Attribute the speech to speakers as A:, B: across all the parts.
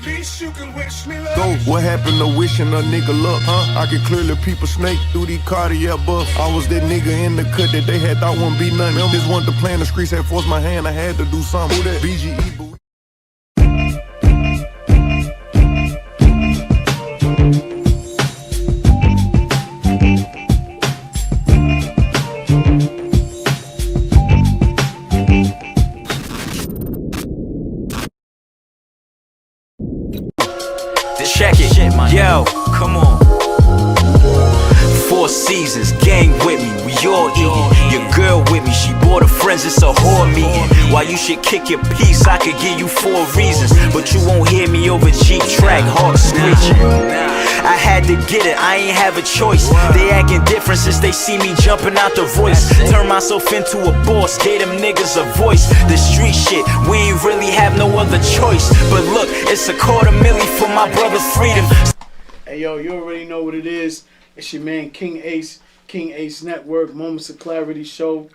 A: peace, you can wish me love.
B: Go, what happened to wishing a nigga luck, huh? I can clearly peep a snake through these cardiac buffs. I was that nigga in the cut that they had thought wouldn't be nothing. Just wanted to play in the streets, had forced my hand, I had to do something. Who that? BGE, boo.
C: Check it, yo, come on. 4 seasons, gang with me, we all eatin'. Your girl with me, she brought her friends, it's a whore meeting. Why you should kick your piece, I could give you 4 reasons, but you won't hear me over Jeep track, heart screeching. I had to get it, I ain't have a choice. They acting different since they see me jumping out the voice. Turn myself into a boss, gave them niggas a voice. The street shit, we ain't really have no other choice. But look, it's $250,000 for my brother's freedom.
D: Hey yo, you already know what it is. It's your man King Ace, Kingacenetwork Moments of Clarity show.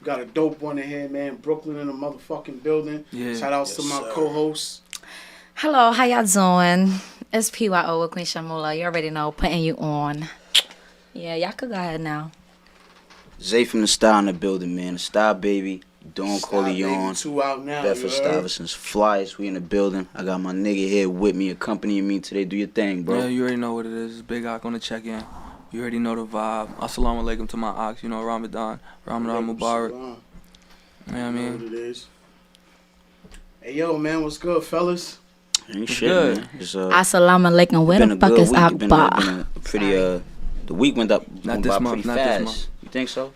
D: Got a dope one in here, man. Brooklyn in the motherfucking building. Yeah. Shout outs to my co-hosts.
E: Hello, how y'all doing? It's PYO with Queen Shamula. You already know, putting you on. Yeah, y'all could go ahead now.
F: Zayfromthestuy in the building, man. The Stuy baby, Don Corleone,
D: 2 out now.
F: Bedford Stuyvesant's Flyers. We in the building. I got my nigga here with me, accompanying me today. Do your thing, bro.
G: Yeah, you already know what it is. It's Big Ock on the check-in. You already know the vibe. Assalamu alaikum to my ox. You know, Ramadan Mubarak. You know what I mean?
D: What it is. Hey yo, man, what's good, fellas?
F: Ain't shit,
G: good.
F: man.
E: Assalamu alaikum. Where the fuck is Akbar?
F: The week went by
G: Not
F: pretty
G: this
F: fast.
G: month.
F: You think so?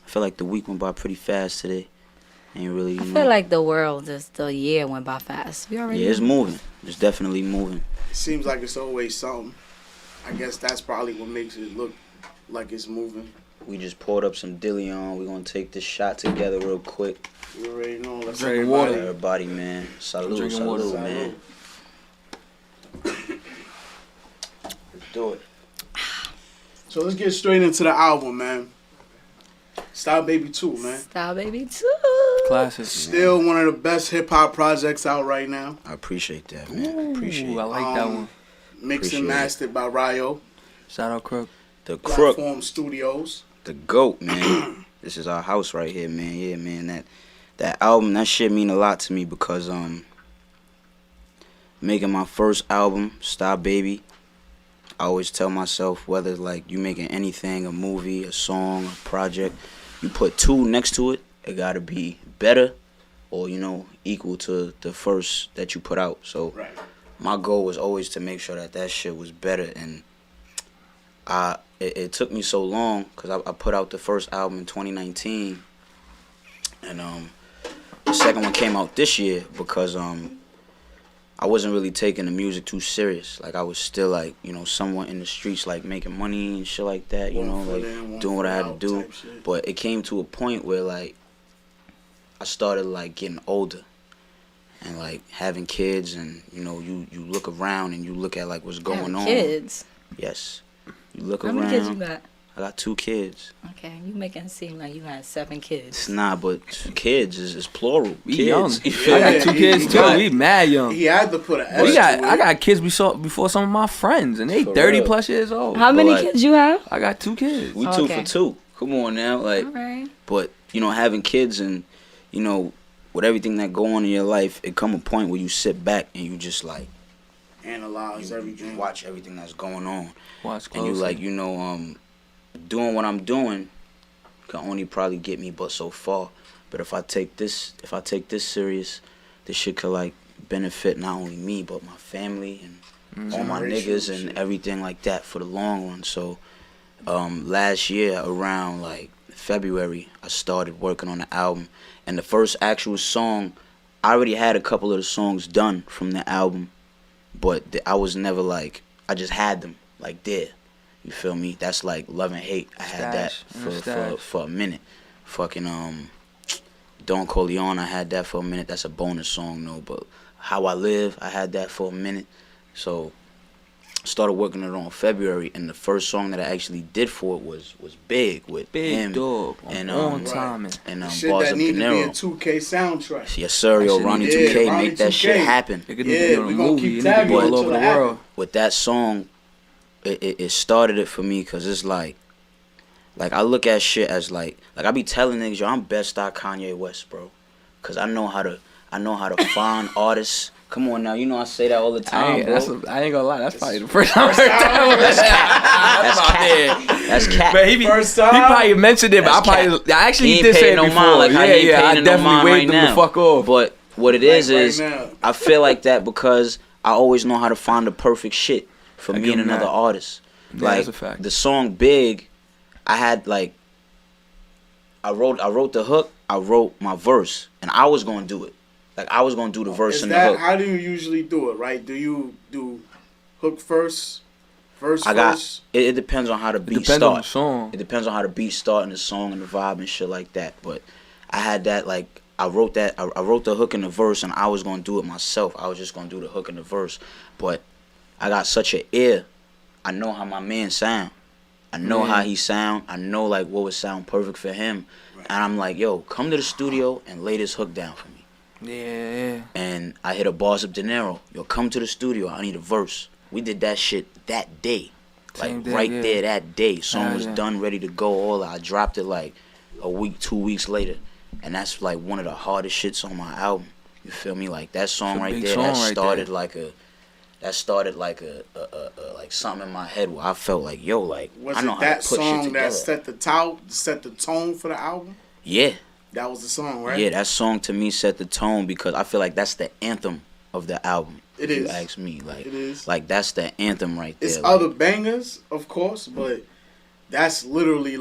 F: I feel like the week went by pretty fast today. Ain't really.
E: I feel like the year went by fast. You already
F: Yeah, it's moving. It's definitely moving.
D: It seems like it's always something. I guess that's probably what makes it look like it's moving.
F: We just poured up some dilly on. We're gonna take this shot together real quick.
D: You already know. Let's
G: Drinking
D: everybody.
G: water.
F: Everybody, man. Salud,
G: Drinking water.
F: salud, man. Let's do it.
D: So let's get straight into the album, man. Style Baby 2, man.
E: Style Baby 2.
G: Classic.
D: Still one of the best hip hop projects out right now.
F: I appreciate that, man. I appreciate
G: Ooh, I
F: it.
G: like that one.
D: Mixed and
F: Appreciate it.
D: mastered by Ryo.
G: Shout out Crook.
F: The Crook,
D: Platform Studios.
F: the GOAT, man. This is our house right here, man. Yeah, man. That album, that shit mean a lot to me because making my first album, Style Baby, I always tell myself whether like you making anything, a movie, a song, a project, you put 2 next to it, it gotta be better or, you know, equal to the first that you put out. So
D: Right.
F: my goal was always to make sure that shit was better, and it took me so long because I put out the first album in 2019, and the second one came out this year because I wasn't really taking the music too serious. Like I was still like, you know, somewhat in the streets, like making money and shit like that, you know, like doing what I had to do. But it came to a point where like I started like getting older and like having kids, and you know, you look around and you look at like what's going on.
E: Kids.
F: Yes. You look
E: How
F: around.
E: many kids you got?
F: I got 2 kids.
E: Okay, you making it seem like you had 7 kids.
F: It's not, but kids is plural.
G: We
F: kids.
G: young.
F: You feel
G: I
F: me?
G: got 2 kids too. We mad young.
D: He had to put an S
G: I got kids before some of my friends, and they
F: For
G: 30
F: real.
G: plus years old.
E: How many
F: like-
E: kids you have?
G: I got 2 kids.
F: We 2
E: Okay.
F: for 2. Come on now, like.
E: All right.
F: But you know, having kids and you know, with everything that go on in your life, it come a point where you sit back and you just like
D: Analyze
F: you
D: everything.
F: watch everything that's going on,
G: Watch
F: and you
G: closely.
F: like, you know, doing what I'm doing can only probably get me but so far. But if I take this serious, this shit could like benefit not only me but my family and all my niggas and everything like that for the long run. So last year around like February, I started working on the album, and the first actual song, I already had a couple of the songs done from the album, but I was never like, I just had them like there. You feel me? That's like Love and Hate. I had that for a minute. Fucking Don Corleone, I had that for a minute. That's a bonus song though. But How I Live, I had that for a minute. So started working it on February, and the first song that I actually did for it was Big with
G: Big
F: him
G: Dog
F: and
G: on time.
F: and
D: shit
F: Bars
D: that
F: of
D: need to be a
F: Dinero.
D: 2K soundtrack.
F: Yes, sir, yo,
G: That shit
F: Ronnie
G: need-
F: 2K,
D: Ronnie
F: make that
D: 2K.
F: shit happen.
G: It could need to
D: Yeah,
G: be on
D: we
G: a
D: gonna
G: movie.
D: keep
G: It need to be
D: tagging
G: all
D: until
G: over the
D: it happen.
G: world.
F: With that song, it started it for me because it's like I look at shit as like I be telling niggas, yo, I'm best out Kanye West, bro, cause I know how to find artists. Come on now, you know I say that all the time, bro.
G: I ain't gonna lie, that's probably the first time I heard that.
F: That's cat.
G: But he
D: First time?
G: probably mentioned it, but
F: That's
G: I actually
F: He ain't
G: did say
F: paying
G: it
F: no
G: before.
F: mind like how he ain't
G: I
F: paying no
G: definitely
F: mind
G: waved
F: right
G: him
F: now.
G: the fuck off.
F: But what it is
D: right
F: is
D: now.
F: I feel like that because I always know how to find the perfect shit for
G: I
F: me
G: give
F: and
G: him
F: another
G: that.
F: artist.
G: Yeah,
F: Like
G: that's a fact.
F: the song Big, I had I wrote the hook, I wrote my verse, and I was gonna do it. Like I was gonna do the verse
D: Is
F: and
D: that
F: the hook.
D: how do you usually do it? Right? Do you do hook first, verse
F: I got
D: first?
F: it depends on how the beat
G: Depends on the
F: start.
G: song.
F: It depends on how the beat start and the song and the vibe and shit like that. But I had that I wrote the hook and the verse, and I was gonna do it myself. I was just gonna do the hook and the verse. But I got such an ear. I know how my man sound. I know how he sound. I know what would sound perfect for him. Right. And I'm like, yo, come to the studio and lay this hook down for me.
G: Yeah.
F: And I hit a Bars of Dinero. Yo, come to the studio. I need a verse. We did that shit that day.
G: Same day,
F: right
G: yeah.
F: there that day. Song was
G: yeah.
F: done, ready to go. All I dropped it a week, 2 weeks later. And that's one of the hardest shits on my album. You feel me? Like that song
G: It's a
F: right
G: big
F: there,
G: song
F: that
G: right
F: started
G: there.
F: like something in my head where I felt like, yo,
D: Was
F: I know
D: it
F: how
D: that
F: to put shit
D: song
F: together.
D: that set the tone for the album?
F: Yeah.
D: That was the song, right?
F: Yeah, that song to me set the tone because I feel like that's the anthem of the album.
D: It
F: if
D: is.
F: You ask me,
D: It is.
F: that's the anthem right there.
D: It's other bangers, of course, but that's literally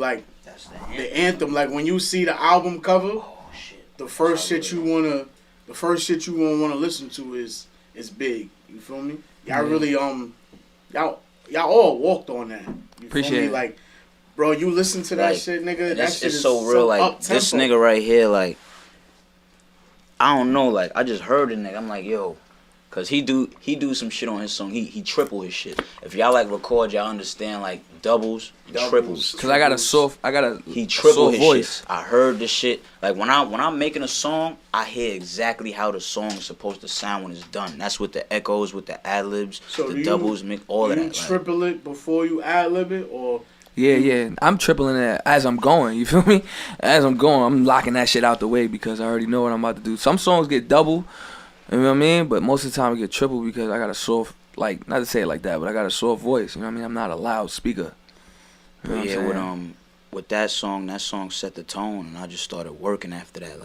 F: that's
D: the anthem. Like when you see the album cover,
F: Oh shit.
D: the first shit you wanna listen to is Big. You feel me? Y'all really y'all all walked on that. You
G: Appreciate
D: feel me?
G: it.
D: Like, bro, you listen to that
F: Like,
D: shit, nigga.
F: And
D: That
F: it's,
D: shit
F: it's
D: is
F: so real. Like
D: up-tempo.
F: this nigga right here, I don't know. I just heard the nigga. I'm like, yo, cause he do some shit on his song. He triple his shit. If y'all record, y'all understand doubles, triples.
G: Cause I got a
F: He triple
G: soft
F: his
G: voice.
F: shit. I heard the shit. When I'm making a song, I hear exactly how the song is supposed to sound when it's done. That's with the echoes, with the ad libs,
D: So
F: the doubles, all of
D: you
F: that.
D: triple it before you ad lib it, or
G: Yeah. I'm tripling it as I'm going. You feel me? As I'm going, I'm locking that shit out the way because I already know what I'm about to do. Some songs get double, you know what I mean? But most of the time I get triple because I got a soft, not to say it like that, but I got a soft voice. You know what I mean? I'm not a loud speaker. You know what I'm saying?
F: With that song set the tone, and I just started working after that.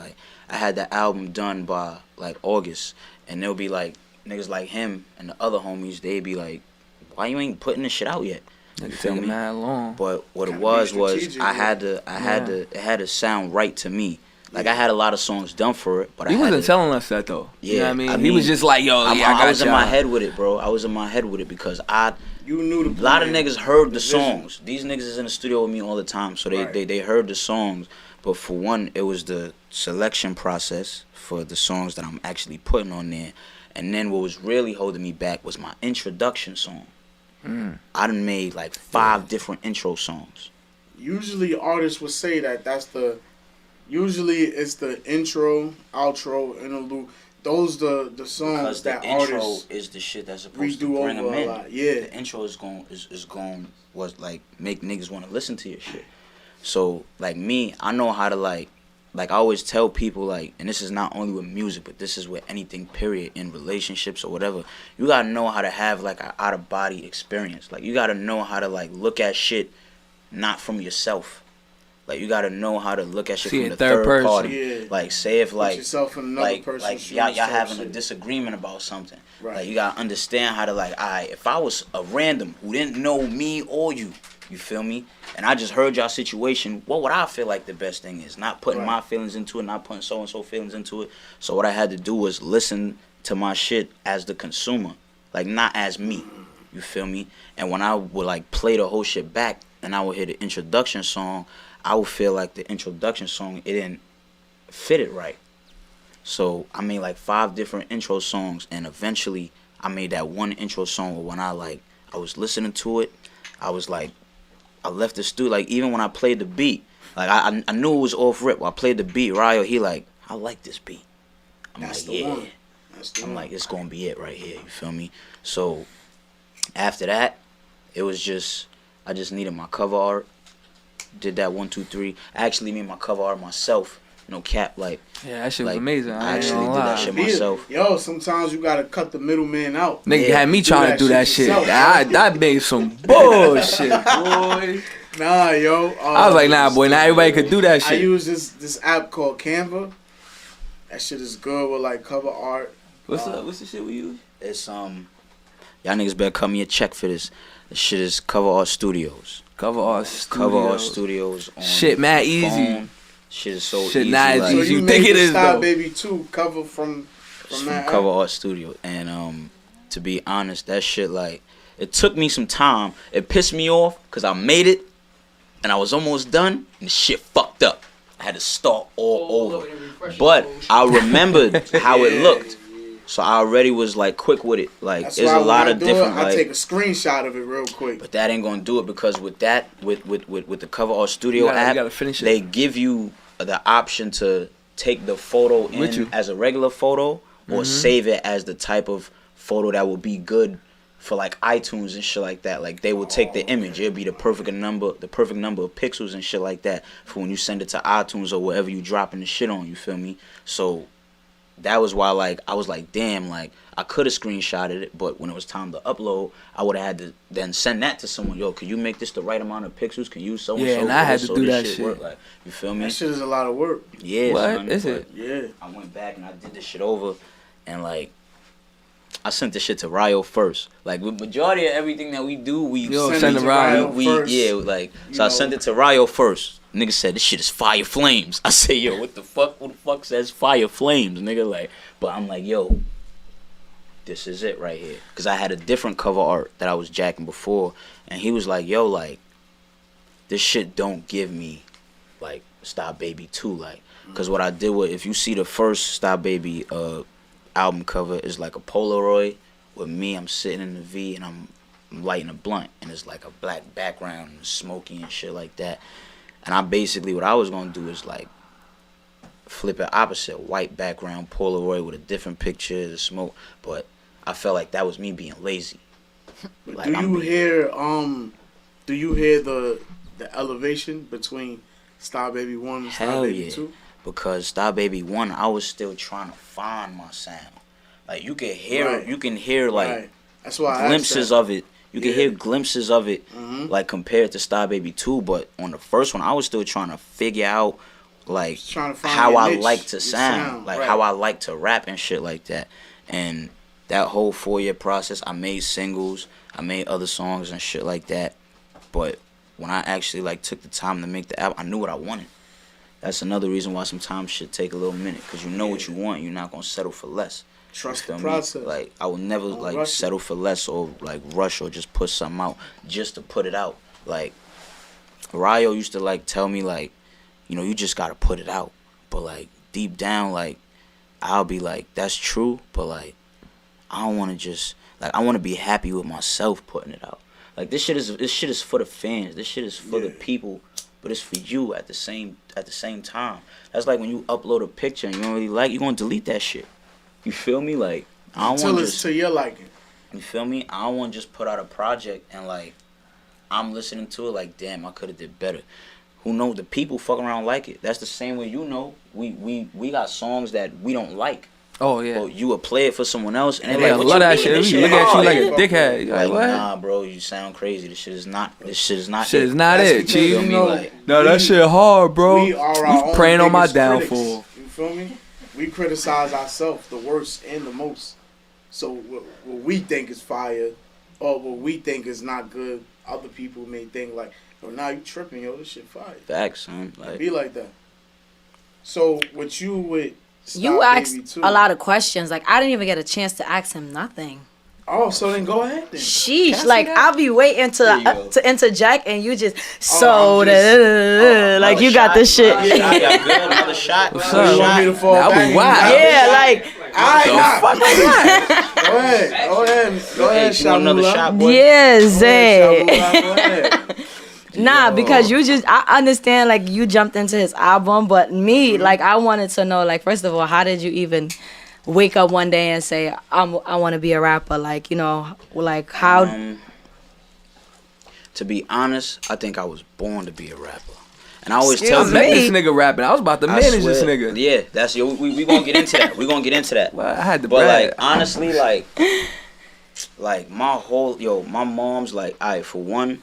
F: I had the album done by August, and there'll be niggas like him and the other homies. They'd be like, "Why you ain't putting this shit out yet?" You feel
G: Taking
F: me?
G: mad long.
F: But what it
D: Kinda
F: was
D: be strategic,
F: it had to sound right to me. I had a lot of songs done for it, but
G: He
F: I
G: wasn't
F: had to,
G: telling us that though.
F: Yeah,
G: You know what I mean? He was just like, yo,
F: I
G: got
F: was in
G: y'all.
F: my head with it, bro. I was in my head with it because
D: you knew the
F: a lot of
D: plan,
F: niggas heard the
D: vision.
F: songs. These niggas is in the studio with me all the time, so
D: Right.
F: they heard the songs. But for one, it was the selection process for the songs that I'm actually putting on there. And then what was really holding me back was my introduction song. I done made 5 different intro songs.
D: Usually artists would say usually it's the intro, outro, interlude. Those the songs
F: Because the
D: that
F: intro
D: artists
F: is the shit that's supposed to
D: redo
F: bring
D: over
F: them
D: a
F: in.
D: lot. Yeah.
F: The intro is make niggas want to listen to your shit. So me, I know how to I always tell people and this is not only with music, but this is with anything period, in relationships or whatever. You gotta know how to have an out of body experience. You gotta know how to look at shit not from yourself. You gotta know how to look at shit
G: See
F: from
G: it
F: the
G: third
F: third
G: person.
F: party.
D: Yeah.
F: Say if
D: Put yourself in another person's shoes
F: y'all
D: type
F: having a
D: shit.
F: disagreement about something.
D: Right.
F: You gotta understand how to alright, if I was a random who didn't know me or you feel me? And I just heard y'all situation, what would I feel like the best thing is? Not putting
D: Right.
F: my feelings into it, not putting so and so feelings into it. So what I had to do was listen to my shit as the consumer, not as me. You feel me? And when I would play the whole shit back and I would hear the introduction song, I would feel like the introduction song, it didn't fit it right. So I made 5 different intro songs, and eventually I made that one intro song where when I I was listening to it. I was like, I left the studio. Like, even when I played the beat, like, I knew it was off rip. When I played the beat, Ryo, he like, I like this beat. I'm
D: That's
F: like,
D: the
F: yeah.
D: one. That's the
F: I'm
D: one.
F: like, it's gonna be it right here. You feel me? So after that, it was just, I just needed my cover art. Did that 1, 2, 3. I actually made my cover art myself. No cap, like.
G: Yeah, that shit was
F: like,
G: amazing.
F: I actually did that shit myself.
D: Yo, sometimes you gotta cut the middleman out.
G: Nigga
F: Yeah,
G: had me trying to do that shit.
D: yourself,
G: I made some bullshit, boy.
D: Nah, yo.
G: I was like, nah, boy. Now everybody could do that
D: I
G: shit.
D: use this app called Canva. That shit is good with like cover art.
G: What's the shit we use?
F: It's y'all niggas better cut me a check for this. This shit is Cover Art Studios.
G: Cover Art Studios.
F: Cover Art Studios. On
G: Shit, mad
F: the
G: easy.
F: phone. Shit is so
G: Shit
F: easy.
G: not as
F: like,
D: So
G: easy.
D: you
G: You
D: made
G: think it
D: the
G: is,
D: Style
G: though.
D: Baby 2 cover from
F: from
D: that
F: Cover
D: app?
F: Art Studio. And to be honest, that shit, like, it took me some time. It pissed me off because I made it and I was almost done and the shit fucked up. I had to start all over. But I remembered how it looked. So I already was like quick with it. Like,
D: That's
F: there's
D: why
F: a lot
D: when
F: of
D: I do
F: different
D: it, I
F: like,
D: take a screenshot of it real quick.
F: but that ain't gonna do it because with that, with the Cover Art Studio
G: You
F: app,
G: gotta finish it.
F: they give you the option to take the photo
G: With
F: in
G: you.
F: as a regular photo or save it as the type of photo that would be good for like iTunes and shit like that. Like, they will take the image, it'll be the perfect number of pixels and shit like that for when you send it to iTunes or wherever you dropping the shit on. You feel me? So that was why, like, I was like, damn, like, I could have screenshotted it, but when it was time to upload, I would have had to then send that to someone. Yo, could you make this the right amount of pixels? Can you so and so?
G: Yeah, and I had to
F: so
G: do
F: this
G: that shit.
F: work? Like, you feel me?
D: That shit is a lot of work.
F: Yeah,
G: What
F: son,
G: is
F: but
G: it?
D: Yeah.
F: I went back and I did this shit over, and like, I sent this shit to Ryo first. Like, with majority of everything that we do, we
G: Yo,
D: Send
G: send
D: it
G: it
D: to
G: Ryo.
D: Ryo.
F: we
D: first.
F: yeah, like,
D: You
F: so I
D: know.
F: sent it to Ryo first. Nigga said this shit is fire flames. I say, yo, what the fuck? Who the fuck says fire flames, nigga? Like, but I'm like, yo, this is it right here. Cause I had a different cover art that I was jacking before, and he was like, yo, like, this shit don't give me like Stuy Baby 2, like, cause what I did was, if you see the first Stuy Baby album cover, is like a Polaroid with me, I'm sitting in the V and I'm lighting a blunt, and it's like a black background and smoky and shit like that. And I basically, what I was gonna do is like flip it opposite, white background Polaroid with a different picture, the smoke. But I felt like that was me being lazy.
D: But
F: Like,
D: do
F: I'm
D: you
F: being-
D: hear the elevation between Stuy Baby 1 and
F: Hell
D: Stuy Baby
F: yeah.
D: 2?
F: Because Stuy Baby 1, I was still trying to find my sound. Like, you can hear,
D: Right.
F: you can hear like
D: Right. That's why I
F: glimpses
D: asked that.
F: of it. You can
D: Yeah.
F: hear glimpses of it,
D: Mhm.
F: like, compared to Stuy Baby 2. But on the first one, I was still trying to figure out, like,
D: Just trying to find
F: how
D: your
F: I
D: niche,
F: like to
D: your
F: sound, like,
D: right.
F: how I like to rap and shit like that. And that whole 4-year process, I made singles, I made other songs and shit like that. But when I actually, like, took the time to make the album, I knew what I wanted. That's another reason why sometimes shit take a little minute, because you know what you want. You're not gonna settle for less.
D: Trust
F: You
D: the
F: feel me?
D: process.
F: Like, I would never
D: Don't
F: like
D: rush it.
F: settle for less or like rush or just put something out just to put it out. Like, Ryo used to like tell me, like, you know, you just gotta put it out. But like deep down, like, I'll be like, that's true, but like, I don't wanna just, like, I wanna be happy with myself putting it out. Like, this shit is for the fans. This shit is for the people, but it's for you at the same time. That's like when you upload a picture and you don't really like, you're gonna delete that shit. You feel me? Like, I don't
D: Until
F: want
D: it's
F: just,
D: to your liking.
F: you feel me? I don't want to just put out a project and like I'm listening to it like, damn, I could have did better. Who knows? The people fuck around like it. That's the same way, you know. We got songs that we don't like.
G: Oh yeah.
F: But you would play it for someone else and
G: Yeah,
F: they're
G: I
F: like,
G: love
F: what
G: that
F: you
G: shit.
F: mean? This
G: We look at you
F: hard.
G: like a dickhead. You're
F: Like,
G: like, what?
F: nah, bro, you sound crazy. This shit is not
G: Shit
F: it.
G: is not
D: That's
G: it,
D: because,
G: chief.
D: you know,
G: No, that shit hard, bro.
D: We are our
G: You
D: own
G: praying on my
D: biggest critics.
G: downfall.
D: You feel me? We criticize ourselves the worst and the most. So what we think is fire, or what we think is not good, other people may think like, "Oh, now you tripping, yo, this shit fire."
F: Facts, son. Like,
D: Be like that. So with you with
E: You
D: Stuy
E: asked
D: Baby too.
E: a lot of questions. Like, I didn't even get a chance to ask him nothing.
D: Oh, so then go ahead then.
E: Sheesh.
D: see
E: Like,
D: that?
E: I'll be waiting
F: There you go.
E: to interject, and you just,
D: I'm just-
E: like, you got this shit.
F: Another shot. Good, another shot.
G: What's
F: another
G: up?
D: You want
F: shot.
D: me to fall
G: That
D: back?
G: was wild.
E: Yeah, like,
D: Alright, Go ahead,
F: You want another
D: Shamula.
F: shot, boy?
E: Yes,
D: Go ahead.
E: Nah, because I understand, like, you jumped into his album, but me, like, I wanted to know, like, first of all, how did you even wake up one day and say, I want to be a rapper? Like, you know, like, how...
F: To be honest, I think I was born to be a rapper. And I always
E: Excuse
F: tell
G: I met
F: people,
G: this nigga rapping. I was about to
F: I
G: manage
F: swear,
G: this nigga.
F: Yeah, that's we gonna get into that. We gonna get into that.
G: Well, I had to
F: But
G: brag.
F: like honestly, like my mom's like, alright, for one,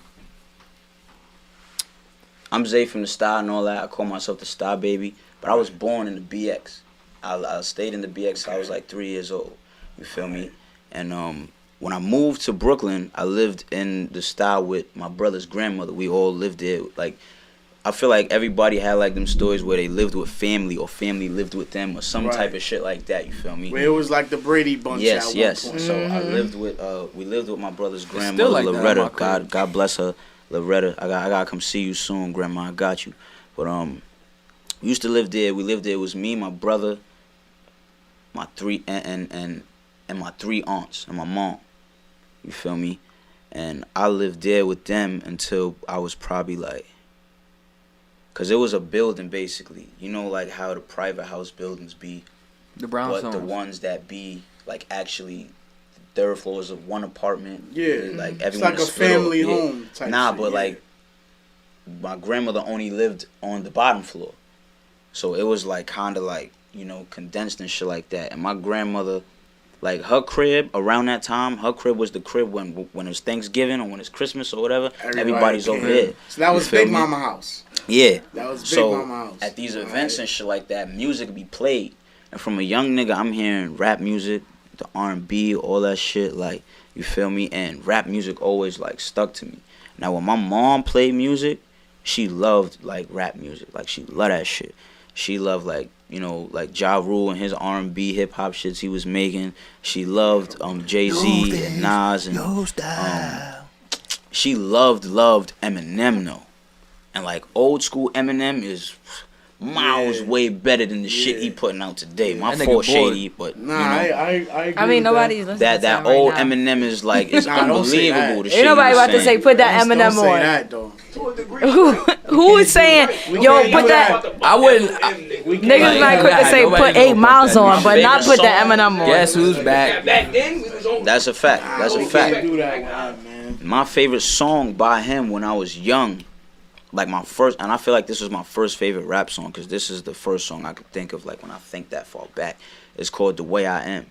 F: I'm Zayfromthestuy and all that. I call myself the Stuy baby. But I was born in the BX. I stayed in the BX. I was like 3 years old. You feel me? And when I moved to Brooklyn, I lived in the Stuy with my brother's grandmother. We all lived there. Like, I feel like everybody had like them stories where they lived with family or family lived with them or some type of shit like that. You feel me?
D: Where it was like the Brady Bunch.
F: Yes, yes.
D: Point.
F: So I lived with we lived with my brother's
G: still
F: grandmother,
G: like that in
F: Loretta.
G: my crib.
F: God bless her, Loretta. I gotta come see you soon, Grandma. I got you. But we used to live there. We lived there. It was me, my brother, my three and my 3 aunts and my mom. You feel me? And I lived there with them until I was probably like, cause it was a building basically. You know, like how the private house buildings be.
G: The brownstones.
F: But the ones that be like actually third floors of one apartment.
D: Yeah,
F: like
D: it's
F: everyone
D: like a
F: is split
D: family
F: up. Yeah.
D: home type
F: Nah,
D: shit,
F: but
D: yeah.
F: like my grandmother only lived on the bottom floor, so it was like kind of like, you know, condensed and shit like that. And my grandmother, like her crib around that time, her crib was the crib when it's Thanksgiving or when it's Christmas or whatever. Everybody's over there.
D: So that was
F: You feel
D: Big
F: me?
D: Mama house.
F: Yeah.
D: That was Big
F: So
D: Mama house.
F: at these events and shit like that, music would be played. And from a young nigga, I'm hearing rap music, the R&B, all that shit, like, you feel me? And rap music always, like, stuck to me. Now, when my mom played music, she loved, like, rap music. Like, she loved that shit. She loved, like, you know, like Ja Rule and his R&B hip-hop shits he was making. She loved Jay-Z and Nas. And she loved Eminem, though. And, like, old school Eminem is miles way better than the shit he putting out today. My
G: That nigga
F: fault,
G: bored.
F: Shady, but
D: Nah,
F: you know,
D: I agree
E: I mean,
D: with
E: nobody's listening
F: that
E: to him
F: old
E: right now.
F: Eminem is like, it's
D: Nah, don't say that.
F: unbelievable. The shit
E: Ain't nobody
F: he was
E: about to say
F: saying.
E: put that
D: Don't
E: Eminem
D: say
E: on.
D: that, though.
E: Who is saying, yo, put that...
G: I wouldn't.
E: Niggas might quick to say put 8 miles on, but not put that Eminem on.
G: Guess who's back?
F: That's a fact. That's a
D: We can't
F: fact.
D: do that with him, man.
F: My favorite song by him when I was young, like my first, and I feel like this was my first favorite rap song because this is the first song I could think of, like when I think that far back. It's called The Way I Am.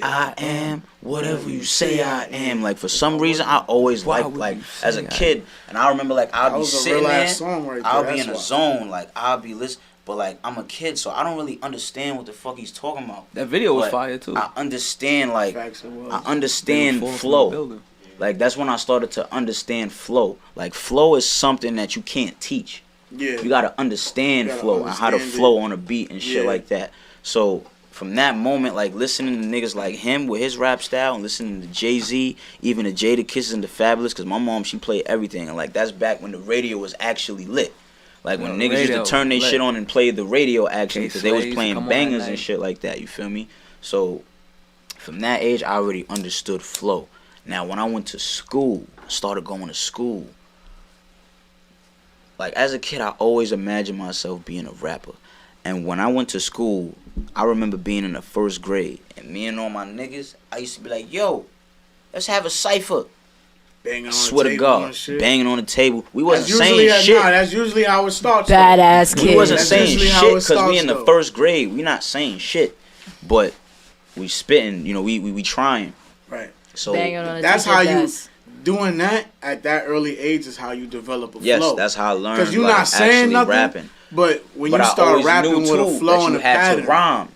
F: I am whatever you say I am. Like for some reason I always
G: Why
F: liked,
G: would
F: like
G: you
F: as
G: say
F: a
G: I
F: kid, and I remember like I'll
D: That
F: be
D: was a
F: sitting
D: real
F: there,
D: ass song right there,
F: I'll be
D: that's
F: in a
D: why.
F: zone, like I'll be listening, but like I'm a kid, so I don't really understand what the fuck he's talking about.
G: That video was
F: But
G: fire too.
F: I understand like
D: Facts it was.
F: I understand
G: They were falling from the
F: flow.
G: building.
F: Like that's when I started to understand flow. Like flow is something that you can't teach.
D: Yeah.
F: You gotta understand
D: You gotta
F: flow and how to
D: understand
F: flow
D: it.
F: on a beat and shit
D: Yeah.
F: like that. So from that moment, like listening to niggas like him with his rap style and listening to Jay-Z, even to Jada Kisses and the Fabulous, because my mom, she played everything. And like that's back when the radio was actually lit. Like when
G: Yeah,
F: niggas used to
G: radio
F: turn their
G: lit.
F: shit on and play the radio actually, because they was
G: K-Slays,
F: playing
G: come on
F: bangers
G: at
F: and
G: night.
F: shit like that. You feel me? So from that age, I already understood flow. Now when I went to school, started going to school, like as a kid I always imagined myself being a rapper. And when I went to school, I remember being in the 1st grade and me and all my niggas, I used to be like, yo, let's have a cypher.
D: Banging on
F: Swear
D: the
F: to
D: table
F: God,
D: and shit.
F: banging on the table. We
D: That's
F: wasn't
D: usually
F: saying shit.
D: Nah, that's usually how it starts.
E: Badass
F: We
E: kid.
F: wasn't
D: That's
F: saying
D: usually how
F: shit
D: it
F: because we
D: starts,
F: in the
D: though.
F: 1st grade. We not saying shit, but we spitting. You know, we trying.
D: Right.
F: So
E: Banging on the
D: That's
E: teacher
D: how you
E: desk.
D: doing that at that early age is how you develop a
F: yes,
D: flow.
F: that's how I learned.
D: Because you're
F: like,
D: not saying
F: actually
D: nothing,
F: rapping.
D: but when
F: But
D: you
F: I
D: start
F: always
D: rapping
F: knew
D: with
F: too
D: a flow
F: that
D: and
F: you
D: a
F: had
D: pattern,
F: to rhyme.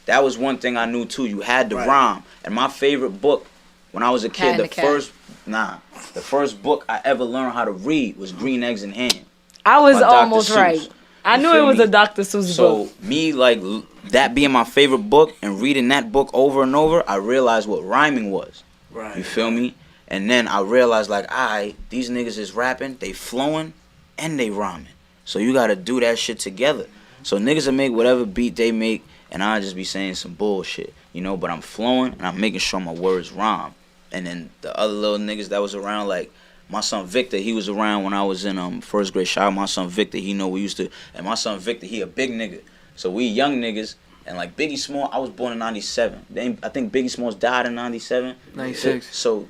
F: That was one thing I knew too. You had to
D: Right.
F: rhyme. And my favorite book when I was a kid,
E: Cat in
F: the
E: the Cat.
F: first book I ever learned how to read was Green Eggs and Ham.
E: I was
F: by Dr.
E: almost
F: Seuss.
E: right. I
F: You
E: knew it
F: feel
E: was
F: me?
E: a Dr. Seuss
F: So
E: book.
F: me like that being my favorite book and reading that book over and over, I realized what rhyming was.
D: right?
F: You feel me? And then I realized like, alright, these niggas is rapping, they flowing, and they rhyming. So you gotta do that shit together. So niggas will make whatever beat they make, and I just be saying some bullshit, you know. But I'm flowing and I'm making sure my words rhyme. And then the other little niggas that was around, like my son Victor, he was around when I was in first grade. Shout out my son Victor. He know we used to, and my son Victor, he a big nigga. So we young niggas. And like Biggie Small, I was born in 97. I think Biggie Smalls died in 97.
G: 96.
F: So,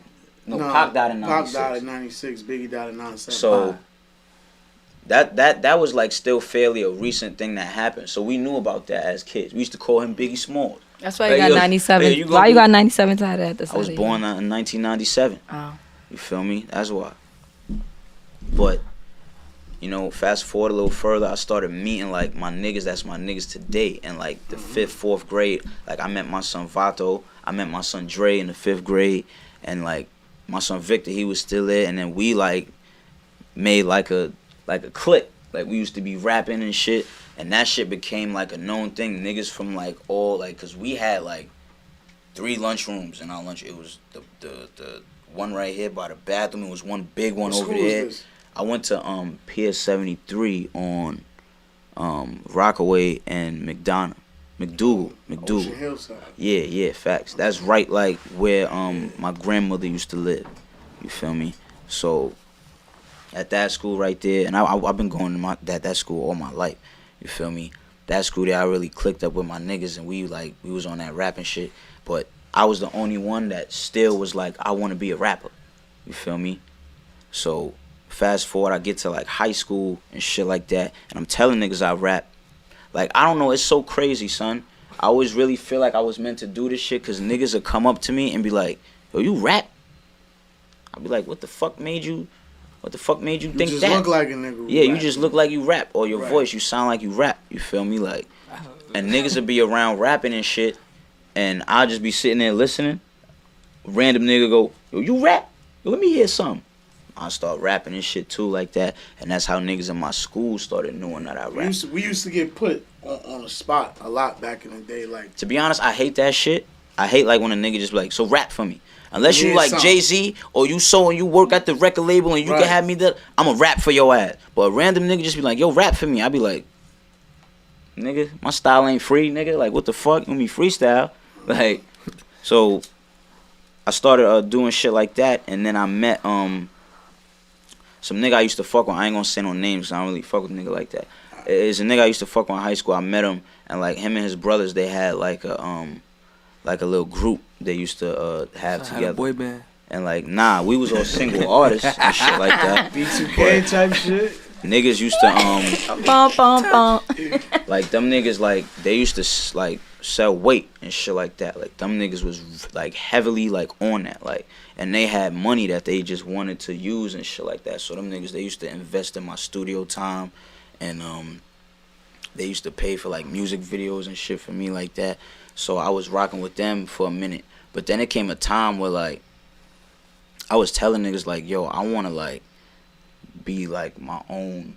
F: no, Pac died in 96.
D: Pac died in 96. Biggie died in 97.
F: So, that was like still fairly a recent thing that happened. So we knew about that as kids. We used to call him Biggie Smalls.
E: That's why you got 97. Why you got 97 tied at the
F: I was born in 1997.
E: Oh.
F: You feel me? That's why. But, you know, fast forward a little further, I started meeting, like, my niggas that's my niggas today. And, like, the 5th, 4th grade, like, I met my son Vato. I met my son Dre in the 5th grade. And, like, my son Victor, he was still there. And then we, like, made, like a clique. Like, we used to be rapping and shit. And that shit became, like, a known thing. Niggas from, like, all, like, because we had, like, 3 lunchrooms in our lunch. It was the one right here by the bathroom. It was one big one over there. I went to Pier 73 on Rockaway and McDougal.
D: Ocean Hillside.
F: Yeah, facts. That's right, like where my grandmother used to live. You feel me? So at that school right there, and I've been going to that school all my life. You feel me? That school there, I really clicked up with my niggas, and we was on that rapping shit. But I was the only one that still was like, I want to be a rapper. You feel me? So fast forward, I get to like high school and shit like that, and I'm telling niggas I rap. Like, I don't know, it's so crazy, son. I always really feel like I was meant to do this shit, because niggas would come up to me and be like, yo, you rap? I'd be like, what the fuck made you think that? You
D: just look like a nigga.
F: Yeah, you just look like you rap, or your voice, you sound like you rap. You feel me? Like, and niggas would be around rapping and shit, and I'll just be sitting there listening. Random nigga go, yo, you rap? Yo, let me hear something. I start rapping and shit too like that, and that's how niggas in my school started knowing that I rap.
D: We used to get put on the spot a lot back in the day. Like,
F: to be honest, I hate that shit. I hate like when a nigga just be like, so rap for me. Unless you like Jay-Z or you work at the record label and you can have me there, I'ma rap for your ass. But a random nigga just be like, yo, rap for me. I be like, nigga, my style ain't free, nigga. Like, what the fuck? You want me freestyle? Like, so I started doing shit like that, and then I met some nigga I used to fuck with. I ain't gonna say no names, 'cause I don't really fuck with a nigga like that. It's a nigga I used to fuck with in high school. I met him, and like him and his brothers, they had like a little group they used to have together.
G: Had a boy band.
F: And like, nah, we was all single artists and shit like that.
D: B2K type shit.
F: Niggas used to like them niggas, like they used to like sell weight and shit like that. Like them niggas was like heavily like on that, like, and they had money that they just wanted to use and shit like that. So them niggas, they used to invest in my studio time, and they used to pay for like music videos and shit for me like that. So I was rocking with them for a minute, but then it came a time where like I was telling niggas like, yo, I want to like be like my own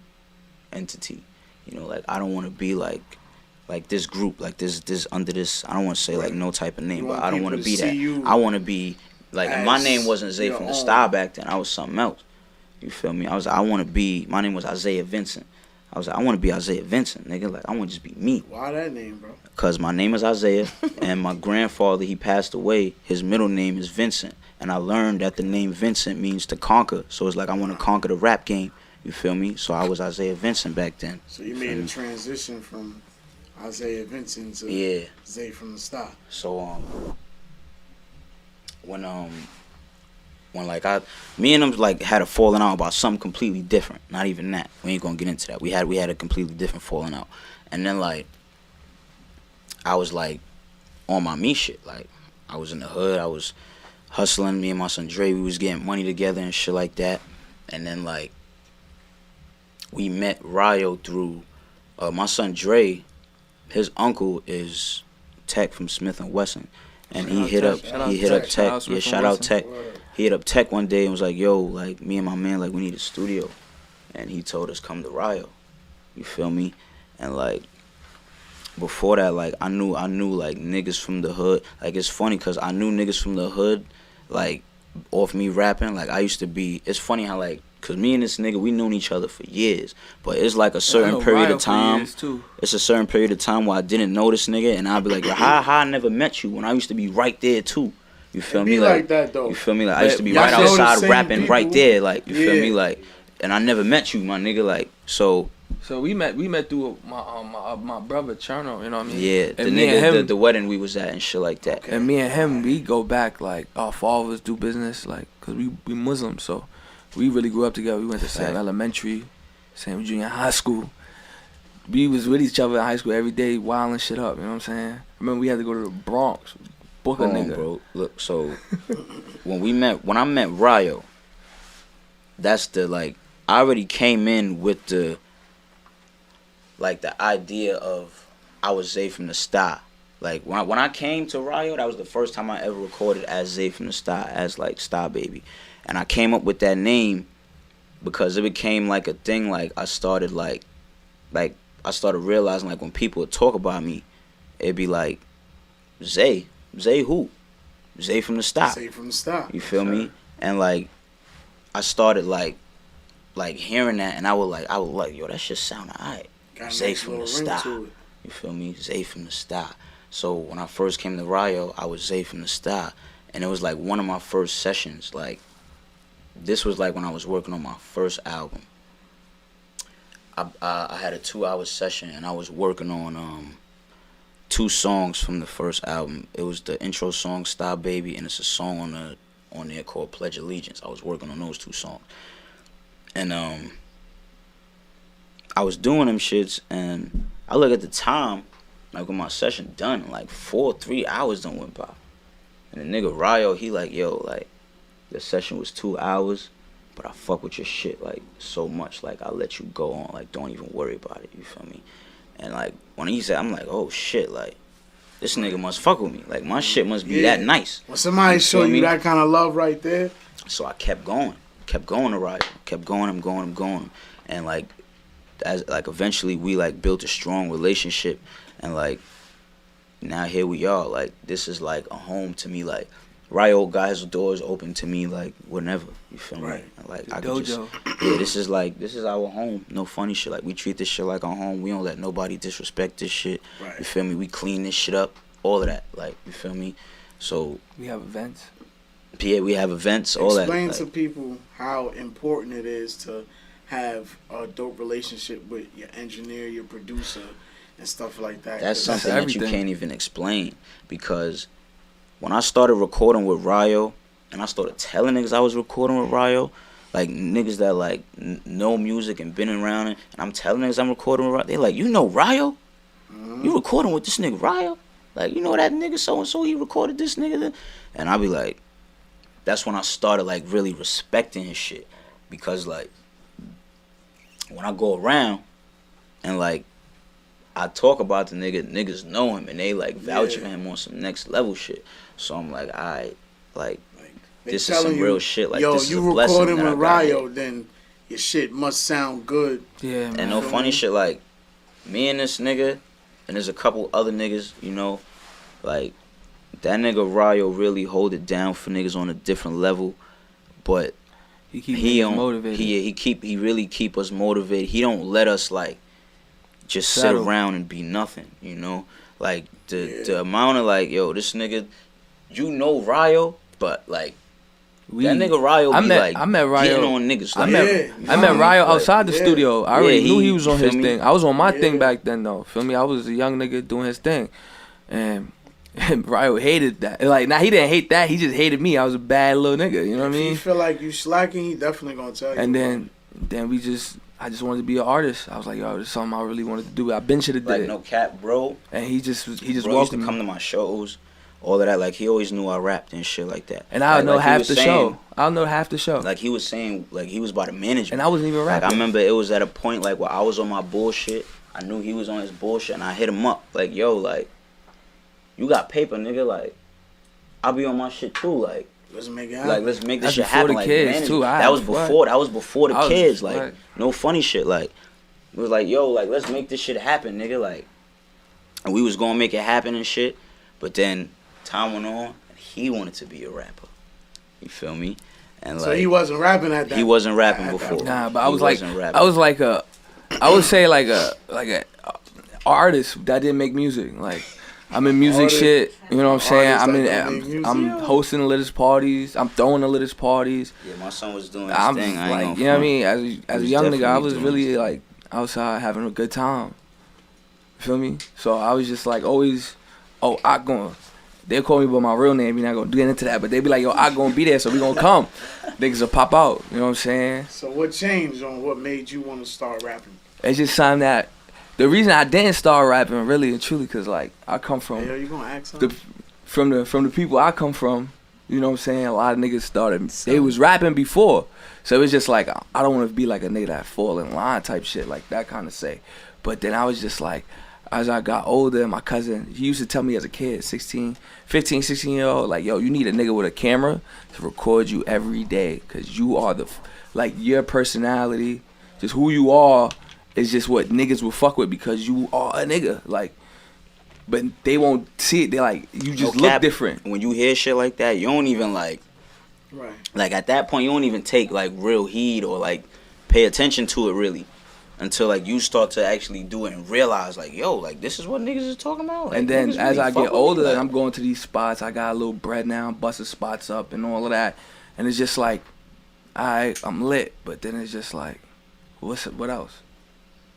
F: entity, you know, like I don't want to be like this group, like this under this, I don't want to say like no type of name, but I don't want to be that. I want to be like, and my name wasn't Zayfromthestuy back then. I was something else. You feel me? I want to be, my name was Isaiah Vincent. I was like, I want to be Isaiah Vincent, nigga. Like, I want to just be me.
D: Why that name, bro?
F: Because my name is Isaiah, and my grandfather, he passed away. His middle name is Vincent. And I learned that the name Vincent means to conquer. So it's like I want to conquer the rap game. You feel me? So I was Isaiah Vincent back then.
D: So you made a transition from Isaiah Vincent to Zayfromthestuy.
F: So when like me and him like had a falling out about something completely different. Not even that. We ain't gonna get into that. We had a completely different falling out. And then like I was like on my me shit. Like I was in the hood. I was hustling. Me and my son Dre, we was getting money together and shit like that. And then like we met Ryo through my son Dre. His uncle is Tech from Smith & Wesson. And he hit up Tech. Yeah, shout out Tech. He hit up Tech one day and was like, yo, like, me and my man, like, we need a studio. And he told us, come to Ryo. You feel me? And, like, before that, like, I knew, like, niggas from the hood. Like, it's funny because I knew niggas from the hood, like, off me rapping. Like, I used to be, it's funny how, like, Cause me and this nigga, we known each other for years. But it's like a certain
G: I know
F: period
G: Ryo
F: of
G: for
F: time.
G: years, too.
F: It's a certain period of time where I didn't know this nigga, and I'd be like, how I never met you when I used to be right there too. You feel me?
D: Like that though.
F: You feel me? Like I used to be
D: y'all
F: right
D: know the
F: outside
D: same
F: rapping
D: people.
F: right there. Like you feel
D: Yeah.
F: me? Like, and I never met you, my nigga. Like so.
G: So we met through my brother Cherno, you know what I mean?
F: Yeah, the
G: and me
F: nigga,
G: and him,
F: the wedding we was at and shit like that.
G: and me and him, we go back like our fathers do business, like, cause we Muslim, so we really grew up together. We went to same elementary, same junior high school. We was with each other in high school every day, wilding shit up. You know what I'm saying? I remember we had to go to the Bronx, book a nigga.
F: Bro. Look, so when I met Ryo, that's the like I already came in with the like the idea of I was Zayfromthestuy. Like when I came to Ryo, that was the first time I ever recorded as Zayfromthestuy, as like Stuy Baby, and I came up with that name because it became like a thing. Like I started I started realizing like when people would talk about me, it'd be like Zay who? Zayfromthestuy.
D: Zayfromthestuy.
F: You feel me? And like I started like hearing that, and I would like, yo, that shit sound alright. Zayfromthestuy. You feel me? Zayfromthestuy. So when I first came to Ryo, I was Zayfromthestuy, and it was like one of my first sessions. Like this was like when I was working on my first album. I had a 2-hour session, and I was working on 2 songs from the first album. It was the intro song Stuy Baby, and it's a song on there called Pledge Allegiance. I was working on those 2 songs, and I was doing them shits, and I look at the time, like when my session done, like 3 hours done went by, and the nigga Ryo, he like, yo, like the session was 2 hours, but I fuck with your shit like so much, like I let you go on, like don't even worry about it. You feel me? And like when he said, I'm like, oh shit, like this nigga must fuck with me, like my shit must be that nice.
D: When somebody show you that kind of love right there.
F: So I kept going to Ryo, kept going, I'm going, and like as like eventually we like built a strong relationship, and like now here we are. Like this is like a home to me. Like Ryo got his doors open to me like whenever. You feel me? Like I could just, this is our home. No funny shit. Like we treat this shit like our home. We don't let nobody disrespect this shit. You feel me? We clean this shit up. All of that. Like you feel me? So
G: we have events.
F: Yeah, we have events. All that.
D: Explain to people how important it is to have a dope relationship with your engineer, your producer, and stuff like that.
F: That's something that you can't even explain, because when I started recording with Ryo, and I started telling niggas I was recording with Ryo, like niggas that like know music and been around it, and I'm telling niggas I'm recording with Ryo, they like, you know Ryo? You recording with this nigga Ryo? Like, you know that nigga so-and-so, he recorded this nigga? And I be like, that's when I started like really respecting his shit, because like, when I go around and like I talk about the niggas know him and they like vouch for him on some next level shit. So I'm like, like this is some real shit. Like,
D: yo,
F: this is
D: you
F: a blessing
D: recording
F: that
D: with
F: I got
D: Ryo,
F: here.
D: then your shit must sound good.
G: Yeah, man.
F: And no funny shit, like me and this nigga, and there's a couple other niggas, you know, like that nigga Ryo really hold it down for niggas on a different level, but he motivated. He really keep us motivated. He don't let us like just sit around and be nothing, you know. Like the amount of like, yo, this nigga, you know Ryo, but like that nigga Ryo be I met Ryo getting on niggas. Like,
G: I met Ryo outside the studio. I already knew he was on his
F: me?
G: thing. I was on my thing back then though. Feel me? I was a young nigga doing his thing, and Ryo hated that. Like, nah, he didn't hate that. He just hated me. I was a bad little nigga. You know what I mean?
D: If he feel like you slacking, he definitely gonna tell you.
G: And then I just wanted to be an artist. I was like, yo, this is something I really wanted to do. I been should have did.
F: Like, no cap, bro.
G: And he just
F: bro
G: welcomed
F: used to come to my shows, all of that. Like, he always knew I rapped and shit like that.
G: And I would know
F: like
G: half the show. I'll know half the show.
F: Like, he was saying, like, he was about to manage me.
G: And I wasn't even rapping.
F: Like, I remember it was at a point, like, where I was on my bullshit. I knew he was on his bullshit, and I hit him up. Like, yo, like, you got paper, nigga. Like, I'll be on my shit, too. Like,
D: let's make it happen.
F: Like, let's make this
G: That's
F: shit
G: before
F: happen.
G: the
F: Like,
G: kids, too.
F: That was before the kids. Like,
G: right.
F: No funny shit. Like, it was like, yo, like, let's make this shit happen, nigga. Like, and we was gonna make it happen and shit. But then time went on, and he wanted to be a rapper. You feel me? And
D: So
F: like,
D: he wasn't rapping at that.
F: he wasn't rapping
D: at that
F: before.
G: Nah, but
F: He
G: I was like,
F: wasn't rapping.
G: I was like I would say like a artist that didn't make music. Like, I'm in music
D: Artist-
G: shit. You know what I'm saying?
D: artist that don't make music.
G: I'm hosting the latest parties. I'm throwing the latest parties.
F: Yeah, my son was doing his
G: I'm
F: thing. I ain't
G: like,
F: gonna
G: you know what I
F: front.
G: mean? As a
F: was
G: young nigga, I
F: definitely
G: was
F: doing
G: really
F: his thing.
G: like outside having a good time. Feel me? So I was just like always, I gonna. They call me by my real name. You're not gonna get into that, but they be like, yo, I gonna be there, so we gonna come. Niggas will pop out. You know what I'm saying?
D: So what changed on what made you want to start rapping?
G: It's just something that. The reason I didn't start rapping really and truly, cause like I come from
D: Hey, yo, you gonna ask something?
G: from the people I come from. You know what I'm saying? A lot of niggas started. They was rapping before, so it's just like I don't want to be like a nigga that fall in line type shit, like that kind of say. But then I was just like, as I got older, my cousin, he used to tell me as a kid, 15, 16-year-old, like, yo, you need a nigga with a camera to record you every day, cause you are like your personality, just who you are. It's just what niggas will fuck with because you are a nigga. Like, but they won't see it. They like, you just
F: No
G: look
F: cap,
G: different.
F: When you hear shit like that, you don't even like at that point you don't even take like real heed or like pay attention to it really until like you start to actually do it and realize like, yo, like this is what niggas is talking about. Like,
G: And then
F: niggas
G: as
F: really
G: I
F: fuck
G: get
F: with me,
G: older,
F: like-
G: I'm going to these spots. I got a little bread now. I'm busting spots up and all of that. And it's just like, I'm lit. But then it's just like, what else?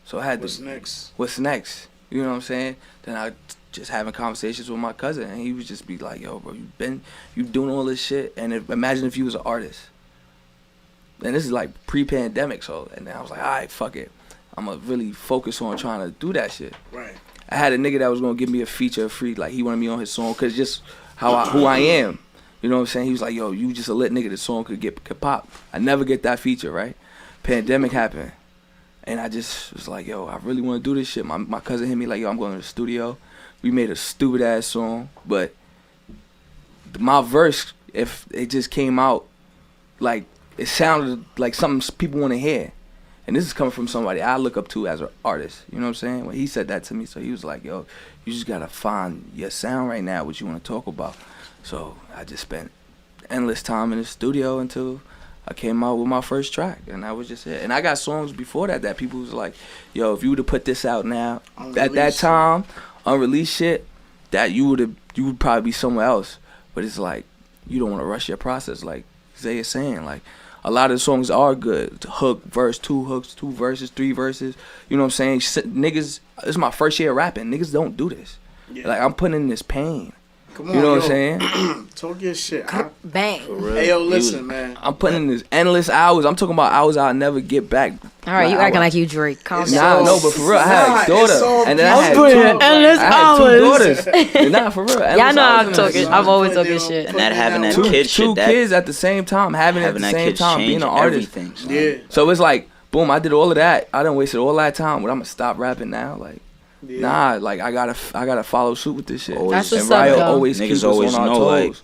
G: So I had
D: What's
G: to.
D: next?
G: What's next? You know what I'm saying? Then I just having conversations with my cousin, and he would just be like, "Yo, bro, you doing all this shit, and imagine if you was an artist." And this is like pre-pandemic, so and then I was like, "All right, fuck it, I'm gonna really focus on trying to do that shit."
D: Right.
G: I had a nigga that was gonna give me a feature free, like he wanted me on his song, cause just who I am. You know what I'm saying? He was like, "Yo, you just a lit nigga. This song could pop." I never get that feature, right? Pandemic happened. And I just was like, yo, I really want to do this shit. My cousin hit me like, yo, I'm going to the studio. We made a stupid ass song, but my verse, if it just came out, like it sounded like something people want to hear. And this is coming from somebody I look up to as an artist. You know what I'm saying? When he said that to me, so he was like, yo, you just gotta find your sound right now, what you want to talk about. So I just spent endless time in the studio until I came out with my first track, and that was just it. And I got songs before that people was like, yo, if you would have put this out now, at that time, unreleased shit, that you would probably be somewhere else. But it's like, you don't want to rush your process, like Zay is saying. Like, a lot of the songs are good. Hook, verse, 2 hooks, 2 verses, 3 verses. You know what I'm saying? Niggas, this is my first year rapping. Niggas don't do this. Yeah. Like, I'm putting in this pain.
D: Come on,
G: you know
D: yo.
G: what I'm saying?
D: Talk your shit.
E: Bang.
D: Hey, yo, listen, man.
G: I'm putting in this endless hours. I'm talking about hours I'll never get back.
E: All right, you acting like you Drake. Calm
D: It's
E: down.
G: Nah, no, but for real, I had a daughter, and then I had
E: endless
G: two daughters. Nah, for real.
E: Y'all know I'm
G: hours.
E: talking. I'm always talking shit.
F: And that having that
G: Two
F: kid shit, that
G: kids at the same time, having it at the
F: that
G: same
F: kid
G: time, being
F: change
G: an artist.
F: everything. Son.
D: Yeah.
G: So it's like, boom, I did all of that. I done wasted all that time. But I'm gonna stop rapping now, like.
D: Yeah.
G: Nah, like I gotta follow suit with this shit.
F: Always.
E: That's
G: And
E: what's up,
G: Ryo
E: though.
G: always
F: Niggas
G: keep us
F: always
G: on our
F: know,
G: toes.
F: like,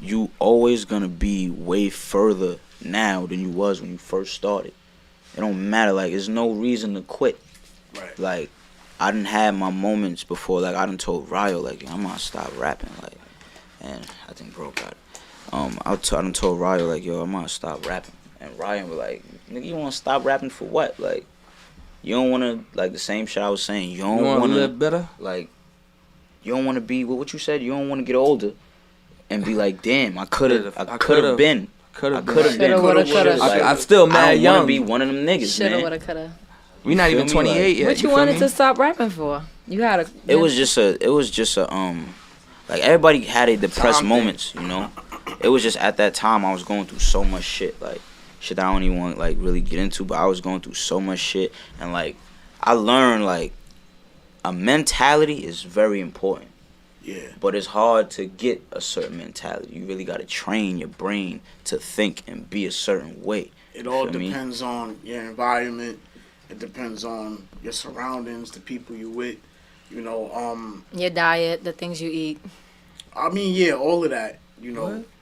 F: you always gonna be way further now than you was when you first started. It don't matter. Like, there's no reason to quit.
D: Right.
F: Like, I done had my moments before. Like, I done told Ryo, like, I'm gonna stop rapping. Like, and I think bro got it. I done told Ryo, like, yo, I'm gonna stop rapping. And Ryan was like, nigga, you wanna stop rapping for what? Like, you don't wanna, like, the same shit I was saying. You don't wanna
G: live better.
F: like, you don't wanna be what you said. You don't wanna get older and be like, damn, I could have been.
G: Coulda
F: been.
E: Woulda, coulda.
F: Like,
G: I'm still mad
F: I don't
G: young.
F: wanna be one of them niggas,
E: Shoulda,
F: man.
E: woulda, coulda.
G: We not
F: feel
G: even
F: me?
G: 28 yet.
E: What you
G: feel
E: wanted
G: me?
E: to stop rapping for? You had a.
F: It was just a like, everybody had a depressed
G: Time
F: moments, you know. It was just at that time I was going through so much shit, like shit that I don't even want like really get into, but I was going through so much shit, and like I learned like a mentality is very important.
D: Yeah.
F: But it's hard to get a certain mentality. You really gotta train your brain to think and be a certain way.
D: It all
F: Feel me?
D: depends on your environment. It depends on your surroundings, the people you with. You know,
E: your diet, the things you eat.
D: I mean, yeah, all of that.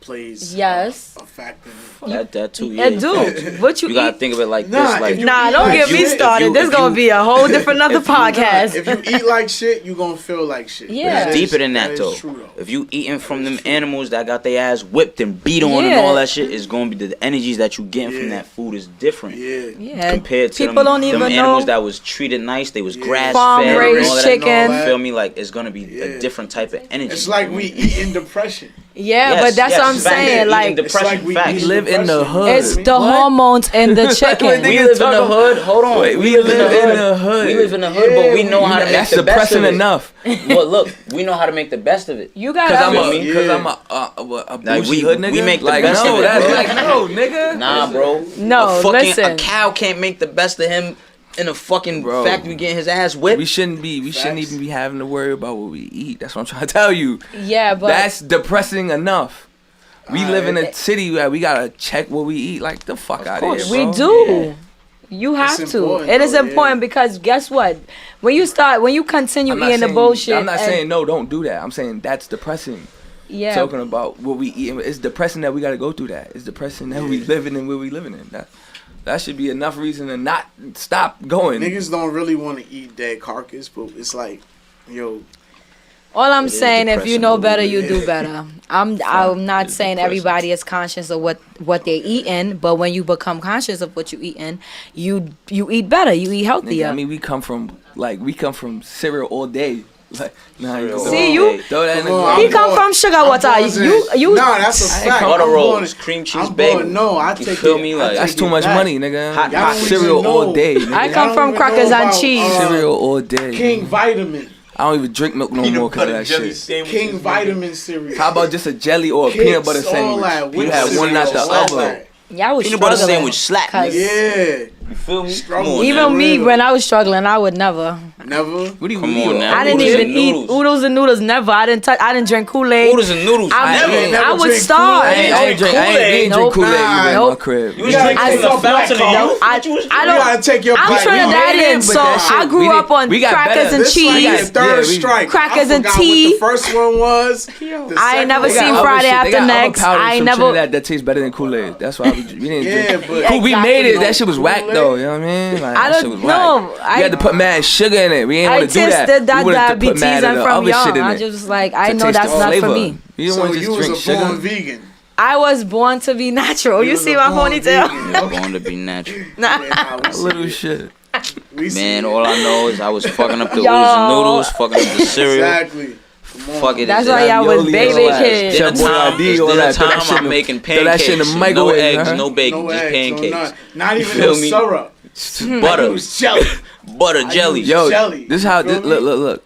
D: plays
E: Yes.
D: a factor in it.
F: That too. Yeah.
E: It do. What you
F: gotta
E: eat?
F: think of it like
D: Nah,
F: this. Like,
D: if you
E: Nah,
D: eat
E: don't
D: like
E: get me
D: shit,
E: started. This gonna be a whole different another podcast.
D: If you eat like shit, you gonna feel like shit.
E: Yeah.
F: it's deeper than that,
D: is
F: though.
D: true, though.
F: If you eating from them animals that got their ass whipped and beat on and
E: Yeah.
F: all that shit, it's gonna be the energies that you getting from
D: Yeah.
F: that food is different.
E: Yeah.
F: Compared to
E: People
F: them,
E: don't even
F: them animals
E: know.
F: that was treated nice, they was grass
E: Farm
F: fed and
E: raised
F: all that.
E: chicken.
F: You feel me? Like it's gonna be a different type of energy.
D: It's like we eat in depression.
E: Yeah,
F: Yes,
E: but that's
F: yes,
E: what I'm
F: fact.
E: saying.
F: Eating
E: Like,
F: depression,
D: like we
F: facts.
D: eat
G: live in the
D: depression.
G: hood.
E: it's the hormones in the chicken.
F: We live in the hood. Hold on.
G: Wait,
F: we live in the hood. We live in the hood, but we know how to make
G: That's
F: the best of
G: depressing
F: it.
G: enough.
F: Well, look, we know how to make the best of it.
E: You
G: Cause
E: gotta.
G: I'm a
F: Like,
G: bougie
F: we-
G: hood nigga.
F: we make the
G: like,
F: best
G: no,
F: of it,
G: that's
F: bro.
G: like no, nigga.
F: Nah, bro.
E: No,
F: a fucking,
E: listen.
F: A cow can't make the best of him in a fucking
G: Bro.
F: factory getting his ass whipped.
G: We shouldn't even be having to worry about what we eat. That's what I'm trying to tell you.
E: Yeah, but
G: That's depressing enough. We live in a city where we gotta check what we eat. Like the fuck out of here,
E: we
G: bro.
E: do. You have
D: It's
E: to.
D: important,
E: It is
D: though,
E: important
D: yeah.
E: because guess what? When you continue
G: I'm not
E: eating the
G: saying-
E: bullshit.
G: I'm not
E: and-
G: saying no, don't do that. I'm saying that's depressing.
E: Yeah.
G: Talking about what we eat, it's depressing that we gotta go through that. It's depressing that we living in where we living in. That should be enough reason to not stop going.
D: Niggas don't really want to eat dead carcass, but it's like, yo,
E: All I'm
F: is
E: saying, if you
F: depressing
E: know
F: what we
E: better,
F: do.
E: you do better. I'm not
F: It's
E: saying
F: depressing.
E: everybody is conscious of what they're eating, but when you become conscious of what you eating, you eat better, you eat healthier.
G: Nigga, I mean, we come from cereal all day. Like, nah, you
F: Cereal.
G: throw-
E: See, you-
G: throw that in the
D: Come on,
G: grill.
E: he
D: I'm
E: come
D: going-
E: from sugar
D: I'm
E: water.
D: going
E: You
D: Nah, that's a fact.
F: Butter
D: I'm
F: rolls,
D: going-
F: cream cheese
D: I'm
F: bagel.
D: going, no, I
F: You
D: take
F: feel
D: it.
F: me?
D: I
F: Like,
D: take
G: That's
D: it
G: too much
D: back.
G: money, nigga.
F: Hot
D: Y'all don't
G: Cereal
D: even
G: all
D: know.
G: day, nigga.
E: I
D: Y'all
E: come
D: don't
E: from
D: even
E: crackers
D: know
E: and
D: about,
E: cheese.
G: Cereal all day.
D: King Vitamin.
G: I don't even drink milk no more because of that shit.
D: King Vitamin cereal.
G: How about just a jelly or a
D: Kicks,
G: peanut butter
D: all
G: sandwich?
D: that,
G: You
D: whipped
G: have one
D: cereal,
G: after the
D: all
G: other.
D: that.
E: Y'all was
F: Peanut butter
E: struggling.
F: sandwich slap,
E: 'Cause
F: nigga.
D: Yeah.
F: You feel me?
D: Struggle.
F: Come on,
E: Even
F: now.
E: me,
D: real.
E: when I was struggling, I would never.
D: Never.
G: What do you
F: Come
G: mean?
F: on now.
E: I didn't
F: Oodles
E: even
F: and
E: eat
F: noodles.
E: oodles and noodles. Never. I didn't drink Kool-Aid.
F: Oodles and noodles.
E: I
D: never
E: would
D: drink
E: starve.
D: Kool-Aid.
G: I ain't drink
F: Kool-Aid.
E: Nope.
G: Kool-Aid
D: Nah,
G: in
E: nope.
G: my crib.
F: You was
D: gotta
F: drinking
D: take
F: from the
D: some
F: fountain
D: black
F: of
D: coffee.
F: youth?
E: I
F: What you was
E: don't.
D: You gotta take your
E: I'm
D: black
E: Trinidadian,
G: but
E: so
G: that shit-
E: I grew
G: we
E: up
G: did-
E: on
G: we got
E: crackers
G: better.
E: and
D: This like
E: cheese.
D: the third
G: we-
D: strike.
E: Crackers
D: I
E: and
D: forgot
E: tea.
D: What the first one was. The
E: I ain't
D: second
E: never
D: one-
G: They got
E: seen
G: other
E: Friday
G: shit. They
E: After
G: got other
E: next.
G: powders
E: I ain't
G: from
E: never.
G: Trinidad that tastes better than Kool-Aid. That's why we didn't
D: Yeah,
G: drink.
D: but
G: Cool, we made it.
D: no
G: That shit was whack
D: Kool-Aid.
G: though. You know what I mean? Like,
E: I
G: that shit was
E: don't
G: whack.
E: know.
G: We had to put mad sugar in it. We ain't
E: I
G: want to do that.
E: tasted that
G: We wanted to put
E: diabetes
G: mad
E: and
G: of the
E: from
G: other
E: young.
G: shit in
E: I
G: it
E: just like I
G: to
E: know
G: taste
E: that's
G: the
E: not
G: flavor.
E: for me.
G: You don't
D: So
G: want to
D: you
G: just
D: was
G: drink
D: a
G: sugar.
D: born vegan.
E: I was born to be natural. You
D: was
E: see
D: a
E: my
D: born
E: ponytail?
D: vegan.
F: I'm going to be natural.
E: Nah.
D: Yeah, we see
G: Little
D: it.
G: shit.
D: We see
F: Man,
D: it.
F: all I know is I was fucking up the
E: Yo.
F: oodles and noodles, fucking up the cereal.
D: Exactly. Come on.
F: Fuck it.
E: That's
F: it's
E: why y'all was
G: Ravioli,
E: baby
G: all that.
E: kids.
G: Chef
F: Dinner time,
G: Boyardee,
F: it's
G: all
F: dinner
G: that. Throw that
F: time,
G: shit in
F: I'm
G: the-
F: making
G: throw that shit in the
F: pancakes. No
G: microwave,
F: eggs,
G: huh?
F: no bacon,
D: No
F: just
D: eggs, no
F: pancakes.
D: not even
F: Feel
D: no
F: me?
D: syrup.
F: Butter,
D: It was jelly.
F: butter, jelly.
G: Yo,
D: Jelly.
G: this is how.
D: You feel
G: This,
D: me?
G: look.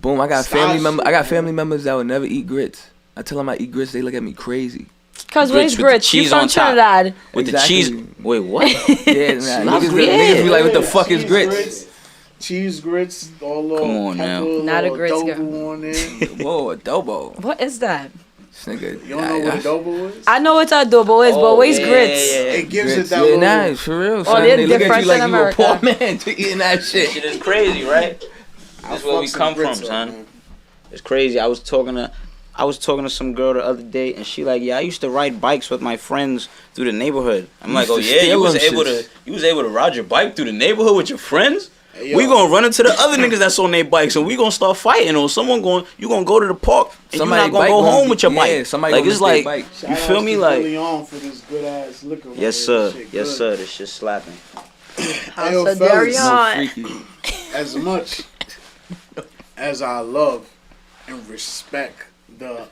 G: Boom! I got
D: Style
G: family members.
D: shit,
G: I got
D: man.
G: family members that would never eat grits. I tell them I eat grits, they look at me crazy.
E: Cause
F: Grits
E: where's
F: with the
E: grits? You
F: cheese
E: from
F: on top.
E: Trinidad?
F: With
G: Exactly.
F: the cheese. Wait, what?
G: Yeah, nah,
F: Love
G: niggas,
F: grits.
G: niggas be like, what the
D: Yeah,
G: fuck is
D: cheese
G: grits?
D: Cheese grits, all little
F: Come on now.
D: pepper,
E: Not a
D: little
E: grits
D: adobo on there.
G: Whoa, adobo.
E: What is that?
G: This nigga.
D: You don't know what adobo is?
E: I know what adobo is, but where's
F: yeah,
E: grits?
F: yeah, yeah.
D: It gives
G: Grits.
D: it that
G: Yeah,
D: little.
G: nah, for real. Son.
E: they're
G: They look at
E: different
G: you like
E: in
G: you a poor
E: America.
G: man to eating that shit.
F: Shit is crazy, right?
D: I
F: That's where we
D: fuck some
F: come from,
D: grits up,
F: son.
D: man.
F: It's crazy. I was talking to some girl the other day, and she like, yeah, I used to ride bikes with my friends through the neighborhood. I'm like, oh
G: used to
F: yeah,
G: steal them
F: you was able to ride your bike through the neighborhood with your friends.
D: Hey, yo.
F: We gonna run into the other niggas that's on their bikes, and we gonna start fighting, or you gonna go to the park, and
G: Somebody
F: you not gonna
G: bike
F: go
G: gonna
F: home
G: be-
F: with your
G: yeah,
F: bike.
G: somebody
F: Like
G: gonna
F: it's
G: miss their
F: like,
G: bike.
F: you feel me? Like,
D: on for this good ass liquor. right
F: yes
D: here.
F: sir,
D: Shit
F: yes
D: good.
F: sir, this shit slapping.
D: Hey, yo,
E: House of
D: fellas,
E: Darion.
G: Freaky.
D: as much as I love and respect the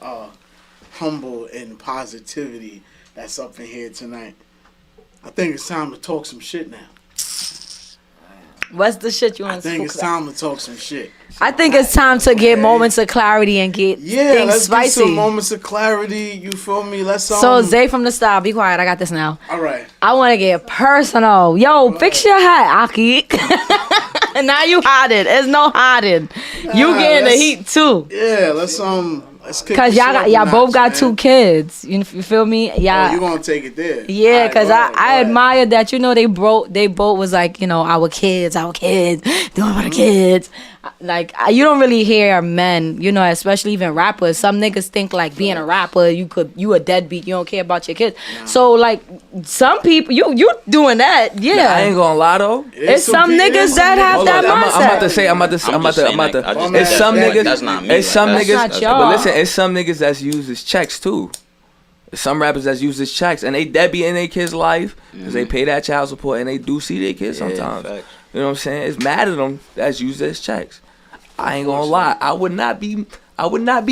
D: humble and positivity that's up in here tonight, I think it's time to talk some shit now.
E: What's the shit you
D: I
E: want to
D: think
E: talk
D: it's
E: about?
D: time to talk some shit.
E: I think it's time to get moments of clarity and get
D: Yeah,
E: things
D: let's
E: spicy.
D: get some moments of clarity. You feel me? Let's
E: So Zayfromthestuy, be quiet. I got this now.
D: all right.
E: I want to get personal. Yo, fix your hat, Aki. And now you hiding. There's no hiding. You
D: Nah,
E: getting the
D: let's-
E: heat too.
D: Yeah, let's
E: Cause y'all both got 2 kids. You feel me?
D: Yeah. You gonna take it there?
E: Yeah, cause I admire that. You know, they both was like, you know, our kids, doing our kids. Like you don't really hear men, you know, especially even rappers. Some niggas think like being a rapper, you a deadbeat. You don't care about your kids. Nah. So like some people, you doing that? Yeah.
G: Nah, I ain't gonna lie though.
E: It's some niggas that have that mindset.
G: I'm about to say. It's some niggas.
F: That's not me.
G: It's some
E: That's
G: niggas.
E: not y'all.
G: But listen, it's some niggas that's used as checks too. Some rappers that's used as checks, and they deadbeat in their kids' life because they pay that child support, and they do see their kids sometimes.
F: Facts.
G: You know what I'm saying? It's mad at them that's used as checks. I ain't gonna lie. I would not be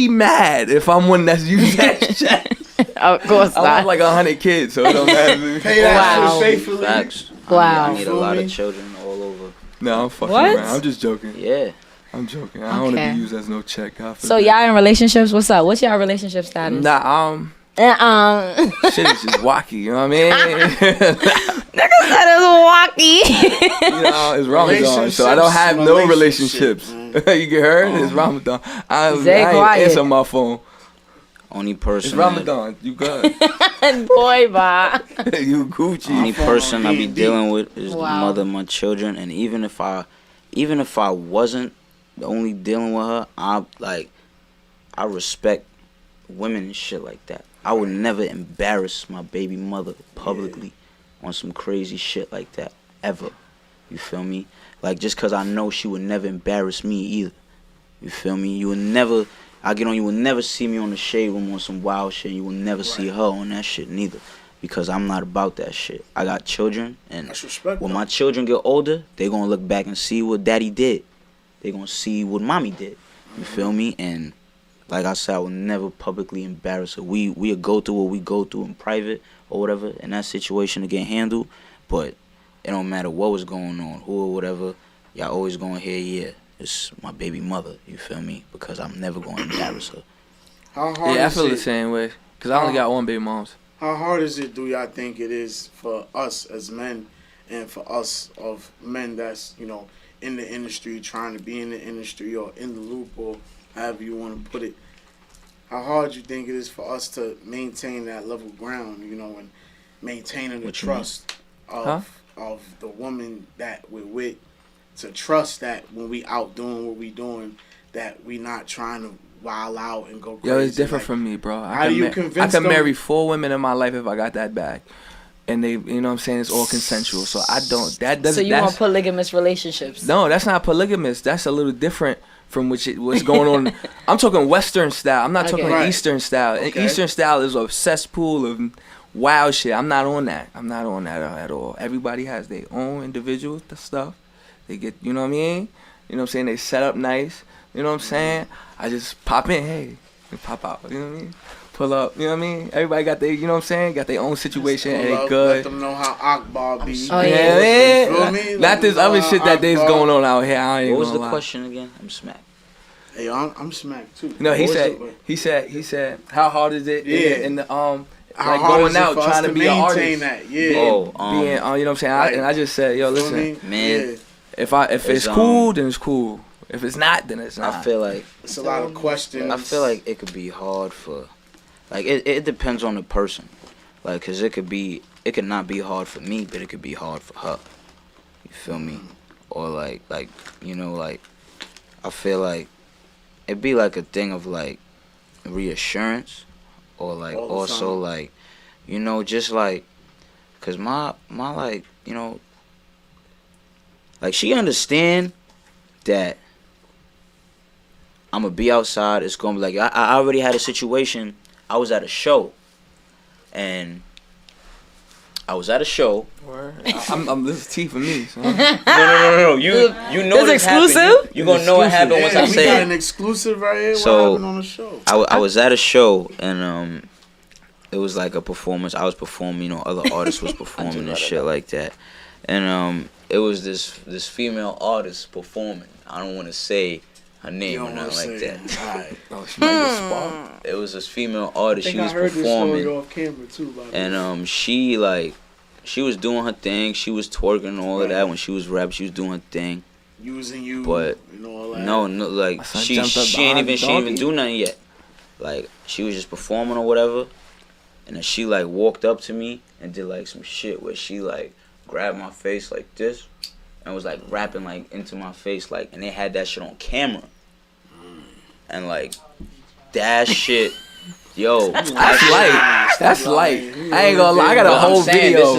G: mad if I'm one that's used as checks.
E: Of course not.
G: I have like 100 kids, so it don't matter to me.
D: Pay that shit faithfully.
F: Facts.
E: Wow.
F: I need a lot of children all over.
G: No, I'm fucking
E: What?
G: around. I'm just joking.
F: Yeah.
G: I'm joking. I don't want to be used as no check.
E: So y'all in relationships? What's up? What's y'all relationship status?
G: Nah, shit is just wacky, you know what I mean?
E: Nigga said it's wacky.
G: You know, it's Ramadan, so I don't have no relationships. You get heard? It's Ramadan. I ain't answer my phone.
F: Only person.
G: It's Ramadan. You good?
E: Boy, bye.
G: You Gucci.
F: Only person I be dealing with is the mother of my children, and even if I wasn't only dealing with her, I respect women and shit like that. I would never embarrass my baby mother publicly on some crazy shit like that, ever. You feel me? Like, just because I know she would never embarrass me either. You feel me? You would never, you would never see me on the shade room on some wild shit. You would never see her on that shit neither. Because I'm not about that shit. I got children, and when my children get older, they going to look back and see what daddy did. They going to see what mommy did. You feel me? And like I said, I will never publicly embarrass her. We'll go through what we go through in private or whatever in that situation to get handled. But it don't matter what was going on, who or whatever. Y'all always going to hear, yeah, it's my baby mother. You feel me? Because I'm never going to embarrass her.
D: How hard
G: I feel the same way. Because I only got one baby moms.
D: How hard is it, do y'all think it is for us as men and for us of men that's, you know, in the industry, trying to be in the industry or in the loop or however you want to put it? How hard you think it is for us to maintain that level ground, you know, and maintaining the trust of the woman that we're with, to trust that when we out doing what we doing, that we not trying to wild out and go crazy.
G: Yo, it's different from me, bro.
D: How do you convince them?
G: I can marry 4 women in my life if I got that bag. And they, you know what I'm saying, it's all consensual. So I don't, that doesn't.
E: So you want polygamous relationships?
G: No, that's not polygamous. That's a little different from what's going on. I'm talking Western style. I'm not talking Eastern style. Okay. Eastern style is a cesspool of wild shit. I'm not on that. I'm not on that at all. Everybody has their own individual stuff. They get, you know what I mean? You know what I'm saying? They set up nice. You know what I'm saying? I just pop in, hey, and pop out. You know what I mean? Pull up, you know what I mean? Everybody got their, you know what I'm saying? Got their own situation and they good.
D: Let them know how Akbar be.
E: Oh, yeah.
D: You feel me?
G: Not this other shit that there's going on out here. I ain't
F: What was
G: gonna
F: the
G: lie.
F: question again? I'm smacked.
D: Hey, I'm smacked too.
G: No, he said, how hard is it in the
D: how
G: like
D: hard
G: going
D: is it
G: out
D: for us
G: trying to be an artist?
D: that?
G: being, you know what I'm saying? And I just said, yo, listen,
F: Man,
G: if it's cool, then it's cool. If it's not, then it's not.
F: I feel like
D: it's a lot of questions.
F: I feel like it could be hard for, like, it depends on the person, like, cause it could not be hard for me, but it could be hard for her. You feel me? Or like you know, like, I feel like it'd be like a thing of like reassurance, or like also like, you know, just like, cause my like, you know, like, she understand that I'm gonna be outside. It's gonna be like, I already had a situation. I was at a show, and I was at a show.
G: I'm this is tea for me. So.
F: No. You know this
E: exclusive.
F: You gonna know what happened once I
D: we
F: say
D: got
F: it.
D: an exclusive right here.
F: So,
D: what happened on the show?
F: I was at a show, and it was like a performance. I was performing, you know, other artists was performing and shit like that, and it was this female artist performing. I don't want to say her name or nothing like that.
D: Right.
G: Oh, she might get sparked.
F: It was this female artist.
D: I think
F: She was
D: I heard
F: performing,
D: this story off camera too. By the way.
F: and she was doing her thing. She was twerking and all of that. When she was rapping, she was doing her thing.
D: Using you,
F: but
D: and all that.
F: no, like, she ain't even do nothing yet. like she was just performing or whatever, and then she like walked up to me and did like some shit where she like grabbed my face like this and was like rapping like into my face like, and they had that shit on camera, and like that shit. Yo,
G: that's light. That's light. I ain't gonna lie. I got a whole video.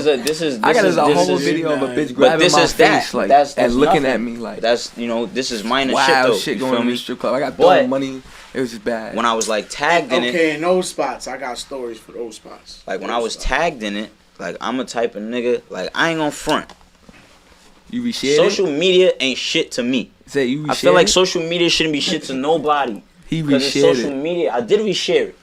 G: I got a whole video of a bitch grabbing my face like and looking at me like.
F: That's this is minor shit
G: wow
F: though.
G: Shit going on in the strip club. I got
F: but
G: money. It was just bad.
F: When I was like tagged in it.
D: Okay, in those spots, I got stories for those spots.
F: Like when I was tagged in it, like I'm a type of nigga. Like I ain't gonna front.
G: You reshared
F: Social media ain't shit to me.
G: Say you.
F: I feel like social media shouldn't be shit to nobody.
G: He
F: reshared it. Social media. I did reshare it.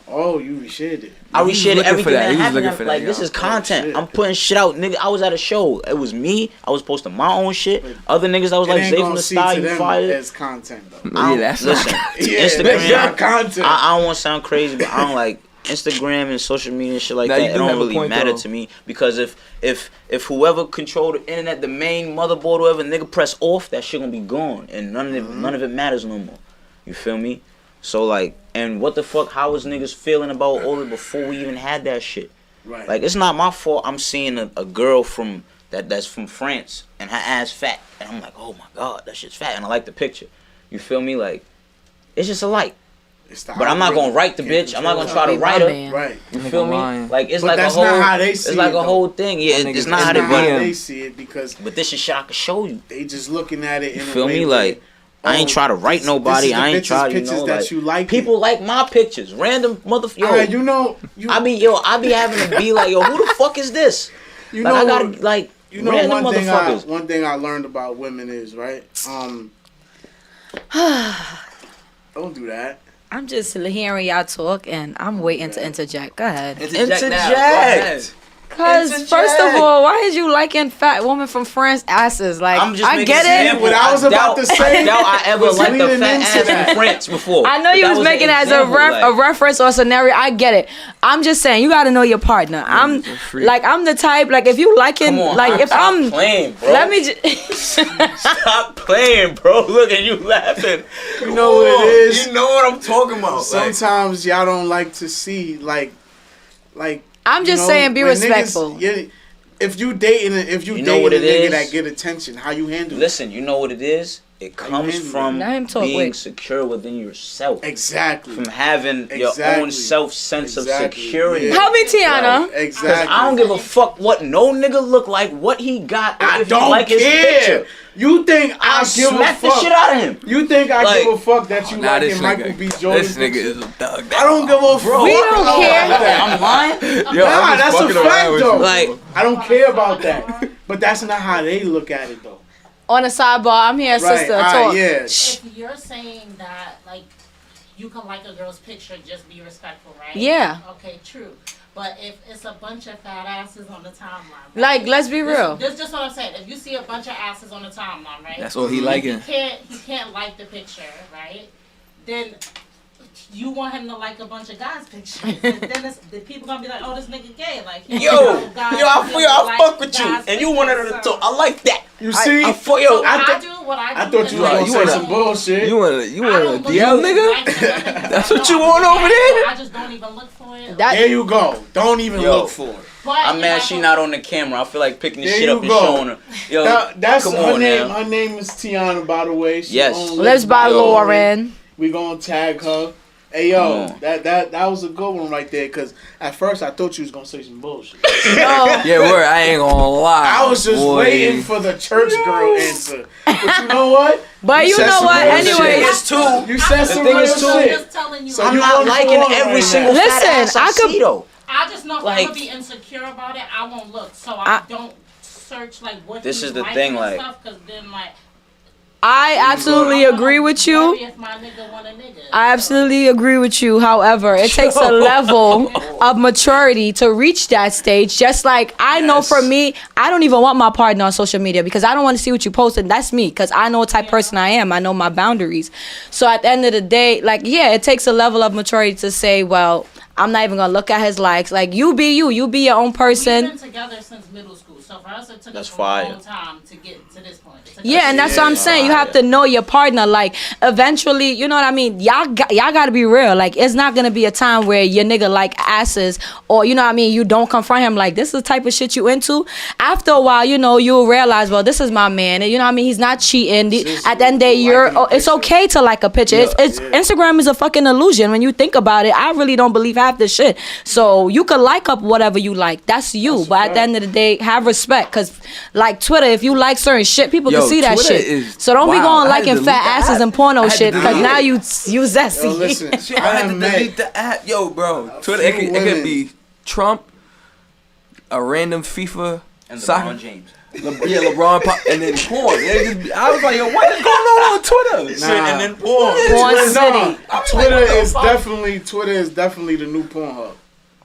D: Oh, you reshared it.
F: I reshared everything that happened. Like,
G: that,
F: this is content. I'm putting shit out, nigga. I was at a show. It was me. I was posting my own shit. Other niggas that was like, Zayfromthestuy, you fired.
D: As content though.
G: Yeah, that's
F: listen.
D: Instagram
F: Instagram
D: content.
F: I don't want to sound crazy, but I don't like Instagram and social media and shit like that. It don't really matter to me because if whoever control the internet, the main motherboard, whoever nigga press off, that shit gonna be gone, and none of it matters no more. You feel me? So like, and what the fuck? How was niggas feeling about all of it before we even had that shit?
D: Right.
F: Like, it's not my fault. I'm seeing a girl from that's from France and her ass fat, and I'm like, oh my god, that shit's fat, and I like the picture. You feel me? Like, it's just a like. But I'm not gonna write the bitch. I'm not gonna try to write her.
D: Right.
F: You feel me? Like it's
D: but
F: like
D: that's
F: a whole.
D: Not how they see
F: it's like
D: it,
F: a whole thing. Yeah, it's not how
D: they see it because.
F: But this is shit I can show you.
D: They just looking at it.
F: You feel me? Like. I ain't try to write nobody. I ain't try to,
D: that you like.
F: People like my pictures. Random motherfucker.
D: Yo.
F: I be having to be like, yo, who the fuck is this?
D: You
F: like,
D: know,
F: I gotta like random motherfuckers.
D: One thing I learned about women is right. Don't do that.
E: I'm just hearing y'all talk and I'm waiting to interject. Go ahead.
F: Interject.
E: Cause first of all, why is you liking fat woman from France asses? Like, I get it.
D: What I was about to say.
F: I doubt I ever liked a fat ass from France before.
E: I know you was making it as a reference or scenario. I get it. I'm just saying you gotta know your partner. I'm the type like if you liking like if I'm
F: playing, bro.
E: Let me just
F: stop playing, bro. Look at you laughing.
D: You know what it is.
F: You know what I'm talking about.
D: Sometimes y'all don't like to see like.
E: I'm just saying, be respectful.
D: If you dating a nigga that get attention, how you handle it?
F: Listen, you know what it is? It comes from being secure within yourself.
D: Exactly.
F: From having your own sense of security.
E: Yeah. Help me, Tiana.
D: Right. Exactly.
F: I don't give a fuck what no nigga look like, what he got,
D: I
F: if
D: don't
F: you like
D: care.
F: his picture.
D: You think I give a
F: smack
D: fuck?
F: the shit out of him.
D: You think I give a fuck that you like Michael B. Jordan?
G: This nigga is a thug.
D: I don't give a fuck.
E: We don't care.
F: I'm lying.
D: Nah, that's a fact though.
F: Like,
D: I don't care about that. But that's not how they look at it though.
E: On the sidebar, I'm here, sister. Talk.
D: Yeah.
H: If you're saying that, like, you can like a girl's picture, just be respectful, right?
E: Yeah.
H: Okay, true. But if it's a bunch of fat asses on the timeline, right?
E: Like, let's be real.
H: This is just what I'm saying. If you see a bunch of asses on the timeline, right?
G: That's all he liking.
H: He can't like the picture, right? Then you want him to like a bunch of guys' pictures. And then the people gonna be like, oh, this nigga gay. Like,
F: I fuck with you, and you wanted her to talk. I like that.
D: You see?
H: I thought you
D: was gonna say some bullshit.
G: You want a DL nigga? That's what you want over there?
H: I just don't even look for it.
D: There you go. Don't even look for it.
F: I'm mad she not on the camera. I feel like picking this shit up and showing her. Yo,
D: that's
F: come
D: her
F: on
D: name.
F: now.
D: Her name is Tiana, by the way.
F: Yes.
E: Let's buy Lauren.
D: We gonna tag her. Hey yo, that was a good one right there. Cause at first I thought you was gonna say some bullshit.
G: Yeah, I ain't gonna lie.
D: I was just waiting for the church girl answer. But you know what?
E: But you know what? Anyway,
D: you said some real shit.
H: So
F: I'm not liking every single fat ass I see though.
H: I just know if I'm gonna be insecure about it, I won't look. So I don't search like what.
F: This is the thing, like.
H: Because then like.
E: I absolutely agree with you. I absolutely agree with you. However, it takes a level of maturity to reach that stage. Just like I know for me, I don't even want my partner on social media because I don't want to see what you posted. That's me because I know what type of person I am. I know my boundaries. So at the end of the day, like, yeah, it takes a level of maturity to say, well, I'm not even gonna look at his likes. Like, you be you. You be your own person.
H: We've been together since middle school, so for us it took
F: That's
H: us a
F: fire.
H: long time to get to this point.
E: Yeah, and that's what I'm saying. You have to know your partner. Like, eventually, you know what I mean? Y'all gotta be real. Like, it's not gonna be a time where your nigga like asses, or, you know what I mean, you don't confront him like, this is the type of shit you into. After a while, you know, you'll realize, well, this is my man. And, you know what I mean? He's not cheating. At the end of the day, it's okay to like a picture. Instagram is a fucking illusion. When you think about it, I really don't believe half this shit. So you could like up whatever you like. That's you. But at the end of the day, have respect. Because, like Twitter, if you like certain shit, people can see that
G: Twitter
E: shit. So don't be going liking fat asses and porno shit, because now you zesty.
D: Yo, listen,
G: I had to delete the app. Yo, bro. Twitter, it could be Trump, a random FIFA
F: And
G: soccer.
F: LeBron James.
G: LeBron and then porn. I was like, yo, what is going on Twitter?
F: And then porn.
E: Porn City.
D: Twitter is definitely the new Pornhub.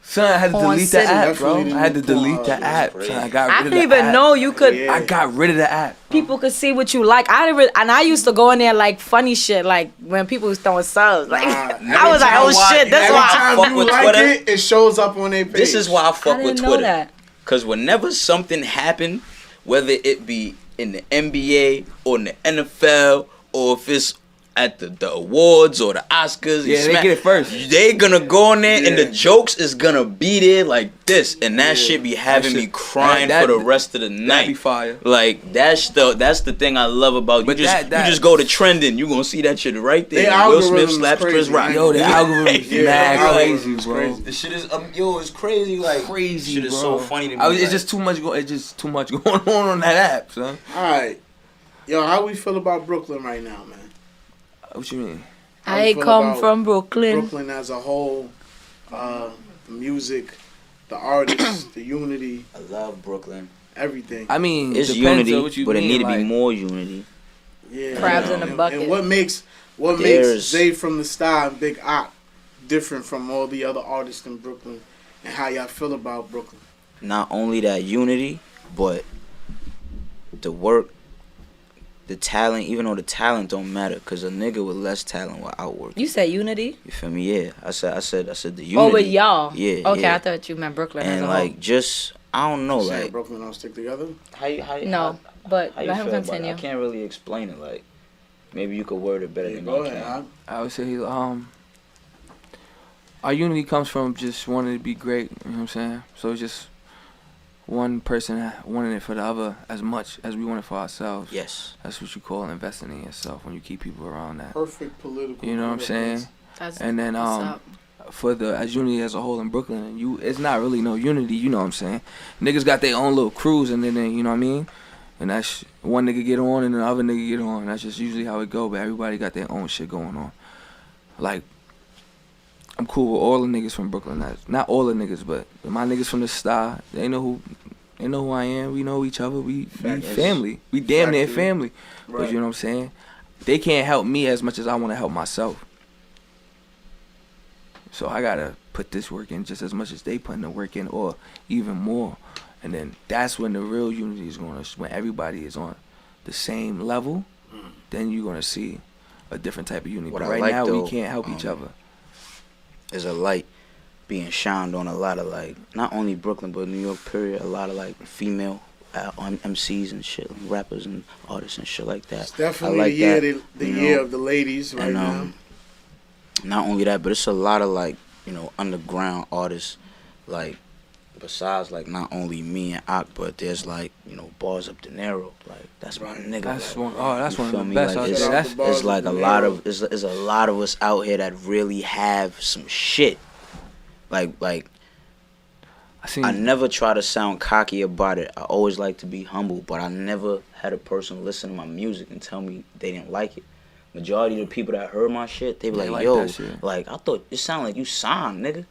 G: Son, I had to
E: Porn
G: delete
E: City.
G: the app, bro.
D: Definitely
G: I had to
D: the new
G: delete the
D: Pornhub.
G: app. Son, I got rid
E: I
G: of
E: didn't
G: the
E: even
G: app.
E: know you could.
D: Yeah.
G: I got rid of the app.
E: People could see what you like. I used to go in there like funny shit, like when people was throwing subs. Like, I was like, oh shit, that's
D: Every
E: why.
D: time
F: fuck
D: you
F: with
D: like
F: Twitter.
D: it shows up on their page.
F: This is why I fuck
E: I
F: with
E: didn't know
F: Twitter.
E: that.
F: Because whenever something happened, whether it be in the NBA or in the NFL, or if it's at the awards or the Oscars,
G: Yeah, they get it first.
F: They gonna go on there and
D: Yeah.
F: the jokes is gonna be there like this, and that shit be having me crying
G: that-
F: for the rest of the night.
G: That'd be fire.
F: Like that's the thing I love about you.
G: But
F: You just go to trending, you gonna see that shit right there.
D: Their
F: Will Smith
D: algorithm's
F: slaps Chris
D: crazy,
F: Rock.
D: man.
G: Yo, the algorithm is
D: Yeah,
G: mad
D: the
G: crazy,
D: algorithm's
G: bro.
D: crazy.
F: The shit is it's crazy, like
G: Crazy,
F: shit
G: bro.
F: is so funny to me.
G: It's
F: like,
G: just too much. It's just too much going on that app, son.
D: All right, yo, how we feel about Brooklyn right now, man?
G: What you mean?
D: How you
E: I
D: feel
E: come
D: about
E: from Brooklyn.
D: Brooklyn as a whole, the music, the artists, the unity,
F: I love Brooklyn.
D: everything.
G: I mean,
F: It's
G: depends
F: unity,
G: on what you
F: but
G: mean,
F: it need to be
G: like-
F: more unity.
D: Yeah,
E: Crabs in a
D: and-
E: bucket.
D: And what makes
F: There's-
D: Zayfromthestuy and Big Ock different from all the other artists in Brooklyn, and how y'all feel about Brooklyn?
F: Not only that unity, but the work, the talent. Even though the talent don't matter, cause a nigga with less talent will outwork.
E: You said unity?
F: You feel me? Yeah. I said the unity.
E: Oh, with y'all?
F: Yeah.
E: Okay,
F: yeah.
E: I thought you meant Brooklyn as
F: And
E: a
F: like just I don't know,
D: Saying
F: like
D: Brooklyn don't stick together.
F: how you
E: No, but
F: how you
E: let him
F: feel about it?
E: continue.
F: I can't really explain it. Like maybe you could word it better
D: Yeah,
F: than
D: go
F: I
D: ahead.
F: can.
G: I would say our unity comes from just wanting to be great. You know what I'm saying? So it's just one person wanting it for the other as much as we want it for ourselves.
F: Yes.
G: That's what you call investing in yourself when you keep people around that.
D: Perfect political.
G: You know what I'm saying?
E: That's
G: And then
E: what's up.
G: for the as unity as a whole in Brooklyn, it's not really no unity. You know what I'm saying? Niggas got their own little crews, and then you know what I mean. And that's one nigga get on, and the other nigga get on. That's just usually how it go. But everybody got their own shit going on. Like, I'm cool with all the niggas from Brooklyn. Not all the niggas, but my niggas from the Stuy, they know who I am. We know each other. We family. We damn near family.
D: Right.
G: But you know what I'm saying? They can't help me as much as I want to help myself. So I gotta put this work in just as much as they putting the work in, or even more. And then that's when the real unity is when everybody is on the same level. Then you're gonna see a different type of unity.
F: What
G: But
F: I
G: right
F: like,
G: now
F: though,
G: we can't help each other.
F: There's a light being shined on a lot of like not only Brooklyn but New York period. A lot of like female MCs and shit, like rappers and artists and shit like that.
D: It's definitely
F: I like
D: the year,
F: that,
D: the
F: you
D: year
F: know.
D: of the ladies right
F: And
D: now.
F: not only that, but it's a lot of like underground artists, like besides like not only me and Ak, but there's like Bars Up De Niro, like that's my nigga.
G: That's
F: like,
G: that's
F: you
G: one
F: feel
G: of the
F: me?
G: best
F: Like,
G: out
F: it's,
G: there.
D: Shout out to Bars
F: it's like
D: Up
F: a
D: De
F: lot
D: Niro.
F: of it's a lot of us out here that really have some shit. Like
G: I seen.
F: I never try to sound cocky about it. I always like to be humble, but I never had a person listen to my music and tell me they didn't like it. Majority of the people that heard my shit, they be
G: They
F: like,
G: like
F: yo,
G: that shit.
F: like, I thought it sounded like you signed, nigga.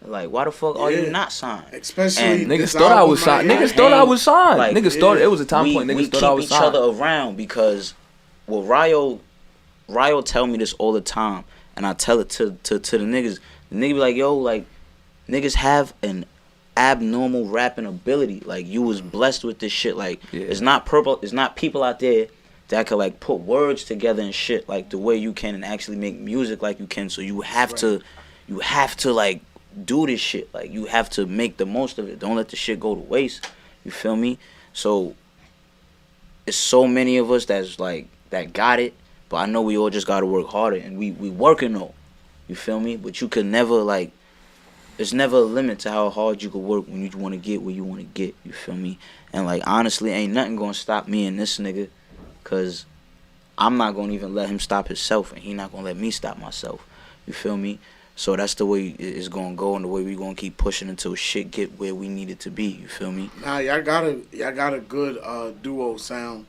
F: Like, why the fuck are you
D: Yeah.
F: not signed?
D: Especially
F: And
G: Niggas
D: this
G: thought I
D: album
G: was signed.
D: right
G: Niggas
D: here.
G: thought I was signed.
F: Like,
G: Niggas thought it was a time point.
F: we
G: Niggas thought
F: keep
G: I was
F: each
G: signed.
F: other around because, well, Ryo tell me this all the time, and I tell it to the niggas. The nigga be like, yo, like, niggas have an abnormal rapping ability. Like, you was blessed with this shit. Like,
G: Yeah.
F: it's not people out there that could like put words together and shit like the way you can and actually make music like you can. So you have to like do this shit. Like, you have to make the most of it. Don't let the shit go to waste. You feel me? So it's so many of us that's like that got it, but I know we all just gotta work harder, and we working though. You feel me? But you could never like. There's never a limit to how hard you could work when you want to get where you want to get. You feel me? And like, honestly, ain't nothing gonna stop me and this nigga, cause I'm not gonna even let him stop himself, and he not gonna let me stop myself. You feel me? So that's the way it's gonna go, and the way we gonna keep pushing until shit get where we need it to be. You feel me?
D: Nah, y'all got a good duo sound.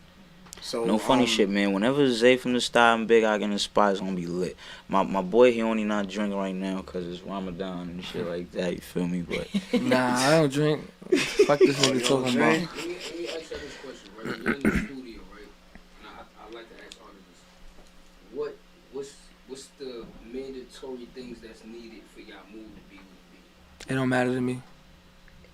D: So
F: no funny shit, man. Whenever Zayfromthestuy and Big I get inspired, it's gonna be lit. My boy, he only not drinking right now because it's Ramadan and shit like that. You feel me? But
G: nah, I don't drink. Fuck this nigga talking about.
I: Let me ask you this question, right? You're in the studio, right? And I like to ask artists, what's the mandatory things that's needed for y'all mood to be what it be?
G: It don't matter to me.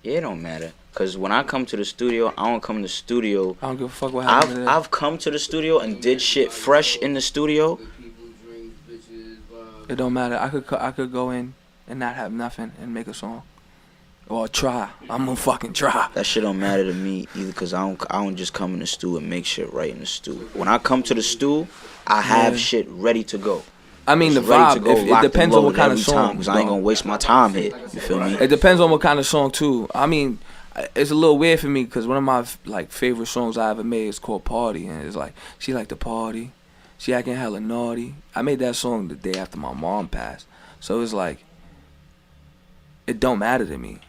F: it don't matter. Cause when I come to the studio, I don't come to the studio.
G: I don't give a fuck what happens.
F: I've come to the studio and did shit fresh in the studio.
G: It don't matter. I could go in and not have nothing and make a song, or try. I'm gonna fucking try.
F: That shit don't matter to me either, cause I don't just come in the stew and make shit right in the stew. When I come to the stew, I have shit ready to go.
G: I mean, the vibe, it depends on what kind of song.
F: Cause I ain't gonna waste my time here. You feel me?
G: It depends on what kind of song too. I mean, it's a little weird for me because one of my like favorite songs I ever made is called Party, and it's like she like to party, she acting hella naughty. I made that song the day after my mom passed, so it's like it don't matter to me.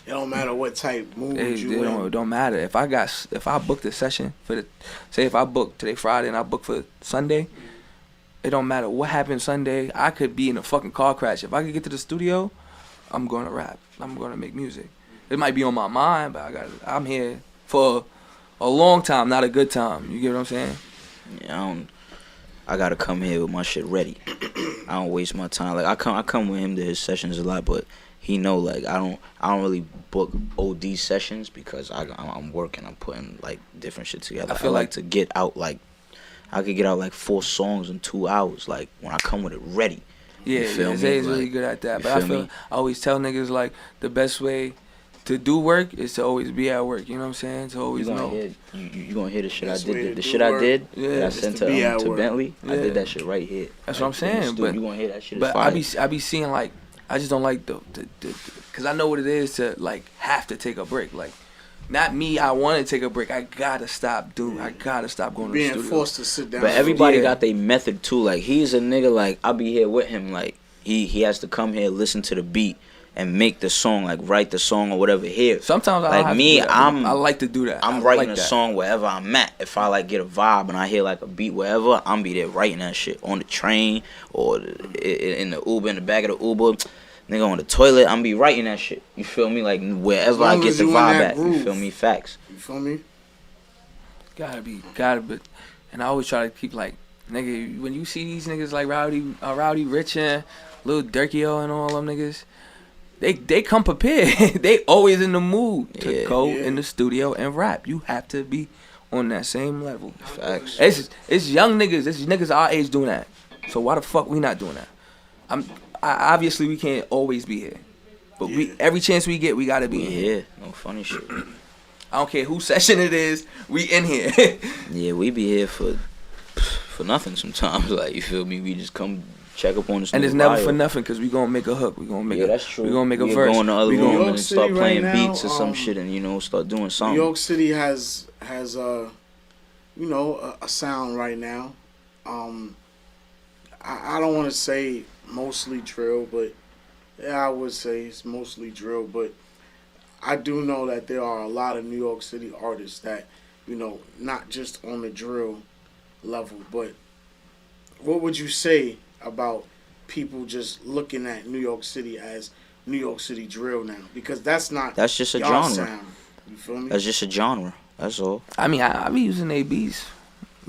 D: It don't matter what type mood you in.
G: It don't matter if I booked a session for the, say if I booked today Friday and I booked for Sunday. It don't matter what happened Sunday. I could be in a fucking car crash. If I could get to the studio, I'm gonna rap. I'm gonna make music. It might be on my mind, but I'm here for a long time, not a good time. You get what I'm saying?
F: Yeah, I gotta come here with my shit ready. I don't waste my time. Like I come with him to his sessions a lot, but he know like I don't really book OD sessions because I'm working. I'm putting like different shit together. I feel like to get out like. I could get out like 4 songs in 2 hours, like when I come with it ready.
G: Yeah, Zay's really good at that. But I always tell niggas like the best way to do work is to always be at work. You know what I'm saying? To always know.
F: You gonna hear the shit I did. The shit I did that I sent to Bentley. I did that shit right here.
G: That's what I'm saying. But
F: you gonna hear that shit.
G: But I be seeing like I just don't like the because I know what it is to like have to take a break. Like. Not me, I want to take a break. I gotta stop going to the studio.
D: Being forced to sit down.
F: But everybody got their method too. Like he's a nigga like I'll be here with him. Like he has to come here, listen to the beat, and make the song, like write the song or whatever here.
G: Sometimes I like to do that.
F: I'm writing a song wherever I'm at. If I like get a vibe and I hear like a beat wherever, I'm be there writing that shit on the train or in the Uber, in the back of the Uber. Nigga on the toilet, I'm be writing that shit. You feel me? Like wherever I get the vibe at. You feel me? Facts.
D: You feel me?
G: Gotta be. And I always try to keep like, nigga, when you see these niggas like Rowdy Rich and Lil Durkio and all them niggas, they come prepared. They always in the mood to go in the studio and rap. You have to be on that same level.
F: Facts.
G: It's young niggas. It's niggas our age doing that. So why the fuck we not doing that? Obviously we can't always be here, but every chance we get, we gotta be in here.
F: No funny shit.
G: I don't care whose session it is, we in here.
F: Yeah, we be here for nothing sometimes. Like you feel me? We just come check up on the.
G: And it's never for nothing because we gonna make a hook. We gonna make
F: that's true.
G: We gonna make a verse.
F: Go in the other room and start playing
D: right now,
F: beats or some shit, and start doing something.
D: New York City has a sound right now. I don't want to say mostly drill, but I would say it's mostly drill. But I do know that there are a lot of New York City artists that, not just on the drill level. But what would you say about people just looking at New York City as New York City drill now? Because that's
F: just a
D: genre.
F: Sound.
D: You feel me?
F: That's just a genre. That's all.
G: I mean, I be using ABs.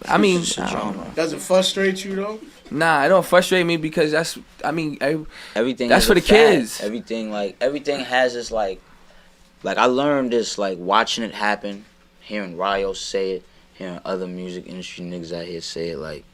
G: I mean,
D: does it frustrate you though?
G: Nah, it don't frustrate me because
F: everything.
G: That's for the kids.
F: Everything has this like I learned this like watching it happen, hearing Ryo say it, hearing other music industry niggas out here say it. Like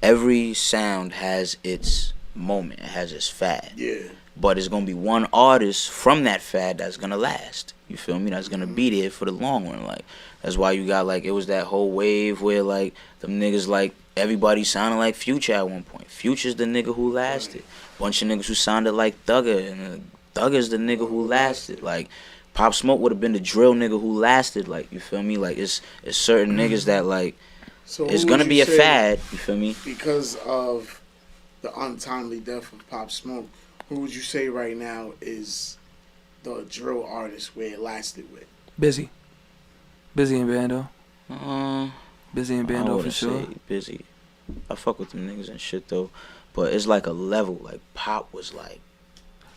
F: every sound has its moment. It has its fad.
D: Yeah.
F: But it's gonna be one artist from that fad that's gonna last. You feel me? That's gonna be there for the long run. Like that's why you got like it was that whole wave where like them niggas like everybody sounded like Future at one point. Future's the nigga who lasted. Bunch of niggas who sounded like Thugger, and Thugger's the nigga who lasted. Like Pop Smoke would have been the drill nigga who lasted. Like you feel me? Like it's certain niggas that like it's gonna be a fad. You feel me?
D: Because of the untimely death of Pop Smoke, who would you say right now is the drill artist where it lasted with?
G: Busy and Bando. Busy and Bando for sure.
F: Busy. I fuck with them niggas and shit though, but it's like a level. Like Pop was like.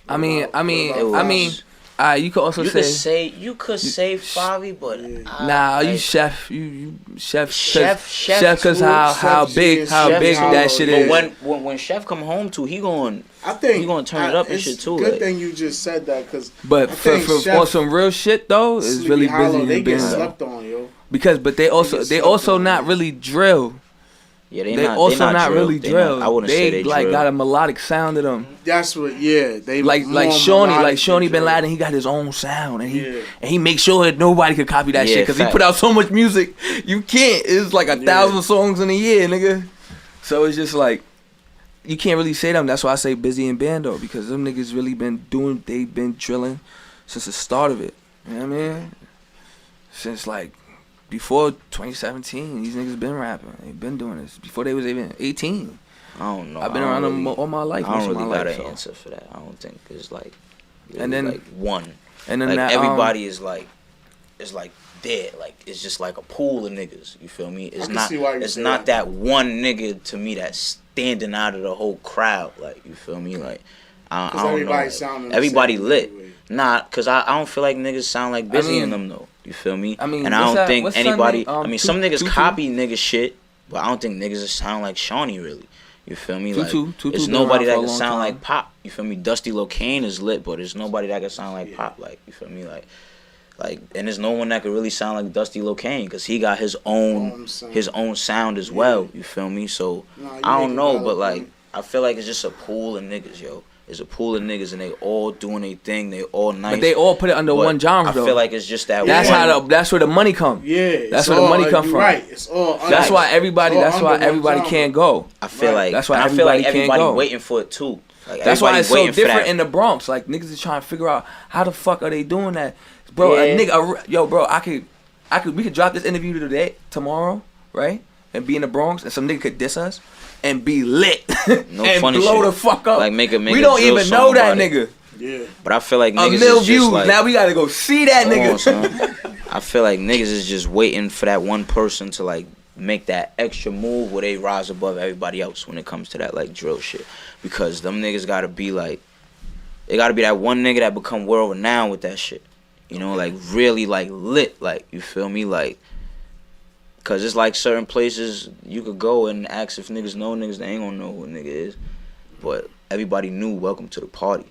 G: I mean, you could also say
F: you could say Favi, but
G: nah,
F: like,
G: you chef, you chef, because how big that shit is.
F: But when Chef come home too, he gonna turn it up and shit too.
D: Good
F: like.
D: thing you just said that, cause
G: but for some real shit though, it's really busy.
D: They get slept on, yo.
G: But they also not really drill.
F: Yeah,
G: they also not really drill.
F: I wouldn't say they
G: like
F: drill.
G: got a melodic sound to them.
D: That's what. Yeah, they
G: like Shawnee Bin Laden. He got his own sound, and he makes sure that nobody could copy that shit because he put out so much music. You can't. It's like 1,000 songs in a year, nigga. So it's just like you can't really say them. That's why I say Busy and Bando, because them niggas really they've been drilling since the start of it. You know what I mean? Since like. Before 2017, these niggas been rapping. They've been doing this before they was even 18.
F: I don't know.
G: I've been around them all my life.
F: I don't really got an answer for that. I don't think it's like,
G: and then
F: like one.
G: And then
F: like
G: that,
F: everybody is like there. Like it's just like a pool of niggas. You feel me? It's not that one nigga to me that's standing out of the whole crowd. Like you feel me? Like I don't know. Everybody lit. Nah, cause I don't feel like niggas sound like Busy in them though. You feel me?
G: I mean,
F: and I don't think anybody. Some niggas copy nigga shit, but I don't think niggas sound like Shawnee really. You feel me? Like it's nobody that can sound like Pop. You feel me? Dusty Locane is lit, but there's nobody that can sound like Pop. Like you feel me? Like, and there's no one that can really sound like Dusty Locane because he got his own sound as well. You feel me? So I don't know, but like I feel like it's just a pool of niggas, yo. It's a pool of niggas and they all doing their thing. They all nice.
G: But they all put it under one genre though.
F: I feel like it's just that.
G: That's where the money come.
D: Yeah,
G: that's where the money come from.
D: Right. It's all.
G: That's why everybody. That's why everybody can't go.
F: I feel like
G: that's why
F: I feel like
G: everybody
F: everybody waiting for it too. Like
G: that's why it's so different in the Bronx. Like niggas is trying to figure out how the fuck are they doing that, bro. A nigga, bro. We could drop this interview tomorrow, right? And be in the Bronx, and some nigga could diss us. And be lit
F: no
G: and
F: funny
G: blow
F: shit.
G: The fuck up.
F: Like make
G: we don't even know that nigga.
D: Yeah.
F: But I feel like niggas
G: $1 million
F: is
G: views.
F: just like,
G: now we gotta go see that nigga.
F: I feel like niggas is just waiting for that one person to like make that extra move where they rise above everybody else when it comes to that like drill shit. Because them niggas gotta be like, they gotta be that one nigga that become world renowned with that shit. You know, like really like lit. Like you feel me? Like. Cause it's like certain places you could go and ask if niggas know niggas, they ain't gonna know who a nigga is. But everybody knew Welcome to the Party.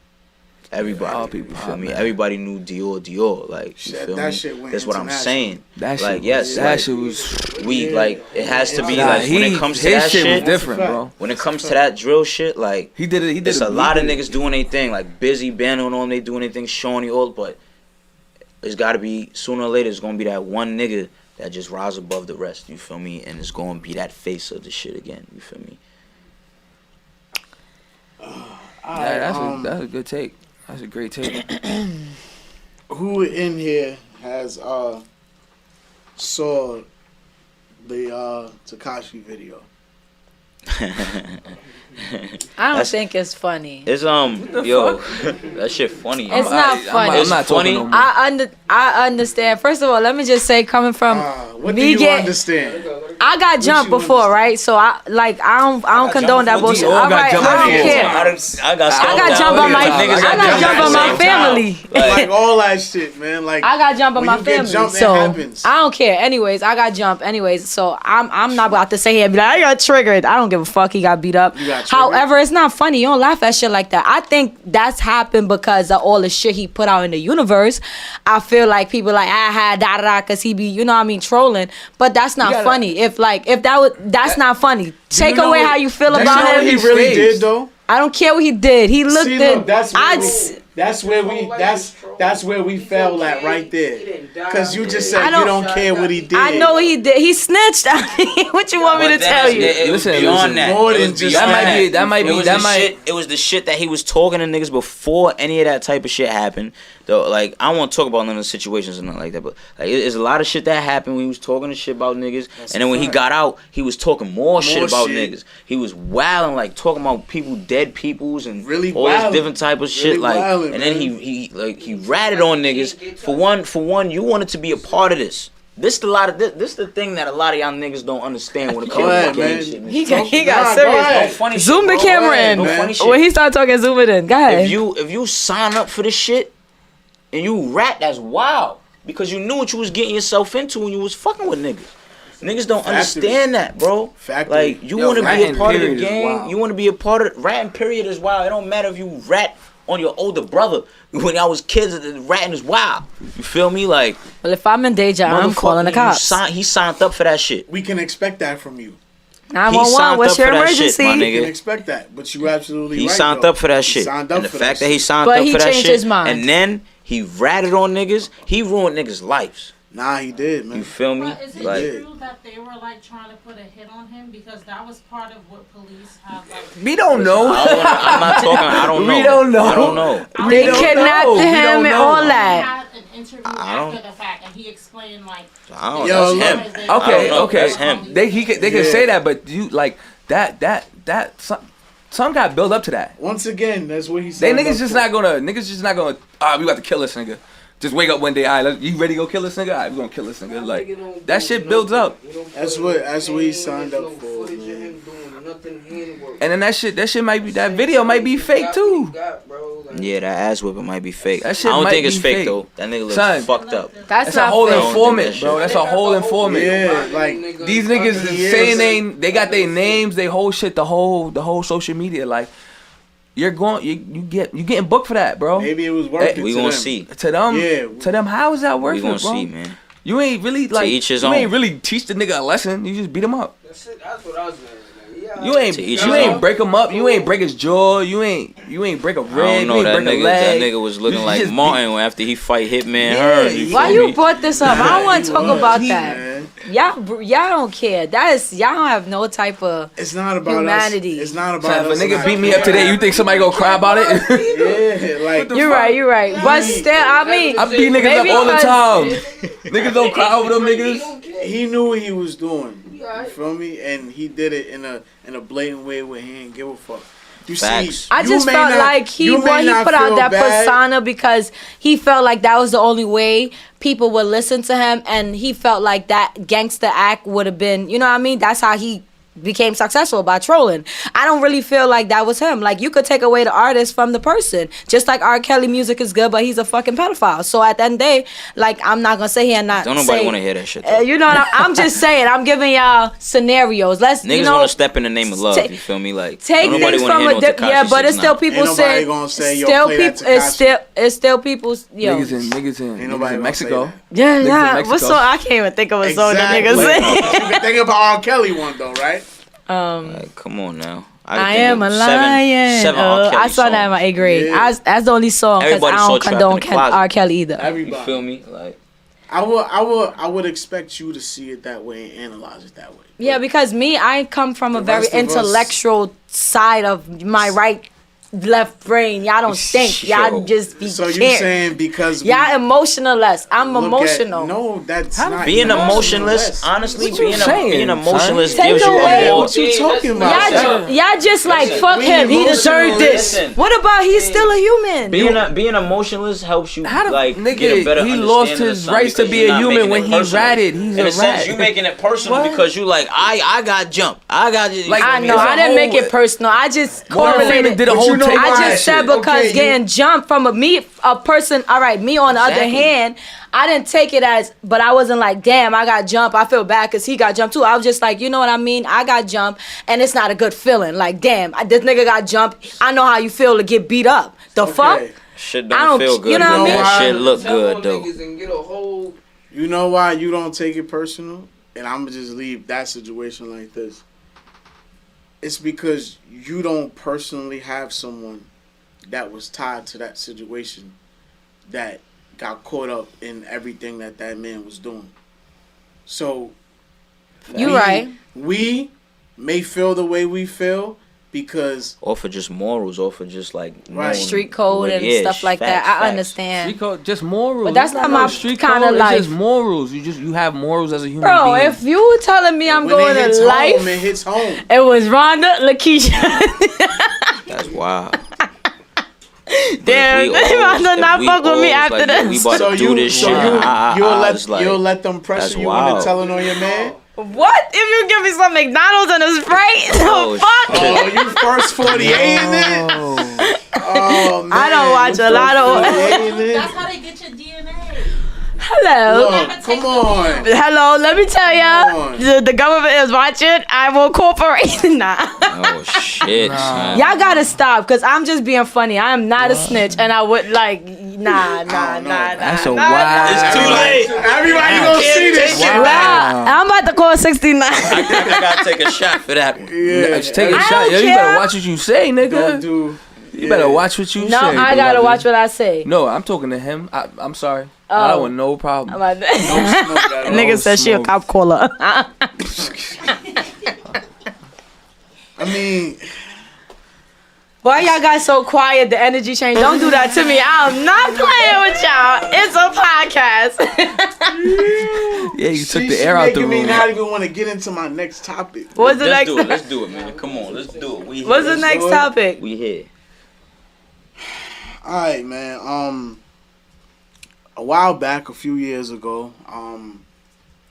F: Everybody, you feel me? Everybody knew Dior. Like you feel me? That's what I'm saying.
G: That
F: like
G: shit,
F: yes,
G: that
F: like,
G: shit was.
F: We like it has to be like when it comes to that shit.
G: Was different, bro.
F: When it comes to that drill shit, like
G: he did it.
F: There's a lot of niggas doing their thing, like Busy, Bando, and all them. They doing their thing, Shawnee, all. But it's got to be sooner or later. It's gonna be that one nigga that just rise above the rest, you feel me? And it's gonna be that face of the shit again, you feel me?
G: That's a good take. That's a great take.
D: Who in here has saw the Tekashi video?
E: I don't think it's funny.
F: It's yo, that shit funny.
E: It's not funny.
F: It's not funny.
E: I understand. First of all, let me just say, coming from
D: what do you understand?
E: I got jumped before, right? So I don't condone that bullshit. All right, I don't care. I got jumped on my family.
D: Like all that shit, man. Like
E: I got jumped on my family. So
D: I
E: don't care. Anyways, I got jumped. Anyways, so I'm not about to say here and be like, I got triggered. I don't give a fuck. He got beat up. However, it's not funny. You don't laugh at shit like that. I think that's happened because of all the shit he put out in the universe. I feel like people like cause he be, you know what I mean, trolling. But that's not funny. That's not funny. Take away how you feel about him.
D: He really did though.
E: I don't care what he did. He looked
D: See,
E: good.
D: look, that's where we fell at right there. Because you just said you don't care what he did.
E: I know what he did. He snitched. What you want me to tell you?
F: It was beyond that.
D: More
F: It
D: than
F: was
D: just
F: beyond
D: that.
F: It was the shit that he was talking to niggas before any of that type of shit happened. Though, like, I don't want to talk about none of the situations and nothing like that, but like, there's a lot of shit that happened when he was talking to shit about niggas, and then when he got out, he was talking more shit about niggas. He was wilding, like talking about people, dead peoples, and
D: really
F: all this different type of shit, like.
D: Wildin',
F: and then he ratted on niggas. For one, you wanted to be a part of this. This the thing that a lot of y'all niggas don't understand when it comes to gang shit.
E: He got serious.
F: No funny
E: Zoom
F: shit,
E: the camera in.
F: No funny shit.
E: When he started talking, zoom it in. Go ahead.
F: If you sign up for this shit and you rat, that's wild. Because you knew what you was getting yourself into when you was fucking with niggas. Niggas don't understand that, bro. Like, you want to be a part of the gang. You want to be a part of ratting. Period is wild. It don't matter if you rat on your older brother. When I was kids, ratting is wild. You feel me? Like,
E: well, if I'm in danger, I'm calling the cops.
F: He signed up for that shit.
D: We can expect that from you.
E: 911, what's your emergency?
F: My nigga.
D: You can expect that, but you're absolutely right.
F: He signed up for that shit. And the fact that he signed up for that shit,
E: his mind.
F: and then he ratted on niggas, he ruined niggas' lives.
D: Nah, he did, man.
F: You feel me?
H: But is it true that they were like trying to put a hit on him, because that was part of what police have like?
G: We don't know.
F: I'm not talking. I don't know.
G: We don't know.
F: I don't know.
E: They kidnapped him and all that.
H: He had an interview after the fact, and he explained like.
F: That's him.
G: Okay.
F: That's him.
G: They can say that, but you like that some got built up to that.
D: Once again, that's what he said.
G: Niggas just not gonna. We about to kill this nigga. Just wake up one day, all right, you ready to go kill this nigga? All right, we gonna kill this nigga. Like, that shit builds up.
D: That's what he signed up for, man.
G: And then that video might be fake too.
F: Yeah, that ass whipping might be fake.
G: That shit
F: I don't
G: might
F: think it's
G: be
F: fake
G: fake.
F: though. That nigga looks fucked up.
E: That's
G: a whole
E: fake.
G: informant, bro. That's a whole informant.
D: Yeah, like
G: these niggas is saying they got their names, they whole shit, the whole social media. Like, you getting booked for that, bro.
D: Maybe it was working.
F: We gonna see.
G: To them, how is that working,
F: We gonna
G: bro?
F: see, man.
G: You ain't really like
F: each his
G: you
F: own.
G: ain't really teach the nigga a lesson. You just beat him up.
I: That's what I was saying.
G: You ain't break him up. You ain't break his jaw. You ain't break a rib.
F: I don't know,
G: you
F: that
G: ain't break
F: nigga.
G: a leg.
F: That nigga was looking
G: You
F: like
G: just
F: Martin after he fight Hitman Hearn.
E: Why you brought this up? I don't want to talk about that.
D: Man.
E: Y'all don't care. Y'all don't have no type of.
D: It's not about
E: humanity.
D: Us. It's not about us.
G: If a nigga beat me up today, you think somebody gonna cry about it?
D: Yeah, like
E: You're right. But still, I mean,
G: I beat niggas up all the time. Niggas don't cry over them niggas.
D: he knew what he was doing. You feel me? And he did it in a blatant way where he didn't give a fuck. You
F: Facts.
D: see,
E: I just felt like he put out that persona because he felt like that was the only way people would listen to him, and he felt like that gangster act would have been, you know what I mean? That's how he became successful, by trolling. I don't really feel like that was him. Like, you could take away the artist from the person. Just like R. Kelly music is good, but he's a fucking pedophile. So at the end of the day, like, I'm not gonna sit here and not
F: Don't nobody want to hear that shit.
E: you know what I'm just saying. I'm giving y'all scenarios.
F: Niggas want to step in the name of love. You feel me? Like,
E: take
F: nobody
E: things
F: want to
E: from
F: hear
E: a yeah, but it's still people saying it's still people's
G: niggas in Mexico.
E: Yeah. What song? I can't even think of a song that niggas sing.
D: You can think of an R. Kelly one though, right?
F: Like, come on now.
E: I am a lion.
F: Seven R. Kelly
E: I saw that in my 8th grade.
D: Yeah.
E: That's the only song because I don't condone R. Kelly either.
D: Everybody.
F: You feel me? Like,
D: I would expect you to see it that way and analyze it that way.
E: Yeah, because I come from a very intellectual side of my left brain. Y'all don't think. Y'all just be
D: So you're saying because
E: y'all emotionless. I'm emotional.
D: No, that's not.
F: Being emotionless, honestly, being emotionless
E: Take
F: gives you
E: away-
F: a more.
D: What you talking about?
E: Y'all just like fuck him. He deserved this.
F: Listen.
E: What about he's still a human?
F: Being emotionless helps you like
G: nigga,
F: get a better
G: he
F: understanding
G: lost
F: of
G: his
F: something
G: rights to
F: because
G: be
F: you're
G: a
F: not
G: human
F: making
G: when
F: it
G: he
F: personal.
G: ratted. He's
F: In
G: a
F: a sense,
G: rat.
F: you making it personal
G: What?
F: because you like I got jumped. I got you.
G: Like,
E: I know.
G: It's a
E: I didn't make
G: whole-
E: it personal. I just
G: Morgan Freeman
E: correlated.
G: did a
D: But
G: whole
D: you know
G: take
D: why?
G: on
E: I
G: that
E: just said
G: shit.
E: because getting jumped from a person. All right, me on the other
F: Exactly.
E: hand, I didn't take it as, but I wasn't like, damn, I got jumped. I feel bad because he got jumped too. I was just like, you know what I mean? I got jumped, and it's not a good feeling. Like, damn, this nigga got jumped. I know how you feel to get beat up. The fuck?
F: Shit
E: I
F: don't
E: don't-
F: feel good.
E: you know what I mean?
F: That shit look
I: Tell
F: good
I: on
F: though.
I: niggas and get a whole.
D: You know why you don't take it personal? And I'm gonna just leave that situation like this. it's because you don't personally have someone that was tied to that situation that got caught up in everything that man was doing. So
E: You right.
D: We may feel the way we feel because
F: or for just morals, or for just like
D: right.
E: Street code and stuff like that. I understand.
G: Street code, just morals.
E: But that's not my
G: street
E: kind
G: code.
E: of life.
G: It's just morals. You have morals as a human
E: Bro,
G: being.
E: if you telling me I'm
D: when
E: going
D: it hits
E: to life,
D: home, it hits home.
E: it was Rhonda, Lakeisha.
F: That's wild.
E: Damn, Rhonda not fuck with me after this.
F: We about to do this shit.
D: You'll let them pressure you into telling on your man?
E: What? If you give me some McDonald's and a Sprite?
F: Oh,
E: Fuck.
D: Oh, you first 48 in it? Oh, man.
E: I don't watch a lot of...
H: That's how they get your DNA.
E: Hello.
D: Look, come on.
E: Hello, let me tell ya, the government is watching. I will cooperate. Nah.
F: Oh, shit. Nah.
E: Y'all gotta stop, because I'm just being funny. I am not a snitch, and I would like, nah.
G: That's a
E: nah,
G: wild.
F: It's too late.
D: Everybody gonna see this shit.
E: Wow. I'm about to call 69.
F: I gotta take a shot for that one.
D: Yeah.
G: Just take a
E: I
G: shot.
E: don't
G: Yo, you
E: care.
G: better watch what you say, nigga. You better watch what you
E: No,
G: say.
E: I gotta
G: beloved.
E: watch what I say.
G: No, I'm talking to him. I'm sorry. I don't want no problem.
E: Nigga said she a cop caller.
D: I mean,
E: why y'all guys so quiet? The energy change. Don't do that to me. I'm not playing with y'all. It's a podcast.
G: Yeah, you took the air out the room.
D: making me not even want to get into my next topic.
E: What's the next?
F: Let's do it, man. Come on, let's do it. We here.
E: What's the next topic?
F: We here.
D: All right, man. A while back, a few years ago,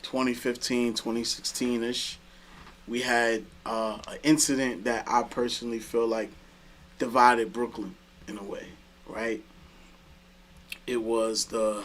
D: 2015, 2016-ish, we had an incident that I personally feel like divided Brooklyn in a way, right? It was the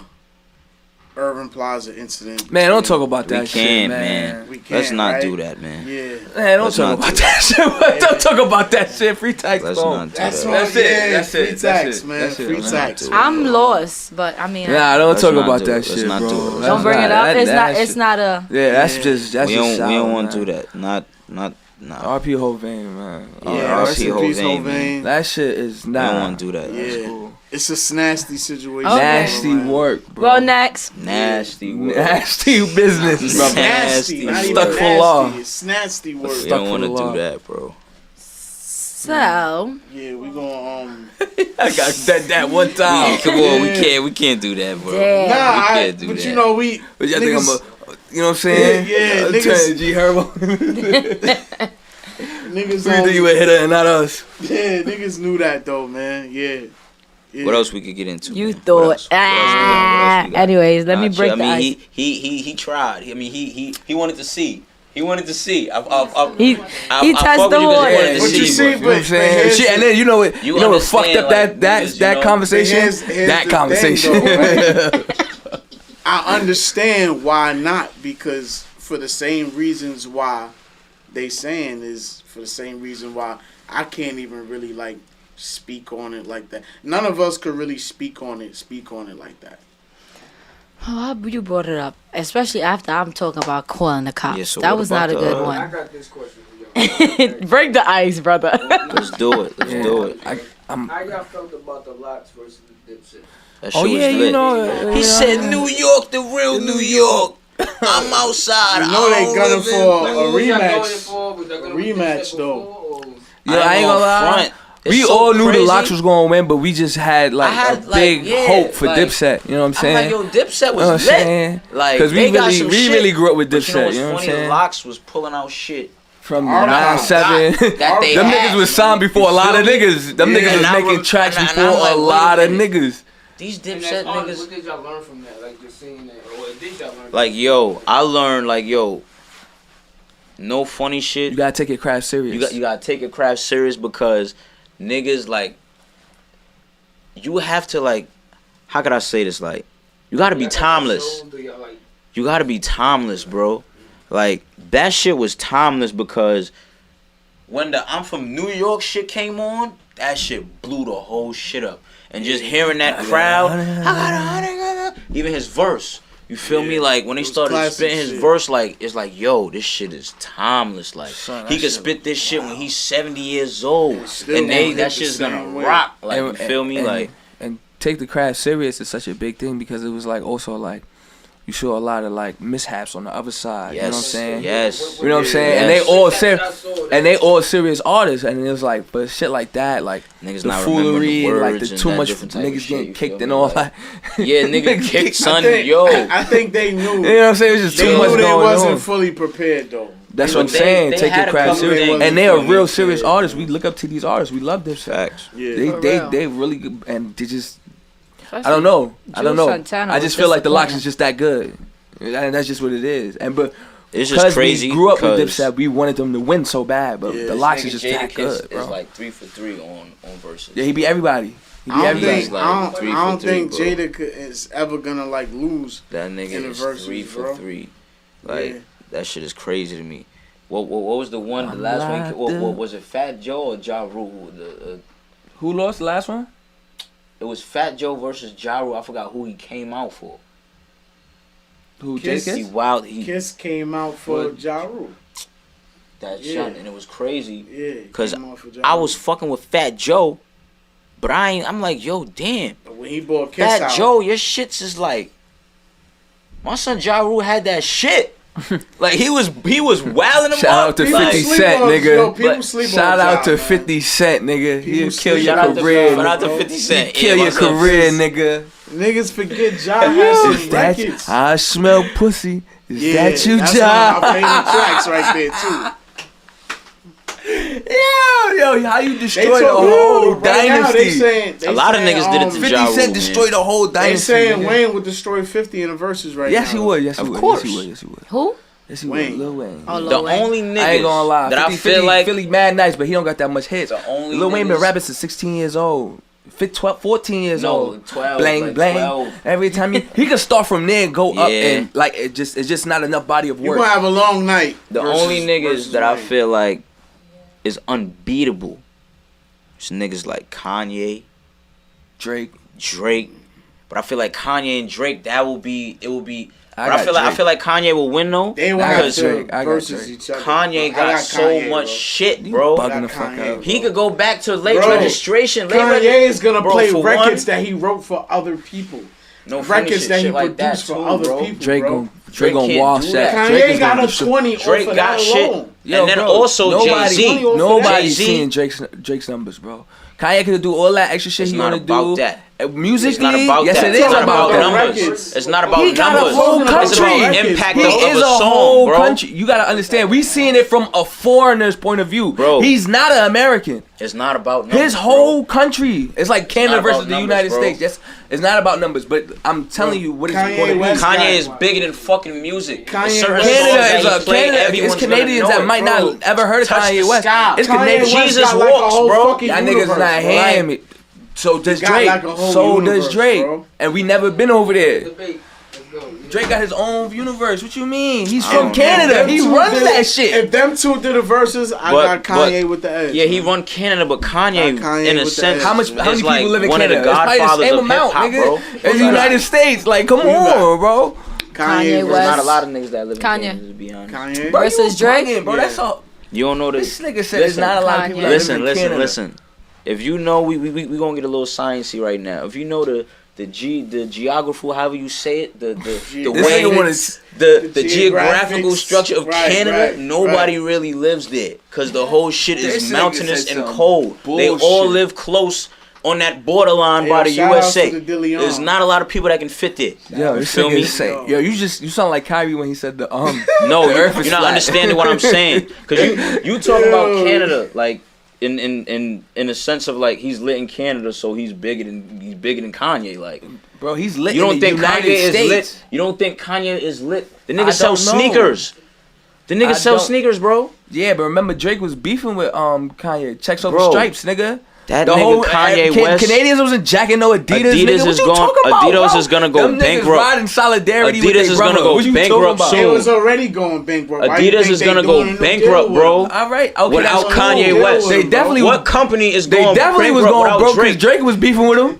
D: Urban Plaza incident.
G: Man, don't talk about that
F: We
G: shit,
F: can't,
G: man.
D: We can't,
F: Let's not
D: right?
F: do that, man.
D: Yeah.
G: Man, don't
F: Let's
G: talk
F: not
G: about
F: do
G: that shit. Don't talk about that shit. Free tax.
F: Let's
G: phone.
F: not do
D: That's
F: that.
D: what,
G: That's it.
D: yeah,
G: That's
D: free
G: it.
D: tax,
G: That's it.
D: man.
G: That's it.
D: Free
F: Let's
D: tax.
F: not do it.
E: I'm lost, but I mean,
G: Nah, don't
F: Let's
G: talk
F: not
G: about
F: do
G: that
F: it. Let's
G: shit,
F: not
G: bro.
F: do it.
E: don't bring it up. It's not a.
G: Yeah, that's just
F: we don't
G: sour,
F: want to
G: man.
F: do that. Not.
G: RP Hovain, man.
D: Yeah, rest in peace,
F: Hovain,
D: Hovain.
G: That shit is
F: I
G: not.
F: don't want to do that.
D: Yeah.
G: Cool.
D: It's a nasty situation.
E: Okay.
G: Nasty
D: man.
G: work, bro.
E: Well, next.
F: Nasty work.
G: Nasty business, bro.
D: Nasty. Not even
G: Stuck for
D: nasty.
G: law.
D: It's nasty work.
F: We don't want to
G: for the law.
F: do that, bro.
E: So.
D: Yeah, we gonna
G: I got that one time.
F: Come on, we can't do that, bro.
E: Damn.
D: Nah,
F: can't do
D: but
F: that.
D: you know we.
G: But y'all think I'm
D: niggas-
G: a, you know what I'm saying?
D: Yeah,
G: Turn
D: niggas-
G: G Herbo.
D: Niggas.
G: You think you a hitter and not us?
D: Yeah, niggas knew that though, man. Yeah.
F: What else we could get into?
E: You
F: man? What
E: thought.
F: else? What else we got?
E: Anyways, let me
F: Nah,
E: break
F: chill.
E: the
F: I
E: ice.
F: mean, he tried. I mean, he wanted to see. He wanted to see.
E: He
F: I
E: touched
F: fuck
E: the
F: with you 'cause
E: water.
F: he wanted to
D: What you see,
F: bro.
G: You know what I'm saying?
D: here's
G: Shit, and
D: the-
G: then you know what?
F: You
G: You know what fucked
F: understand,
G: up
F: like,
G: that
F: niggas, you
G: that
F: know?
G: conversation?
D: Here's
G: That
D: the
G: conversation.
D: thing, though, I understand why not, because for the same reasons why they saying is for the same reason why I can't even really like speak on it like that. None of us could really speak on it like that.
E: Oh, you brought it up, especially after I'm talking about calling the cops.
F: Yeah, so
E: that
F: what
E: was not a
F: about
E: good
F: the-
I: I
E: one.
I: got this question for y'all.
E: Break the ice, brother.
F: Let's do it. Let's do it.
I: How y'all felt about the locks versus the Dipset?
F: That
G: Oh
F: shit was
G: yeah, you
F: lit.
G: know.
F: He said New York, the real New York. I'm outside.
D: You know they gunning for a
I: Who was y'all going
D: rematch.
I: for? Was y'all gonna
D: A rematch,
I: Dipset
D: though.
I: before, or-
G: Yeah, I ain't gonna lie. We
F: It's so
G: all knew
F: crazy.
G: the Locks was gonna win, but we just had like
F: I had,
G: a
F: like,
G: big
F: yeah,
G: hope for
F: like,
G: Dipset. You know what I'm
F: I'm
G: saying?
F: like, yo, Dipset
G: You know what I'm
F: was
G: saying?
F: lit. Like,
G: Because
F: they got some
G: we
F: shit.
G: really grew up with
F: But
G: Dipset.
F: you know what's
G: You know what I'm
F: funny? The
G: saying?
F: Locks was pulling out shit
G: From
D: Our
G: 9-7.
F: that they
G: Them
F: had.
G: niggas was signed before a lot of
F: You feel me?
G: niggas. Them
D: Yeah.
G: niggas
F: And
G: was
F: I
G: making
F: remember-
G: tracks
F: and
G: before
F: I'm like,
G: a
F: wait a
G: lot of
F: minute.
G: niggas.
F: These
I: And
F: Dipset
I: that's honest,
F: niggas.
I: what did y'all learn from that? Like just seeing that, or what did y'all learn?
F: Like, yo, I learned, like, yo, no funny shit.
G: You gotta take your craft serious.
F: You gotta take your craft serious because niggas, like, you have to, like, how could I say this? Like, you gotta be
I: Y'all got
F: timeless.
I: shows, do y'all, like,
F: You gotta be timeless, bro. Like, that shit was timeless because when the I'm from New York shit came on, that shit blew the whole shit up. And just hearing that crowd, I got 100, even his verse, You feel me? Like when they started spitting his verse, like it's like, yo, this shit is timeless. Like he could spit this shit when he's 70 years old, and that shit's gonna rock. Like you feel me? Like
G: and take the craft serious is such a big thing because it was like also like. You saw a lot of like mishaps on the other side.
F: Yes.
G: You know what I'm saying?
F: Yes.
G: You know what I'm saying?
F: Yes.
G: And they all serious artists. And it was like, but shit like that, like
F: niggas
G: the
F: not
G: foolery,
F: the
G: like the too much niggas getting kicked and all that.
F: Yeah, nigga kicked, son.
D: I think they knew.
G: You know what I'm saying? It was just too much going on.
D: They wasn't fully prepared though.
G: That's what I'm saying. Take your craft serious, and they are real serious artists. We look up to these artists. We love their facts.
D: Yeah,
G: they really good, and they just. I don't know. I just feel like the Locks is just that good. And that's just what it is. And but
F: it's just crazy.
G: We grew up with Dipset, we wanted them to win so bad, but the Locks is just that good, bro.
F: It's like 3 for 3 on verses.
G: Yeah, he beat everybody.
D: I don't think Jada is ever gonna like lose.
F: That nigga is 3 for 3. Like that shit is crazy to me. What was the one? The last one? What was it? Fat Joe or Ja Rule?
G: Who lost the last one?
F: It was Fat Joe versus Ja Rule. I forgot who he came out for.
G: Who?
D: Kiss? Kiss came out for Ja Rule.
F: That shot, and it was crazy.
D: Yeah,
F: because I was fucking with Fat Joe, but I'm like, yo, damn.
D: But when he bought Kiss
F: Fat Joe, your shit's is like, my son Ja Rule had that shit. Like he was wilding him
G: Shout
F: up.
G: out to 50 Cent, nigga. Shout out to
D: man.
G: 50 Cent, nigga. He'll kill your
F: Shout
G: career.
F: Shout out to 50 Cent.
G: Kill your career, nigga.
D: Niggas forget Ja has some records.
G: I smell pussy. Is that you,
D: that's
G: Ja?
D: one of my favorite tracks right there too.
G: Yo, how you destroy the whole dynasty?
F: A lot of niggas did it to
G: 50
F: Ja Rule,
G: Cent destroyed the whole dynasty.
D: They saying Wayne would destroy 50 in the verses right now.
G: Yes, he would. Yes, he would.
F: Of course.
G: Yes, he would.
E: Who?
G: Yes, he
D: Wayne.
G: would. Lil Wayne.
E: Oh,
F: The only
G: I ain't
F: niggas
G: gonna lie.
F: that
G: 50,
F: I feel like
G: Philly mad nice, but he don't got that much hits. Lil Wayne been
F: niggas-
G: rapping since 16 years old. 12, 14 years old.
F: 12.
G: Blang,
F: like
G: blang.
F: 12.
G: Every time he can start from there and go up,
F: Yeah.
G: and like it's just not enough body of
D: You
G: work.
D: gonna have a long night.
F: The only niggas that I feel like is unbeatable is niggas like Kanye,
G: Drake.
F: But I feel like Kanye and Drake, it will be.
G: I
F: But I feel like Kanye will win though.
D: They will have to versus each other.
F: Kanye got so
D: Kanye,
F: much
D: bro.
F: shit, bro.
G: Bugging the fuck out.
F: He could go back to late
D: Bro,
F: registration.
D: Kanye is gonna play
F: for
D: records
F: one,
D: that he wrote for other people.
F: no funny
D: Records that he
F: shit like
D: produced
F: that
D: for
F: too,
D: other
F: bro.
D: people.
G: Drake
D: bro.
G: gonna
F: can't
G: wash
F: do
G: that.
F: that.
G: Drake
D: Kanye
G: is
D: got
G: gonna
D: a 20
F: Drake
D: off of
F: got
D: that
F: shit.
D: alone.
F: And then also Jay-Z.
G: Nobody's
F: Jay-Z.
G: seeing Drake's numbers, bro. Kanye could do all that extra shit
F: It's
G: he
F: not
G: wanna
F: about
G: do.
F: that.
G: Musically,
F: It's not about
G: yes,
F: that.
G: it
F: It's
G: is
F: not
G: about
F: about
G: that.
F: numbers. It's not about
G: He got
F: numbers.
G: a whole
F: It's
G: country.
F: about impact
G: He
F: of
G: is
F: a
G: a
F: song,
G: whole
F: bro.
G: country. You gotta understand. We seeing it from a foreigner's point of view.
F: Bro.
G: He's not an American.
F: It's not about numbers.
G: His whole country. It's like Canada
F: not about
G: versus the
F: numbers,
G: United
F: bro.
G: States. Yes, it's not about numbers, but I'm telling you what it's
D: Kanye
G: going to be.
D: West-
F: Kanye is bigger than fucking music.
D: Kanye
F: Certain
D: West-
F: songs
G: Canada
F: that
G: is
F: he
G: a
F: play,
G: Canada. It's
F: everyone's gonna
G: Canadians
F: know
G: that
F: it,
G: might
F: bro.
G: not ever heard of
F: Touch
G: Kanye
F: the
G: West.
F: sky.
G: It's
D: Kanye
G: Canadians.
D: West
F: Jesus
D: got like a
F: walks,
D: whole
F: bro.
D: fucking
G: Y'all niggas
D: universe,
G: not
D: bro.
G: hearing me. So does
D: got
G: Drake.
D: like a whole
G: So
D: universe,
G: does Drake.
D: bro.
G: And we never been over there.
I: Debate. Let's go.
G: Drake got his own universe. What you mean? He's
F: I
G: from
F: don't know.
G: Canada.
D: Them
G: He
D: two
G: runs
D: did-
G: that shit.
D: If them two did the verses, I
F: But-
D: got Kanye with the edge.
F: Yeah, he run Canada, but Kanye,
D: Kanye
F: in a
D: with the
F: sense,
D: edge.
G: How
F: is
G: many people
F: like
G: live in
F: one
G: Canada?
F: of the
G: It's probably the
F: godfathers
G: same
F: of hip
G: amount,
F: hop,
G: nigga.
F: bro.
G: As the United States. Like, come
D: Who you got?
G: on, bro.
E: Kanye
D: versus-
E: West.
F: Not a lot of niggas that live in
E: Kanye.
F: Canada, to be honest.
D: Kanye.
G: Bro,
E: Versus
G: you
E: Drake?
G: bugging, bro.
D: Yeah.
G: That's all.
F: You don't know
G: This
F: this.
G: nigga said there's not a lot of people that
F: Listen,
G: live in Canada.
F: listen. If you know, we gonna get a little sciencey right now. If you know the geography, however you say it, the
G: This
F: way
G: nigga wanna
F: the geographical
D: geographics,
F: structure of
D: right,
F: Canada,
D: right,
F: nobody really lives there because the whole shit
G: This
F: is
G: nigga
F: mountainous
G: said
F: and
G: some
F: cold. They all
G: bullshit.
F: live close on that borderline
D: Hey,
F: by the
D: shout out
F: USA.
D: to the DeLeon.
F: There's not a lot of people that can fit there.
G: Yo,
F: you
G: this
F: feel
G: nigga
F: me?
G: is saying, yo, you sound like Kyrie when he said the
F: No,
G: the
F: you're
G: earth is
F: not
G: flat.
F: understanding what I'm saying. Cause you talk about Canada like in a sense of like he's lit in Canada, so he's bigger than Kanye. Like
G: Bro, he's lit.
F: you don't
G: in the
F: think
G: United
F: Kanye is
G: States.
F: lit? You don't think Kanye is lit? The
G: I
F: nigga sells
G: don't know.
F: sneakers. The nigga
G: I
F: sells
G: don't-
F: sneakers, bro.
G: Yeah, but remember Drake was beefing with Kanye. Checks over
F: Bro,
G: stripes, nigga.
F: That
G: The
F: nigga
G: whole
F: Kanye West.
G: Canadians wasn't jacking no Adidas.
F: Adidas
G: nigga. What
F: is
G: you
F: going-
G: talking about,
F: Adidas
G: bro?
F: is gonna go
G: Them niggas
F: bankrupt.
G: riding solidarity with
F: Adidas
G: their
F: is
G: brother.
F: gonna go
G: What you
F: bankrupt
G: talking about?
F: soon.
D: It was already going bankrupt. Why you
F: Adidas
D: think
F: is
D: they
F: gonna
D: doing
F: go
D: a new
F: bankrupt,
D: deal
F: bro.
D: with him?
G: All right, okay,
F: Without
G: that's cool.
F: Kanye West.
G: They definitely
F: What company is
G: They
F: going
G: definitely was
F: bankrupt
G: going
F: without
G: broke because
F: Drake?
G: Drake was beefing with him.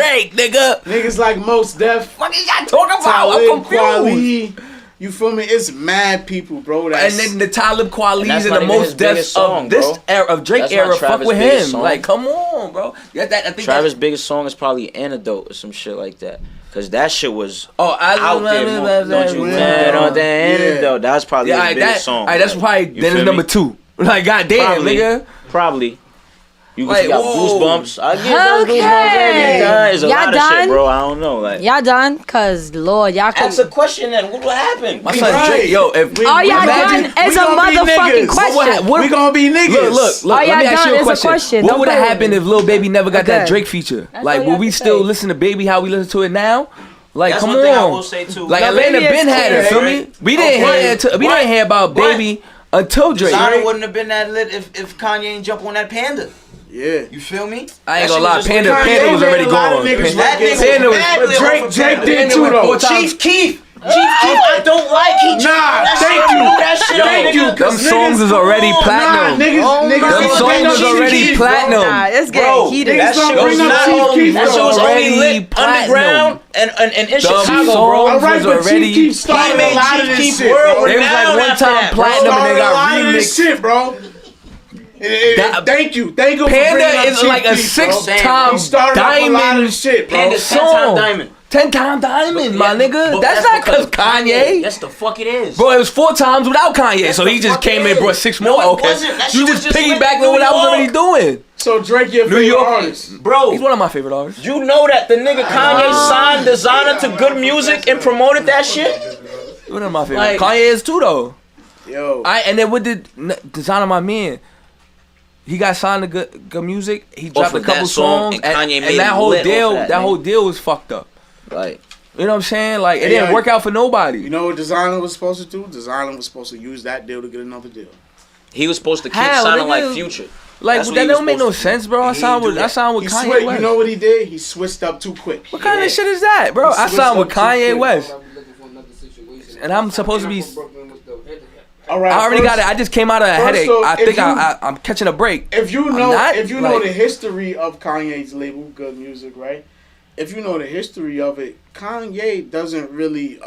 G: Drake, nigga.
D: Niggas like Mos Def.
G: What is y'all talking about?
D: Talib
G: I'm confused.
D: Kweli. You feel me? It's mad people, bro.
G: And then the Talib Kweli's
F: that's
G: and
F: not
G: the
F: even his
G: most deaths
F: biggest song,
G: of this
F: bro.
G: era of Drake
F: That's not
G: era. Fuck
F: Travis'
G: with
F: biggest
G: him.
F: song.
G: Like, come on, bro. I think
F: Travis' biggest song is probably Antidote or some shit like that. Cause that shit was
G: I
F: out there. Don't you mad on the Antidote? That's probably his biggest song.
G: That's probably then it's number 2. Like, goddamn, nigga.
F: Probably. You
G: Like,
F: got
G: whoa.
F: Goosebumps. I get those
E: Okay.
F: Goosebumps every time. It's a
E: Y'all
F: lot of
E: done?
F: shit, bro. I don't know. Like,
E: Y'all done? Cause Lord, y'all
F: ask
E: could.
F: a question then. What happened?
G: My son Drake, if
E: Are y'all
G: imagine-
E: done? It's a motherfucking question.
D: We gonna be niggas.
G: Look.
E: Are
G: Let
E: y'all
G: me ask
E: done?
G: you a
E: It's a
G: question.
E: question.
G: What
E: Don't
G: would have
E: play with
G: happened
E: me.
G: if Lil Baby never got that
E: Okay.
G: Drake feature?
E: That's
G: Like,
E: all you
G: would we
E: have to
G: still
E: say.
G: listen to Baby how we listen to it now? Like,
F: That's
G: come
F: one thing I will
G: on.
F: say too.
G: Like,
E: No,
G: Atlanta
E: Baby
G: been
E: is
G: had it.
E: cool.
G: Feel me? We didn't hear about
F: What?
G: Baby until Drake.
F: Designer wouldn't have been that lit if Kanye ain't jump on that Panda.
D: Yeah.
F: You feel me?
G: I ain't
F: That
G: gonna lie,
F: shit
G: Panda
D: Kanye
G: was
D: made
G: already
D: a lot of
G: gone.
D: niggas
F: That
D: Panda
F: nigga was
G: Panda
F: mad lit
D: Drake-
F: off of
D: Drake
F: Panda.
D: did
G: Panda
D: too,
G: went
D: though.
G: 4 times.
F: Chief Keef. I don't like. He
D: Nah,
F: that
D: thank
F: shit,
D: you.
F: That shit,
D: Thank you.
F: nigga.
G: Them songs is already platinum.
D: Nah, niggas,
E: Oh
D: niggas
E: my
G: Them
D: don't
G: songs
D: bring up
G: is
D: Chief
G: already
D: Keef,
G: platinum.
E: Nah, it's
F: Bro,
E: getting heated.
F: that
D: don't
F: shit
D: bring
F: was
D: up
F: not
D: Chief
F: on.
D: Keef,
F: That shit
D: bro.
F: was only
G: Already
F: lit
G: platinum.
F: underground and in Chicago,
G: songs
F: bro.
D: All right,
G: was
D: but
G: already-
D: Chief Keef started
F: He made
D: a lot of
F: Chief
D: this
F: Keef
D: shit,
F: world
D: bro.
G: They was like
F: renowned
G: one
F: after
G: time
F: that, bro.
G: platinum and
D: Started
G: they
D: a
G: got
D: lot of this
G: remixed.
D: shit, bro. Thank you for bringing up
G: Panda is
D: Chief
G: like a
D: Keef, bro.
G: 6-time
D: He started up a lot of
G: diamond
D: this shit, bro.
F: Panda's
G: song.
F: 10-time diamond.
G: 10-time diamond, my nigga.
F: But
G: That's not because
F: of
G: Kanye.
F: Yes, the fuck it is.
G: Bro, it was 4 times without Kanye,
F: Yes,
G: so
F: the
G: he just
F: fuck
G: came
F: it
G: in and
F: is.
G: brought 6
F: No,
G: more.
F: it
G: Okay,
F: wasn't. That
G: you
F: shit
G: just
F: was just lit
G: piggyback
F: in
G: on what I was
F: New
G: already doing.
D: So Drake, your
G: New
D: favorite
G: York-
D: artist.
F: Bro,
G: He's one of my favorite artists.
F: you know that the nigga Kanye signed Designer to Good Music and promoted that shit?
G: One of my favorite.
F: Like-
G: Kanye is too though.
D: Yo.
G: And then with the Designer, my man, he got signed to Good Music. He dropped a
F: of that
G: couple
F: song,
G: songs,
F: and Kanye made
G: that
F: him
G: whole
F: lit
G: deal,
F: off of that,
G: that
F: nigga.
G: whole deal was fucked up.
F: Like,
G: You know what I'm saying? Like it
D: Hey,
G: didn't
D: yo,
G: work out for nobody.
D: You know what Designer was supposed to do? Designer was supposed to use that deal to get another deal.
F: he was supposed to keep
G: How,
F: sounding
G: nigga?
F: like Future.
G: Like
F: That's what
G: that
F: he was
G: don't make no
F: supposed to do.
G: sense, bro. I
F: He
G: signed
F: didn't
G: with
F: do that.
G: Kanye
D: You
G: West.
D: know what he did? He switched up too quick.
G: What kind of shit is that, bro?
D: He
G: I
D: switched
G: signed with
D: up too
G: Kanye
D: quick.
G: West, and I'm supposed to be.
D: All right,
G: I already
D: first-
G: got it. I just came out of a
D: first
G: headache.
D: off,
G: I
D: if
G: think
D: you-
G: I'm catching a break.
D: If you
G: I'm
D: know,
G: not,
D: if you know
G: like-
D: the history of Kanye's label, Good Music, right? If you know the history of it, Kanye doesn't really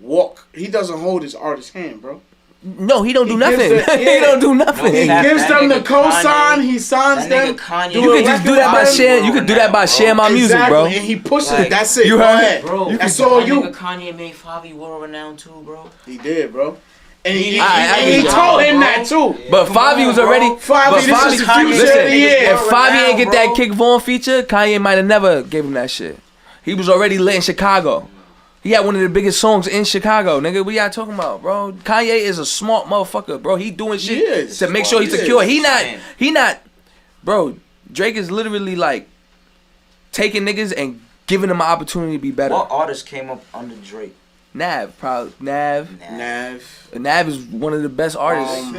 D: walk. He doesn't hold his artist's hand, bro.
G: No, he don't do
D: He
G: nothing.
D: gives the-
G: He
D: yeah.
G: don't do nothing.
D: He
F: That-
D: gives
F: that
D: them the
F: nigga
D: cosign.
F: Kanye-
D: He signs
F: that
D: them.
F: nigga Kanye-
D: do
G: You
D: a
G: could just do
D: record
G: that by
D: with them.
G: sharing. You could do that by sharing my music, bro.
D: And he pushes
F: Like,
D: it. That's it.
G: you
D: Go
G: heard?
D: ahead.
F: Bro,
D: That's all
F: that
D: you.
F: nigga Kanye made Favi world renowned too, bro.
D: He did, bro. And he
G: I
D: he
G: get
D: told
G: you.
D: him that too.
G: But Favi was already.
D: Favi,
G: but
D: this is the
G: Favi-
D: future
G: listen,
D: of the year.
G: if Favi ain't get
F: Bro.
G: that Kick Vaughn feature, Kanye might have never gave him that shit. He was already lit in Chicago. He had one of the biggest songs in Chicago, nigga. What y'all talking about, bro? Kanye is a smart motherfucker, bro. He doing shit
D: He is.
G: to make sure he's
D: He
G: secure.
D: is.
G: He not, bro. Drake is literally like taking niggas and giving them an opportunity to be better.
F: What artist came up under Drake?
G: Nav, probably Nav.
D: Nav.
G: Is one of the best artists.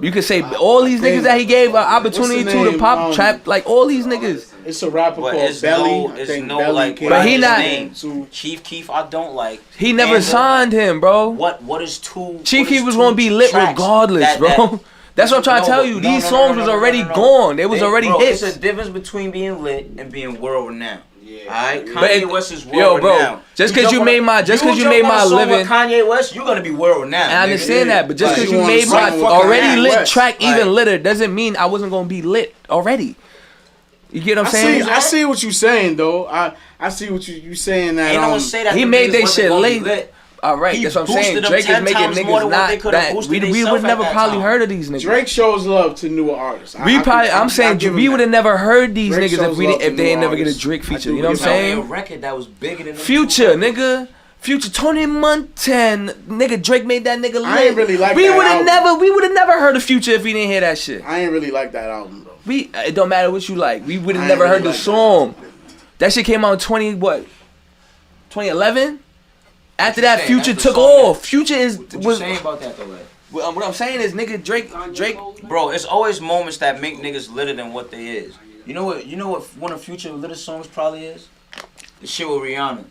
G: You could say all these niggas that he gave an opportunity
D: What's
G: to
D: the
G: the
D: name?
G: pop trap, like all these niggas.
D: It's a rapper
F: But
D: called
F: it's
D: Belly.
F: no,
D: I
F: it's
D: think
F: no
D: Belly
F: like.
D: came
G: But
F: what
G: he
F: is
G: not-
F: his name?
D: to-
F: Chief Keef. I don't like.
G: He never
F: Panda.
G: signed him, bro.
F: What is two?
G: Chief
F: what is
G: Keef was
F: two
G: gonna be lit
F: tracks
G: regardless,
F: that-
G: bro.
F: that-
G: That's what I'm trying to tell
F: No,
G: you.
F: no,
G: These
F: no,
G: songs
F: no,
G: was
F: no,
G: already
F: no, no.
G: gone. They was already
F: bro,
G: hits.
F: It's a difference between being lit and being world renowned. Yeah. Alright,
G: But
F: Kanye
G: it-
F: West is world
G: yo, bro,
F: renowned.
G: just 'cause you
F: jump
G: made
F: on a-
G: my- just 'cause you
F: jump
G: made
F: on
G: my
F: a song
G: living-
F: with Kanye West, you're gonna be world renowned.
G: I understand that, but just
D: Like,
G: because
D: you
G: you
D: wanna
G: made my
D: sing fucking
G: already
D: Kanye
G: lit
D: West.
G: track even
F: Like-
G: litter doesn't mean I wasn't gonna be lit already. You get what I'm saying?
D: I see what you saying though. I see what you saying that.
F: Ain't no one say that.
G: he
F: the
G: made
F: niggas
G: they
F: wasn't
G: shit
F: gonna be
G: late.
F: lit.
G: All right,
F: He
G: that's what I'm saying.
F: boosted them
G: Drake is
F: 10
G: making
F: times more
G: niggas
F: than what they
G: not
F: coulda
G: that.
F: boosted
G: We
F: themselves
G: would
F: at
G: never
F: that
G: probably
F: time.
G: heard of these niggas.
D: Drake shows love to newer artists.
G: I'm saying we would have never heard these
D: Drake
G: niggas
D: shows
G: if
D: love to
G: they
D: new
G: ain't never get a
D: artists.
G: Drake
D: I
G: feature.
D: do
G: You know what I'm
D: believe
F: He
G: saying?
F: made a record that was bigger than them
G: Future,
F: two records.
G: nigga. Future, Tony Montana, nigga. Drake made that nigga lit.
D: I ain't really like
G: we
D: that
G: would have
D: album.
G: we would have never heard of Future if we didn't hear that shit.
D: I ain't really like that album though.
G: It don't matter what you like. We would
D: I
G: have
D: ain't
G: never
D: really
G: heard the
D: like that.
G: song. That shit came out in 2011. After that,
F: saying?
G: Future
F: That's the
G: took
F: song
G: off. Future is
F: What you
G: was.
F: saying about that though, like?
G: What I'm saying is, nigga, Drake.
F: Bro, it's always moments that make niggas litter than what they is. You know what one of Future litter songs probably is? The shit with Rihanna.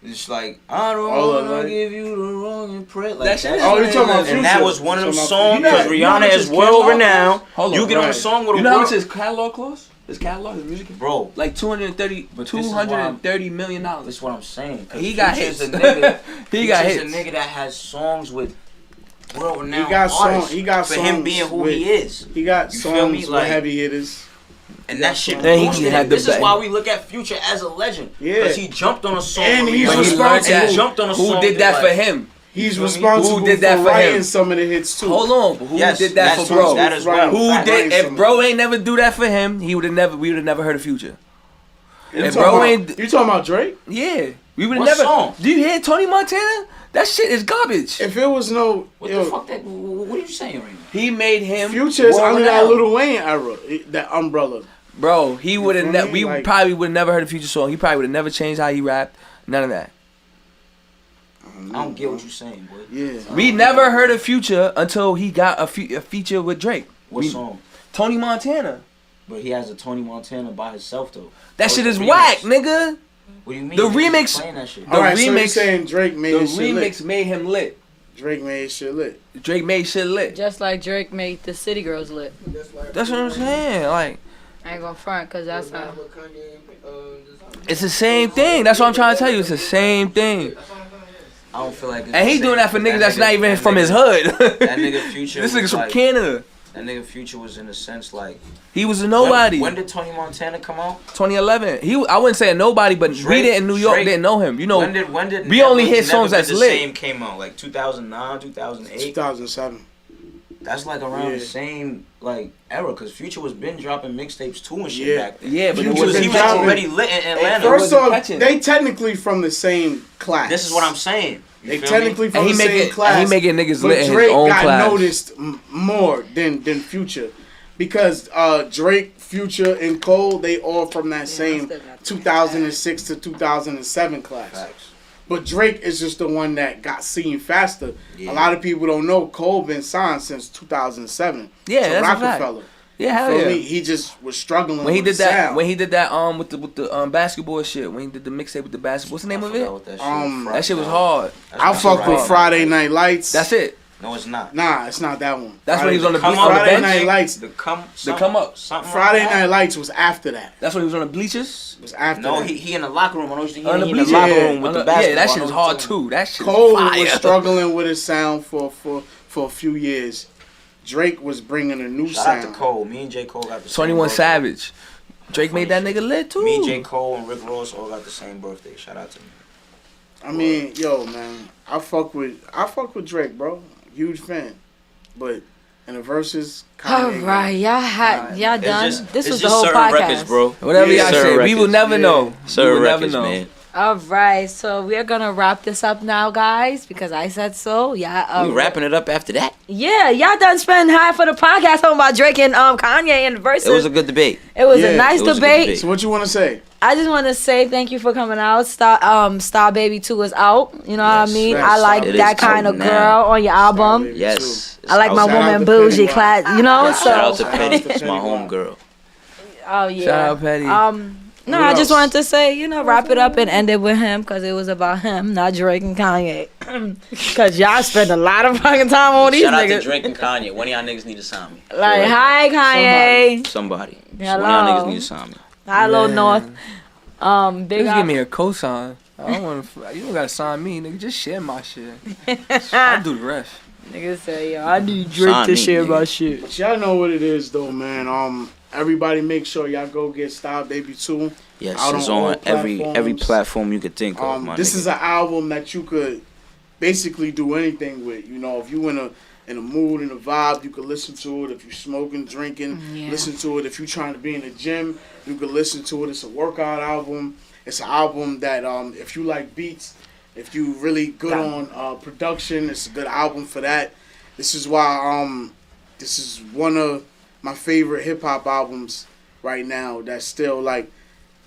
F: It's like, I don't wanna
D: like-
F: give you the wrong impression. Like,
G: That shit is
D: Oh, you talking about
F: and
D: Future?
F: that was one of them
D: You talking
F: songs
D: about-
F: because
G: You know how
F: Rihanna
G: much
F: is
G: his
F: world
G: catalog
F: renowned.
G: cost? Hold
F: You
G: on,
F: get on a
D: right.
F: song with
G: You
F: a
G: know how much
F: world.
G: his catalog cost? His catalog, his music,
F: bro.
G: Like $230 million.
F: That's what I'm saying.
G: He got hits.
F: A nigga,
G: he got hits.
F: A nigga that has songs with world-renowned
D: He got
F: artists.
D: He got
F: for
D: songs
F: him being who he is.
D: He got
F: you
D: songs
F: feel me?
D: with
F: Like,
D: heavy hitters.
F: And that shit
G: boosted
F: him. This is why we look at Future as a legend.
D: Yeah.
F: Because he jumped on a song.
D: And he's
G: When he
D: responsible.
G: learned that,
F: He jumped on a song.
G: who did that for him?
D: He's responsible
G: Who did that
D: for
G: for
D: writing
G: him?
D: some of the hits too.
G: Hold on, but who did that for bro?
F: That as well.
G: Who did? If bro ain't never do that for him, we would have never heard of Future.
D: You talking about Drake?
G: Yeah, we would have
F: What
G: never.
F: song?
G: Do you hear Tony Montana? That shit is garbage.
D: If it was no,
F: What the fuck? What are you saying right now?
G: He made him.
D: Future's under that Lil Wayne era, that umbrella.
G: Bro, he would have. We
D: Like,
G: probably would have never heard a Future song. He probably would have never changed how he rapped. None of that.
F: I don't get what you're saying, boy.
D: Yeah.
G: We never heard of Future until he got a feature with Drake.
F: What song?
G: Tony Montana.
F: But he has a Tony Montana by himself though.
G: That shit is whack, nigga.
F: What do you mean?
G: The remix.
F: That shit.
D: All right, so you're saying Drake made his shit lit.
G: The remix made him lit.
D: Drake made his shit lit.
G: Drake made shit lit.
E: Just like Drake made the City Girls lit.
G: That's what I'm saying. Like,
E: I ain't gonna front, cause that's how.
G: it's the same thing. That's what I'm trying to tell you. It's the same thing.
F: I don't feel like.
G: And he doing that for niggas that's not even from his hood.
F: That nigga Future.
G: This nigga's from
F: like,
G: Canada.
F: That nigga Future was in a sense like.
G: He was a nobody.
F: When did Tony Montana come out?
G: 2011. I wouldn't say a nobody, but
F: Drake,
G: we didn't in New York didn't know him. You know.
F: When did
G: we only hit songs that's lit.
F: Same came out like 2009, 2008,
D: 2007.
F: That's like around the same like era, cause Future was been dropping mixtapes too and shit back then.
G: Yeah, but
F: he was already lit in Atlanta.
D: First off, they technically from the same class.
F: This is what I'm saying.
D: They technically from the same class.
G: And he making niggas
D: but
G: lit in
D: Drake
G: his own
D: got
G: class.
D: noticed more than Future, because Drake, Future, and Cole, they all from that same 2006 to 2007 class.
F: Facts.
D: But Drake is just the one that got seen faster.
F: Yeah.
D: A lot of people don't know Cole been signed since 2007.
G: Yeah,
D: to
G: that's a fact.
D: Rockefeller.
G: Yeah, hell
D: Feel
G: yeah.
D: me? He just was struggling
G: When he
D: with
G: did
D: the
G: that,
D: sound.
G: with the basketball shit, when he did the mixtape with the basketball, what's the name of it?
D: That
G: That shit was hard.
D: I fuck with Friday Night Lights.
G: That's it.
F: No, it's not.
D: Nah, it's not that one.
G: That's when he was on the
D: Friday
G: bench.
D: Night Lights.
F: The come
G: up.
D: Friday Night Lights was after that.
G: That's when he was on the bleachers.
D: It was after
F: No,
D: that.
F: he in the locker room. I know he
G: On the
F: in the
G: bleachers.
F: locker room with the basketball.
G: Yeah, that shit is hard too. That shit
D: Cole
G: is fire.
D: was struggling with his sound for a few years. Drake was bringing a new
F: Shout
D: sound.
F: out to Cole. Me and J. Cole got the same
G: 21
F: birthday.
G: Savage. Drake made that nigga lit too.
F: Me, J. Cole, and Rick Ross all got the same birthday. Shout out to me.
D: I mean, yo, man, I fuck with Drake, bro. Huge fan. But in the verses,
E: All right, y'all done. This was the whole
F: certain
E: podcast.
F: records, bro.
G: Whatever
D: Yeah,
G: y'all
F: certain
G: say, we
F: records.
G: will never know.
F: Certain
G: we will
F: records,
G: never know.
F: man.
E: All right, so we're gonna wrap this up now, guys, because I said so. Yeah,
F: We wrapping it up after that.
E: Yeah, y'all done spend half of the podcast talking about Drake and Kanye and the verses.
F: It was a good debate.
E: It was
D: Yeah,
E: a nice
F: it was a good
E: debate.
F: debate.
D: So what you want to say?
E: I just want to say thank you for coming out. Star Baby 2 is out. You know what I mean?
D: yes,
E: I like
F: it
E: that
F: is
E: kind
F: out
E: of
F: now.
E: girl on your album.
D: Baby
F: Yes.
E: I like my
D: Shout out
E: woman
D: to
E: bougie
D: Pennywise.
E: class. You know, so
F: Shout out to
D: Shout out
F: Petty.
D: to
F: It's my
D: Pennywise.
F: homegirl.
E: oh yeah.
G: Shout out Petty.
E: No,
D: What
E: I just
D: else?
E: wanted to say, wrap it up and end it with him because it was about him, not Drake and Kanye. Because y'all spend a lot of fucking time on these
F: Shout out to
E: niggas.
F: Drake and Kanye. One of y'all niggas need to sign me.
E: Like, hi Kanye.
F: Somebody.
E: Hello.
F: One of y'all niggas need to sign me.
E: Hello
G: Man.
E: North. Big
G: Just
E: up.
G: give me a cosign. I don't want to. You don't gotta sign me, nigga. Just share my shit. I'll do the rest.
E: Niggas say, yo, I need Drake
F: Sign
E: to
F: me,
E: share
F: nigga.
E: my shit.
D: But y'all know what it is, though, man. Everybody make sure y'all go get Style Baby 2.
F: Yes,
D: Out
F: it's
D: on all
F: on every
D: platforms.
F: platform you could think of, my
D: This
F: nigga.
D: is an album that you could basically do anything with. You know, if you in a mood and a vibe, you could listen to it. If you smoking, drinking,
E: Yeah.
D: listen to it. If you trying to be in the gym, you could listen to it. It's a workout album. It's an album that if you like beats, if you really good on production, it's a good album for that. This is why this is one of my favorite hip hop albums right now. That's still like,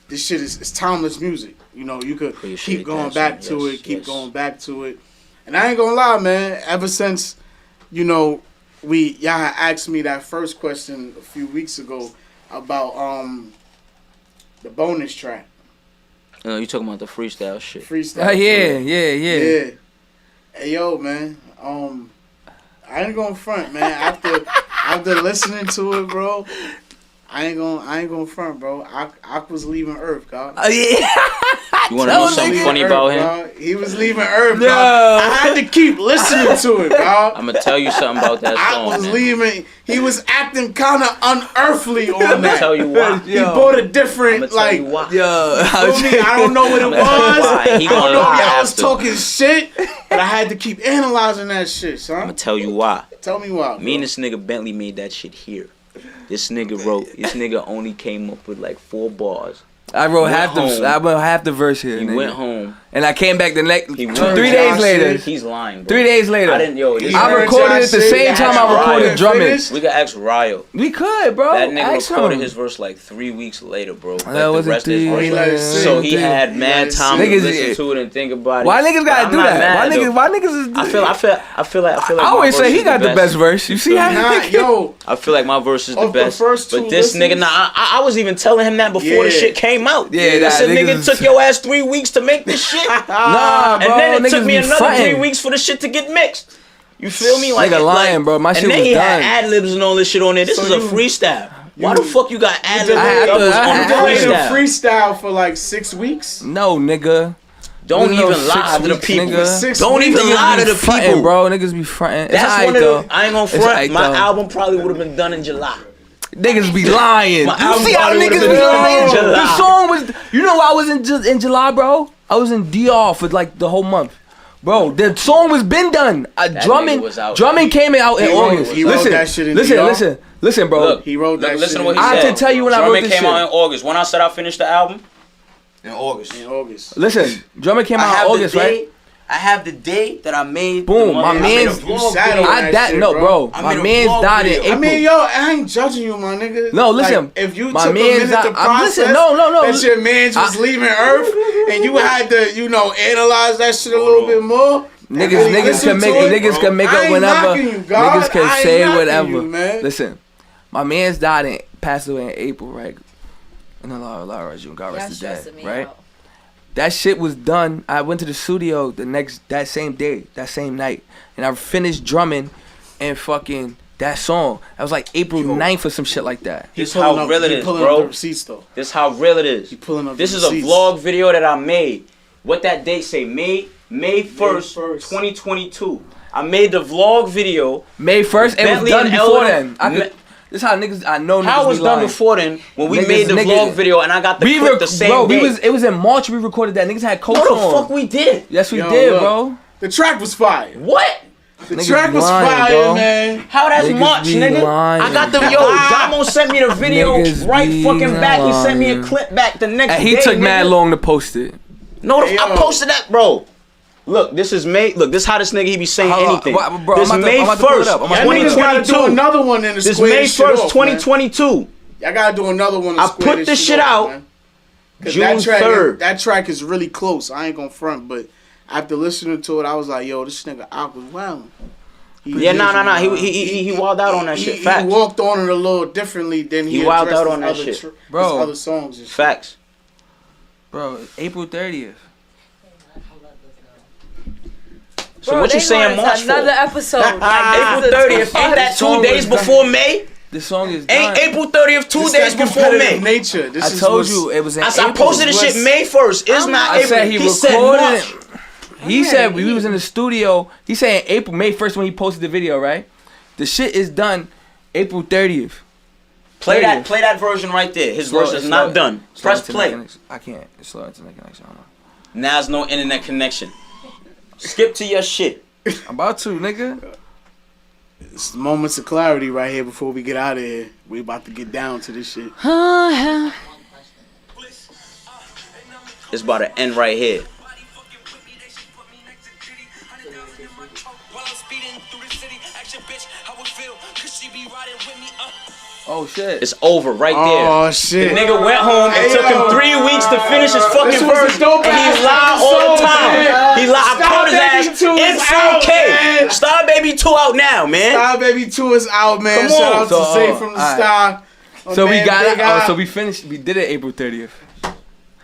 D: this shit is it's timeless music. You know, you could
F: Appreciate
D: keep going
F: that,
D: back
F: son.
D: to
F: Yes,
D: it, keep
F: yes.
D: going back to it. And I ain't gonna lie, man. Ever since, y'all had asked me that first question a few weeks ago about the bonus track,
F: You talking about the freestyle shit.
D: freestyle.
G: Oh yeah.
D: Hey yo, man. I ain't gonna front, man. After listening to it, bro, I ain't gonna front, bro. Ak was leaving Earth, God.
G: Yeah.
F: You wanna know something funny about him?
D: Bro. He was leaving Earth, bro. I had to keep listening to it, bro.
F: I'm gonna tell you something about that
D: I
F: song.
D: was
F: man.
D: leaving. He was acting kind of unearthly on
F: I'm gonna
D: that.
F: tell you why.
D: He bought a different,
F: I'm gonna tell
D: like,
F: you why.
G: Yo,
D: feel me? I don't know what it
F: I'ma tell you why.
D: was.
F: He
D: I don't
F: gonna
D: know if
F: lie
D: y'all was
F: after.
D: talking shit, but I had to keep analyzing that shit,
F: I'm
D: son.
F: gonna tell you why.
D: Tell me why.
F: Me and this nigga Bentley made that shit here. This nigga only came up with like 4 bars.
G: I wrote
F: Went
G: half
F: home.
G: I wrote half the verse here.
F: He
G: nigga.
F: went home.
G: And I came back the next
F: He
G: 3
F: went
G: days
D: Josh
G: later.
D: shit.
F: He's lying, bro.
G: 3 days later.
F: I didn't, yo. This
G: I
D: heard
G: recorded
D: Josh
G: it the
D: shit.
G: same time I
F: That's
G: recorded
F: right.
G: drumming.
D: Finished?
F: We could ask Ryo.
G: We could, bro.
F: That nigga
G: Ask
F: recorded
G: him.
F: his verse like 3 weeks later, bro. Like
G: That
F: the
G: wasn't
F: rest of his
G: 3
F: verse.
D: he let it sit.
F: So he
G: Damn.
F: had
D: He
F: mad
D: let it
F: time
G: sit.
F: to
G: Niggas-
F: listen to it and think about it.
G: Why niggas
F: But
G: gotta
F: I'm
G: do
F: not
G: that?
F: mad, though.
G: Why niggas is?
F: I feel like
G: I
F: my
G: always
F: verse
G: say he
F: is
G: got the best verse. You see how?
D: Nah, yo,
F: I feel like my verse is the
D: Of the
F: best.
D: first two
F: But this nigga,
D: listens?
F: I was even telling him that before the
D: Yeah.
F: shit came out.
G: Yeah,
F: I
G: that
F: said,
G: niggas
F: nigga,
G: is-
F: it took your ass 3 weeks to make this shit.
G: Nah, bro.
F: And then it took
G: niggas
F: me
G: be
F: another
G: fronting.
F: 3 weeks for the shit to get mixed. You feel me?
G: Nigga lying, bro. My shit
F: and then
G: was
F: he
G: done.
F: had ad libs and all this shit on there. This
D: So
F: is a
D: you-
F: freestyle. Why the fuck you got ad
D: did
F: libs
G: I had
F: and
G: to-
F: doubles
G: I
F: on
G: had
F: the
G: to-
D: played a
F: freestyle?
D: freestyle for like 6 weeks.
G: No, nigga.
F: Don't
G: There's no
F: even lie
G: 6
F: to the
G: weeks,
F: people.
G: nigga.
D: 6
F: Don't
D: weeks.
F: even lie to the
G: Fronting,
F: people,
G: bro. Niggas be fronting. It's
F: That's
G: alright,
F: one of
G: though.
F: the. I ain't gonna
G: It's
F: front.
G: alright,
F: My
G: though.
F: album probably would have been done in July.
G: Niggas be lying.
F: My
G: You
F: album
G: see how
F: probably
G: niggas
F: would've
G: be
F: been
G: lying?
F: in July.
G: The song was. You know why I was in July, bro? I was in DR for like the whole month. Bro, the song was been done.
F: nigga was out.
G: Drumming came out in August.
D: he wrote that shit in
G: Listen, bro.
F: Look,
D: He wrote that
F: listen
D: shit
F: to what he
D: in-
G: I
F: said.
G: had to tell you when I wrote
F: Drumming
G: this
F: came
G: shit.
F: out in August. When I said I finished the album? In August.
D: In August.
G: Listen, Drumming came
F: I
G: out
F: have
G: in August,
F: the day,
G: right?
F: I have the day that I made.
G: Boom,
F: the
G: my
F: money. I made a
G: man's-
F: vlog
D: sat
F: video.
D: on
G: I
D: that
G: that
D: shit,
G: no, bro.
F: I
G: My
F: made a
G: man's
F: vlog
G: died in
F: video.
G: April.
D: I mean, yo, I ain't judging you, my nigga.
G: No, listen,
D: Like, if you
G: my
D: took a
G: man's
D: minute
G: not-
D: to
G: I'm
D: process
G: listening, no,
D: that your man's was leaving Earth, and you had to, analyze that shit a little bit more.
G: Niggas
D: listen
G: can make
D: to it,
G: niggas can make
D: I
G: up
D: ain't
G: whenever.
D: knocking you, God.
G: Niggas can
D: I ain't
G: say
D: knocking
G: whatever.
D: you, man.
G: Listen, my man's passed away in April, right? And Allah rest you, God rest his dead, right? That shit was done. I went to the studio that same day, that same night, and I finished drumming and fucking that song. I was like April 9th or some shit like that.
F: This is how real it is, bro.
D: Receipts, though.
F: This is how real it is.
D: Pulling up
F: This
D: the
F: is a
D: receipts.
F: vlog video that I made. What that date say? May 1st, 2022. I made the vlog video.
G: May 1st, it was
F: Bentley
G: done
F: and
G: before
F: Ellen-
G: then. This how niggas. I know niggas.
F: How it was
G: be
F: done
G: lying.
F: before then when we
G: Niggas-
F: made the
G: niggas-
F: vlog video and I got the clip the same day.
G: It was in March we recorded that. Niggas had coats
F: What the
G: on.
F: fuck we did?
G: Yes, we
D: Yo,
G: did,
D: look.
G: bro.
D: The track was fire.
F: What?
D: The
G: Niggas
D: track was
G: lying,
D: fire,
G: bro.
D: man.
F: How that's
G: Niggas
F: March,
G: be
F: nigga?
G: lying.
F: I got the Damo sent me the video
G: Niggas
F: right
G: be
F: fucking back. He sent me a
G: lying.
F: clip back the next
G: And
F: day.
G: he took
F: nigga.
G: mad long to post it.
F: No,
D: Hey,
F: I
D: yo.
F: posted that, bro. Look, this is May. Look, this how this nigga he be saying
G: Hold on,
F: anything.
G: bro,
F: This
G: I'm about to-
F: May
G: I'm about to pull it
F: 1st,
G: up. I'm about
D: Y'all
G: to pull it
D: niggas
G: up.
D: gotta do
F: 2022.
D: another one in the
F: This
D: square
F: May
D: this shit
F: 1st,
D: off,
F: 2022.
D: man. Y'all gotta do another one to
F: I
D: square
F: put this shit
D: off,
F: out
D: man. 'Cause
F: June
D: that track
F: 3rd.
D: That track is really close. I ain't gonna front, but after listening to it, I was like, yo, this nigga Ak was wildin'.
F: Yeah, nah. He wilded out on that shit.
D: He
F: Facts.
D: walked on it a little differently than
F: He
D: he
F: wilded
D: addressed
F: out on that
D: his other
F: shit.
G: Bro.
D: his other songs. And shit.
F: Facts.
G: Bro, April 30th.
F: So what you saying March for?
E: Another episode.
F: April 30th. Ain't that 2 days before May?
G: This song is done.
F: Ain't April 30th 2
D: This
F: days
D: that
F: before May?
D: competitive nature. This
G: I
D: is
G: told
D: what's-
G: you it was in
F: I
G: April.
F: posted this shit May 1st. It's not
G: I
F: April.
G: said he
F: said
G: recorded
F: March.
G: it. He said we was in the studio. He said April, May 1st when he posted the video, right? The shit is done April 30th.
F: Play that version right there. His verse is not done. Press play.
G: I can't. It's slow internet connection. I don't know.
F: Now there's no internet connection. Skip to your shit.
G: I'm about to, nigga.
D: It's moments of clarity right here before we get out of here. We about to get down to this shit.
F: It's about to end right here.
G: Oh shit.
F: It's over right there.
D: Oh
F: The
D: shit.
F: nigga went home. It took him 3 weeks to finish his fucking
D: This was a
F: verse,
D: dope
F: and he
D: ass
F: lied all the
D: episode,
F: time.
D: man.
F: He lied. I
D: Star
F: caught his
D: Baby
F: ass
D: 2
F: in
D: is out,
F: 4K.
D: man.
F: Star Baby 2 out now, man.
D: Star Baby 2 is out, man.
F: Come on.
D: Shout out to
G: So,
D: Zay from the
G: alright.
D: Star. My
G: So we
D: man,
G: got
D: Big
G: it.
D: Eye.
G: Oh, so we finished. We did it April 30th.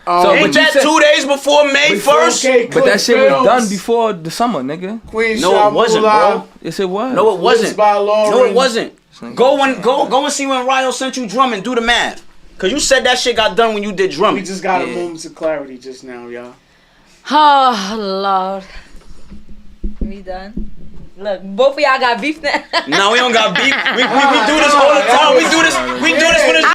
D: Oh,
G: So,
F: Ain't
G: but you
F: that
G: said-
F: 2 days before May 1st?
D: okay,
G: But that shit
D: Click
G: was done
D: Films,
G: before the summer, nigga.
D: Queen
F: No, it wasn't,
D: Shamula,
F: bro.
G: Yes, it was.
F: No, it wasn't.
D: by Lauren.
F: No, it wasn't. Go and see when Ryo sent you drumming. Do the math. Cause you said that shit got done when you did drumming.
D: We just got a moments of clarity just now, y'all.
E: Oh Lord. We done? Look, both of y'all got beef now.
F: No, we don't got beef. We do this all the time. We do this when it's